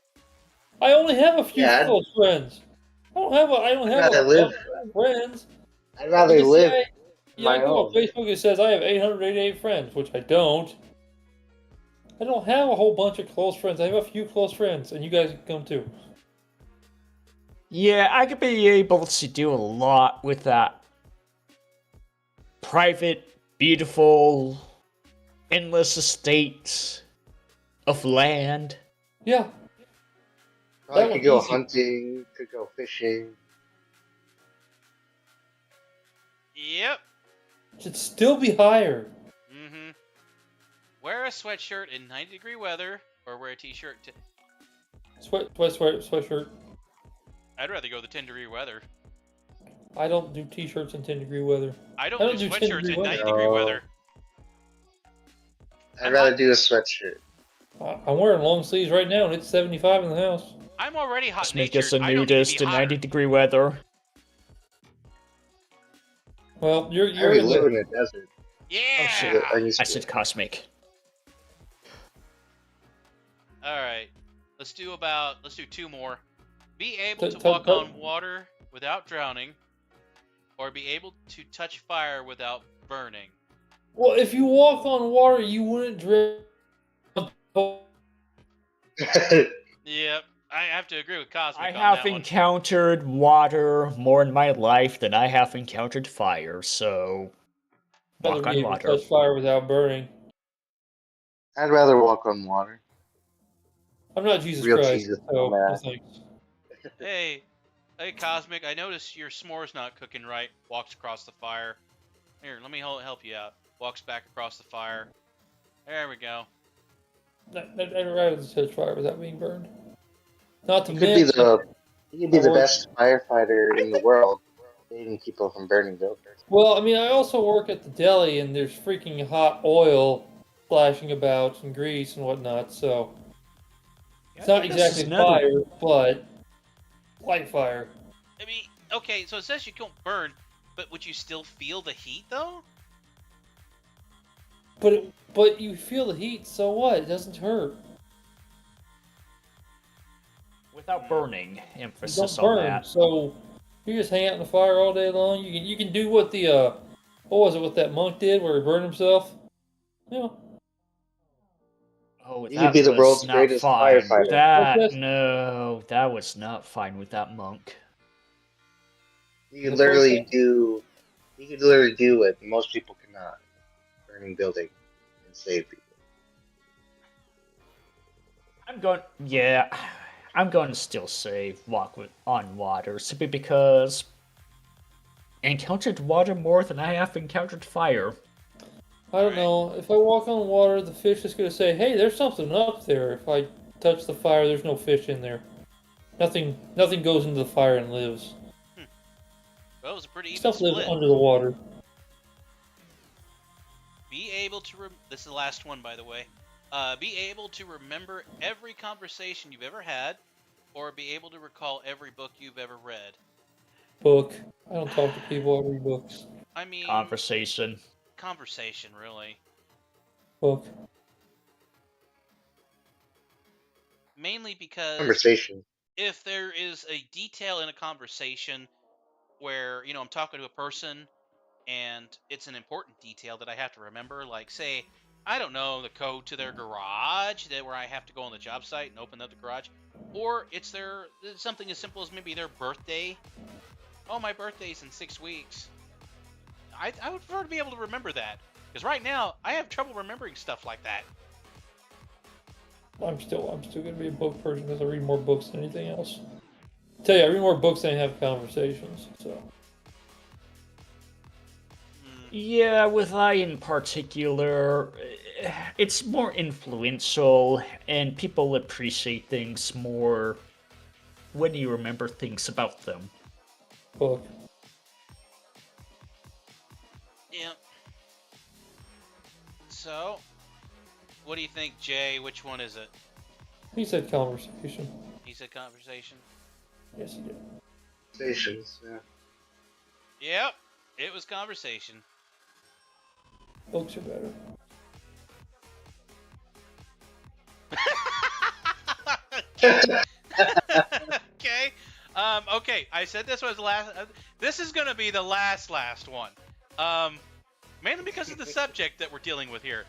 I only have a few Yeah. close friends. I don't have rather a live- lot of friends. I'd rather You live. say- Yeah, I my go own. on Facebook. It says I have 888 friends, which I don't. I don't have a whole bunch of close friends. I have a few close friends, and you guys can come too. yeah, I could be able to do a lot with that private, beautiful, endless estate of land. Yeah, I That could would go easy. hunting, could go fishing. Yep. should still be higher. Mm-hmm. Wear a sweatshirt in 90-degree weather, or wear a t-shirt. Sweatshirt. I'd rather go the 10-degree weather. I don't do t-shirts in 10-degree weather. I don't I don't do do sweatshirts 10-degree in weather. 90-degree No. weather. I'd rather do a sweatshirt. I'm wearing long sleeves right now, and it's 75 in the house. I'm already hot Let's make us natured. a I don't need to nudist be in hotter. 90-degree weather. Well, you're I already in live the, in a desert. Yeah. So I used I to- said cosmic. All right. Let's do two more. Be able to T- walk t- on water without drowning, or be able to touch fire without burning. well, if you walk on water, you wouldn't drown. Yep. I have to agree with Cosmic I on have that one. encountered water more in my life than I have encountered fire, so Rather walk be on able to water. touch fire without burning. I'd rather walk on water. I'm not Jesus Real Christ, Jesus, so no no math. thanks. Hey, Cosmic, I noticed your s'more's not cooking right. Walks across the fire. Here, let me help you out. Walks back across the fire. There we go. I'd rather touch fire without being burned. Not to You could be mention, the best firefighter in the world, saving people from burning buildings. well, I mean, I also work at the deli, and there's freaking hot oil splashing about and grease and whatnot, so it's not This is exactly another- fire, but light fire. I mean, okay, so it says you don't burn, but would you still feel the heat though? But you feel the heat, so what? It doesn't hurt. Without burning, You emphasis don't on burn, that. so you just hang out in the fire all day long. You can do what the what was it? What that monk did, where he burned himself? Yeah. Oh, You that could be the was world's not greatest fine. firefighter. That no, that was not fine with that monk. You could That's what I'm literally saying. do. You could literally do what most people cannot: burning building and save people. I'm going to still say on water, simply because I encountered water more than I have encountered fire. I don't know. If I walk on water, the fish is gonna say, "Hey, there's something up there." If I touch the fire, there's no fish in there. Nothing goes into the fire and lives. Well, it was a pretty even Stuff lives split. under the water. Be able to. This is the last one, by the way. Be able to remember every conversation you've ever had, or be able to recall every book you've ever read. Book. I don't talk to people. I read books. I mean, Conversation. conversation, really. Book. Mainly because Conversation. if there is a detail in a conversation where, I'm talking to a person and it's an important detail that I have to remember, like, say, I don't know, the code to their garage, where I have to go on the job site and open up the garage, or it's something as simple as maybe their birthday. Oh, my birthday's in 6 weeks. I would prefer to be able to remember that, because right now I have trouble remembering stuff like that. I'm still gonna be a book person because I read more books than anything else. I tell you, I read more books than I have conversations. So Yeah, with I in particular, it's more influential, and people appreciate things more when you remember things about them. book. Yeah. So, what do you think, Jay? Which one is it? He said conversation. He said conversation. Yes, he did. Conversations. Yeah. Yep, it was conversation. Books are better. Okay. Okay. I said this was the last. This is gonna be the last one. Mainly because of the subject that we're dealing with here.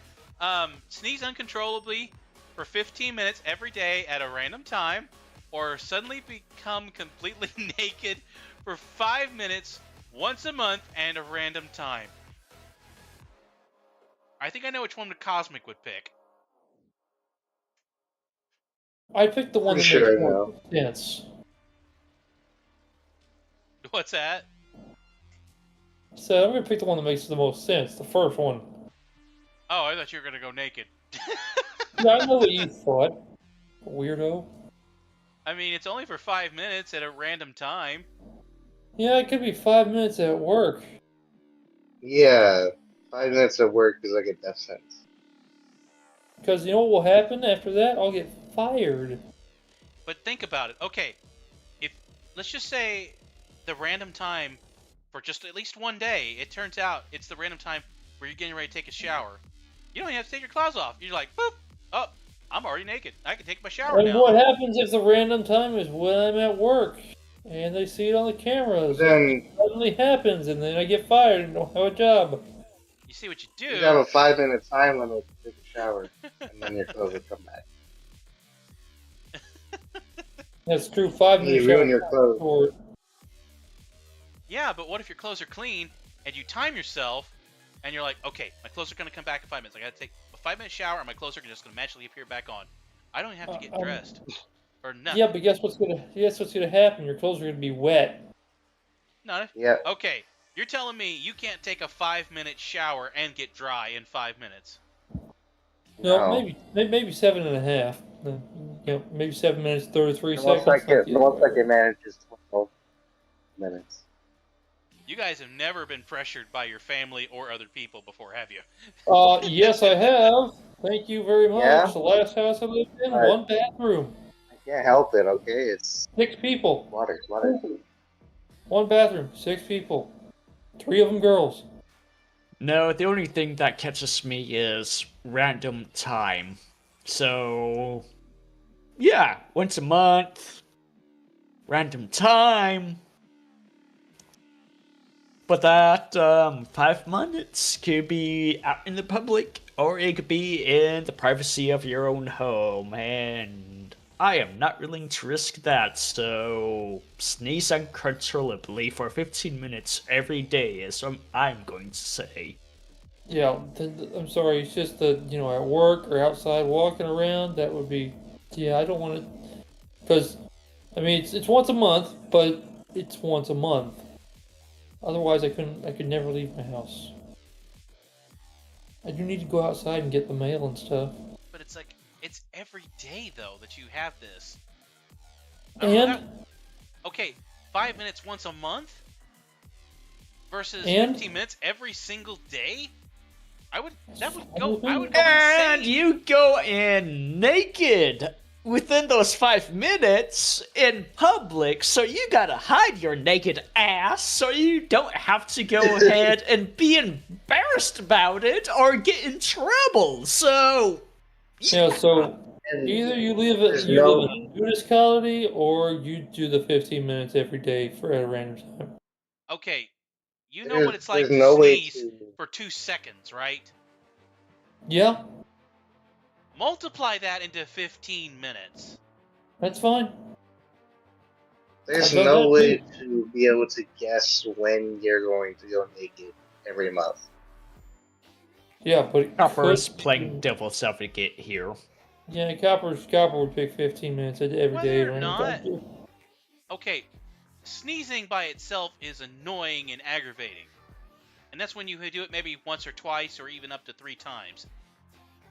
Sneeze uncontrollably for 15 minutes every day at a random time, or suddenly become completely naked for 5 minutes once a month and a random time. I think I know which one the Cosmic would pick. I picked the one that Pretty makes sure I more know. sense. What's that? So I'm gonna pick the one that makes the most sense. The first one. Oh, I thought you were gonna go naked. Yeah, I know what you thought. Weirdo. I mean, it's only for 5 minutes at a random time. Yeah, it could be 5 minutes at work. Yeah. 5 minutes at work is like a death sentence. Because you know what will happen after that? I'll get fired. But think about it. Okay, let's just say the random time for just at least one day, it turns out it's the random time where you're getting ready to take a shower. You don't even have to take your clothes off. You're like, boop, oh, I'm already naked. I can take my shower And now. what happens if the random time is when I'm at work and they see it on the cameras? Then It suddenly happens and then I get fired and don't have a job. You see what you you have do? a 5 minute time limit to take a shower, and then your clothes will come back. That's true. 5 minutes. You ruin your clothes. Or Yeah, but what if your clothes are clean and you time yourself and you're like, okay, my clothes are going to come back in 5 minutes. I got to take a 5-minute shower and my clothes are just going to magically appear back on. I don't even have to get dressed or nothing. yeah, but guess what's gonna happen? Your clothes are gonna be wet. No. Yeah. Okay, you're telling me you can't take a 5-minute shower and get dry in 5 minutes. No, maybe 7.5. Maybe 7 minutes 33 The seconds. most I can manage is 12 minutes. You guys have never been pressured by your family or other people before, have you? Yes, I have. Thank you very much. Yeah? The last house I lived in, Alright. one bathroom, I can't help it, okay? It's 6 people. water. One bathroom, 6 people. 3 of them girls. No, the only thing that catches me is random time. So, yeah, once a month, random time. But that 5 minutes could be out in the public, or it could be in the privacy of your own home, and I am not willing to risk that, so sneeze uncontrollably for 15 minutes every day is what I'm going to say. Yeah, I'm sorry. It's just that, at work or outside walking around, that would be. Yeah, I don't want it. Because, I mean, it's once a month, but it's once a month. Otherwise, I could never leave my house. I do need to go outside and get the mail and stuff. But it's like, it's every day, though, that you have this. And? Okay, 5 minutes once a month? Versus And? 15 minutes every single day? I would go And insane. you go in naked within those 5 minutes in public, so you gotta hide your naked ass so you don't have to go ahead and be embarrassed about it or get in trouble. So Yeah, so And either you live there's in a nudist colony or you do the 15 minutes every day at a random time. Okay, you know what it's like there's to no way sneeze to. for 2 seconds, right? Yeah, Multiply that into 15 minutes. that's fine. There's I've done no that way too. to be able to guess when you're going to go naked every month. Yeah, but it Copper is could- playing devil's advocate here. Yeah, Copper would pick 15 minutes every day. Whether at or random not- time, too. Okay, sneezing by itself is annoying and aggravating. And that's when you do it maybe once or twice or even up to 3 times.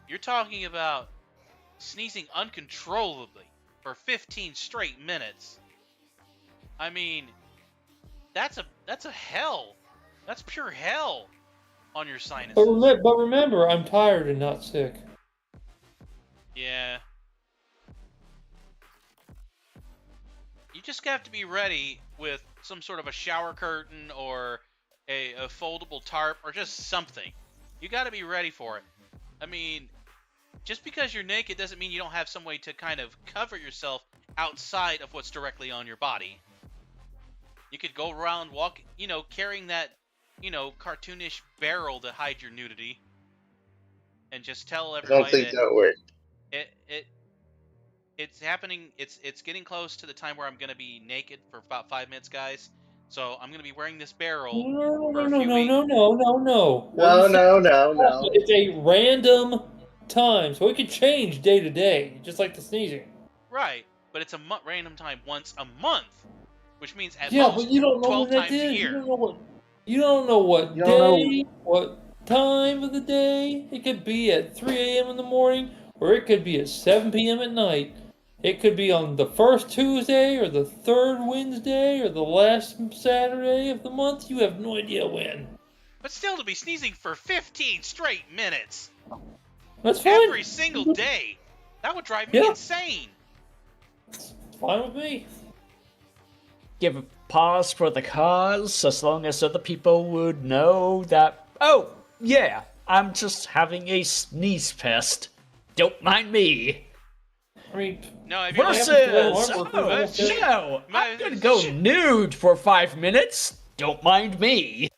You're talking about sneezing uncontrollably for 15 straight minutes. I mean, that's a hell. That's pure hell on your sinuses. But remember, I'm tired and not sick. Yeah. You just have to be ready with some sort of a shower curtain or a foldable tarp or just something. You got to be ready for it. I mean, just because you're naked doesn't mean you don't have some way to kind of cover yourself outside of what's directly on your body. You could go around carrying that, cartoonish barrel to hide your nudity. And just tell I everybody don't think that works. It's happening. It's getting close to the time where I'm gonna be naked for about 5 minutes, guys. So I'm gonna be wearing this barrel for a few weeks. No. No. It's a random time, so it could change day to day, just like the sneezing. Right, but it's a random time once a month, which means at Yeah, most but you don't know 12 when that times a is. year. You don't know what You don't day, what time of the day. It could be at 3 a.m. in the morning, or it could be at 7 p.m. at night. It could be on the first Tuesday, or the third Wednesday, or the last Saturday of the month. You have no idea when. But still, to be sneezing for 15 straight minutes That's fine. every single day, that would drive me Yeah. insane. It's fine with me. Give a pause for the cause, as long as other people would know that, oh, yeah, I'm just having a sneeze fest. Don't mind me. I mean, No, if you're Versus, artwork oh, was almost no, I'm gonna go nude for 5 minutes. Don't mind me.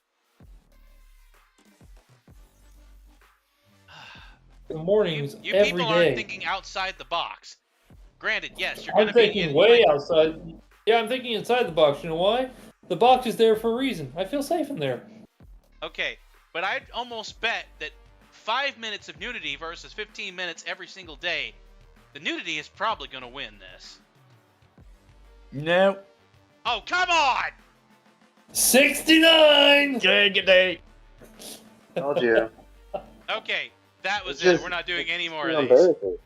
the mornings you every people day. aren't thinking outside the box. Granted, yes, you're I'm gonna be thinking in way like, outside. Yeah, I'm thinking inside the box. You know why? The box is there for a reason. I feel safe in there. Okay, but I'd almost bet that 5 minutes of nudity versus 15 minutes every single day, the nudity is probably going to win this. No. Oh, come on! 69. Good day. Told you. Okay, that was It's it. just- We're not doing any more Too of these. embarrassing.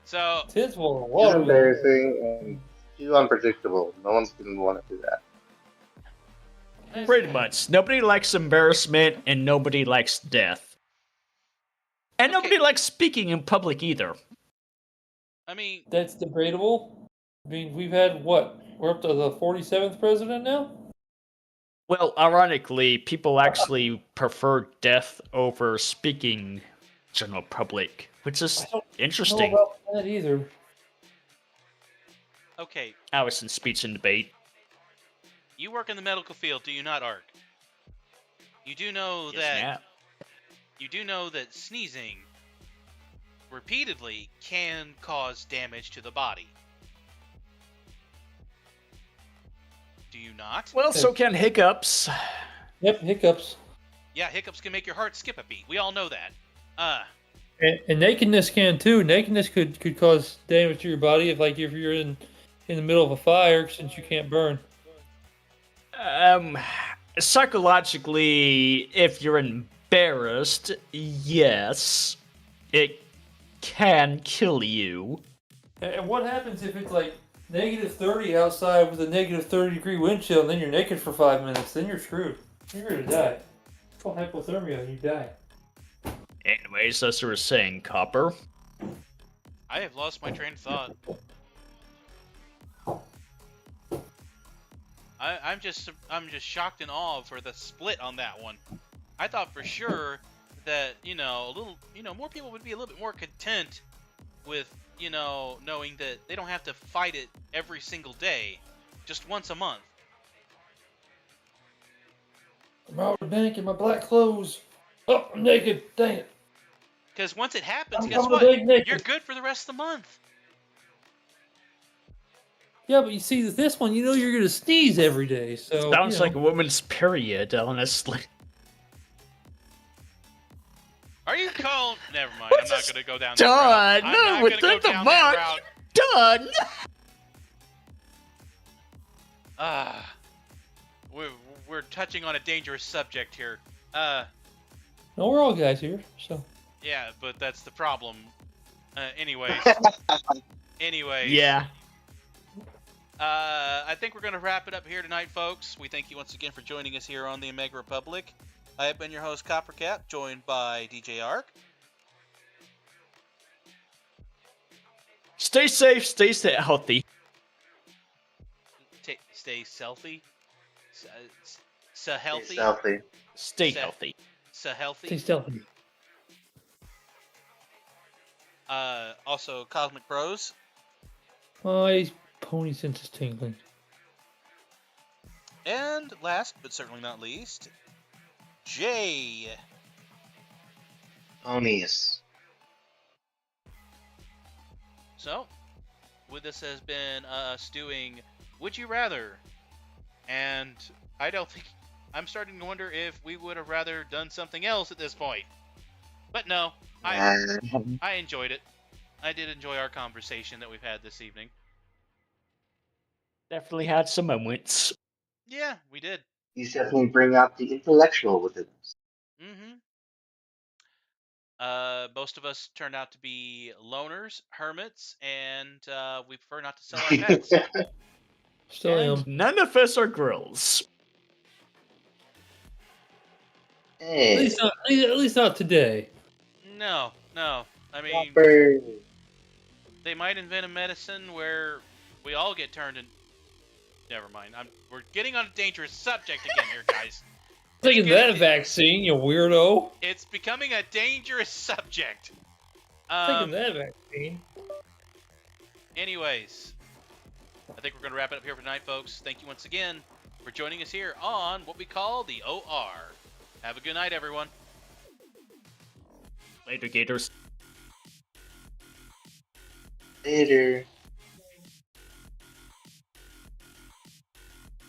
So, Tits will Too water. embarrassing and too unpredictable. No one's gonna want to do that. Pretty much. Nobody likes embarrassment, and nobody likes death. And Okay. nobody likes speaking in public either. I mean, That's debatable. I mean, we've had what We're up to the 47th president now? Well, ironically, people actually prefer death over speaking general public, which is I don't know interesting. about that either. Okay, Allison's speech and debate. you work in the medical field, do you not, Ark? You do know Yes, that ma'am. you do know that sneezing repeatedly can cause damage to the body. Do you not? Well, so can hiccups. Yep, hiccups. Yeah, hiccups can make your heart skip a beat. We all know that. And nakedness can too. Nakedness could cause damage to your body if you're in the middle of a fire since you can't burn. Psychologically, if you're embarrassed, yes, it can kill you. And what happens if it's like negative 30 outside with a negative 30-degree wind chill, and then you're naked for 5 minutes? Then you're screwed. You're gonna die. It's called hypothermia, and you die. Anyways, as we were saying, Copper. I have lost my train of thought. I'm just shocked and awed for the split on that one. I thought for sure that more people would be a little bit more content with knowing that they don't have to fight it every single day, just once a month. I'm out of the bank in my black clothes. Oh, I'm naked. Dang it. Because once it happens, I'm guess coming what? to bed naked. You're good for the rest of the month. Yeah, but you see, this one, you're gonna sneeze every day. So Sounds like a woman's period, honestly. Are you calling? Never mind. What's I'm not this going to go down that route. done? I'm No, not with going to go the down mark. that route. Done! We're touching on a dangerous subject here. No, we're all guys here. So Yeah, but that's the problem. Anyways. Yeah. I think we're going to wrap it up here tonight, folks. We thank you once again for joining us here on the Omega Republic. I have been your host, Coppercap, joined by DJ Ark. Stay safe, stay healthy. Stay selfie. So healthy. Stay stealthy. Stay Sa- healthy. So healthy. stay stealthy. Also, Cosmic Bros. My pony sense is tingling. And last, but certainly not least, Jay. Ponies. So, this has been us doing Would You Rather? And I'm starting to wonder if we would have rather done something else at this point. But no, I enjoyed it. I did enjoy our conversation that we've had this evening. Definitely had some moments. Yeah, we did. These definitely bring out the intellectual within us. Mm-hmm. Most of us turned out to be loners, hermits, and we prefer not to sell our pets. Still am. And none of us are girls. At Hey, least not today. No. I mean, Whopper. they might invent a medicine where we all get turned in. Never mind. We're getting on a dangerous subject again here, guys. Taking that vaccine, you weirdo. It's becoming a dangerous subject. Taking that vaccine. Anyways, I think we're going to wrap it up here for tonight, folks. Thank you once again for joining us here on what we call the OR. Have a good night, everyone. Later, Gators. Later.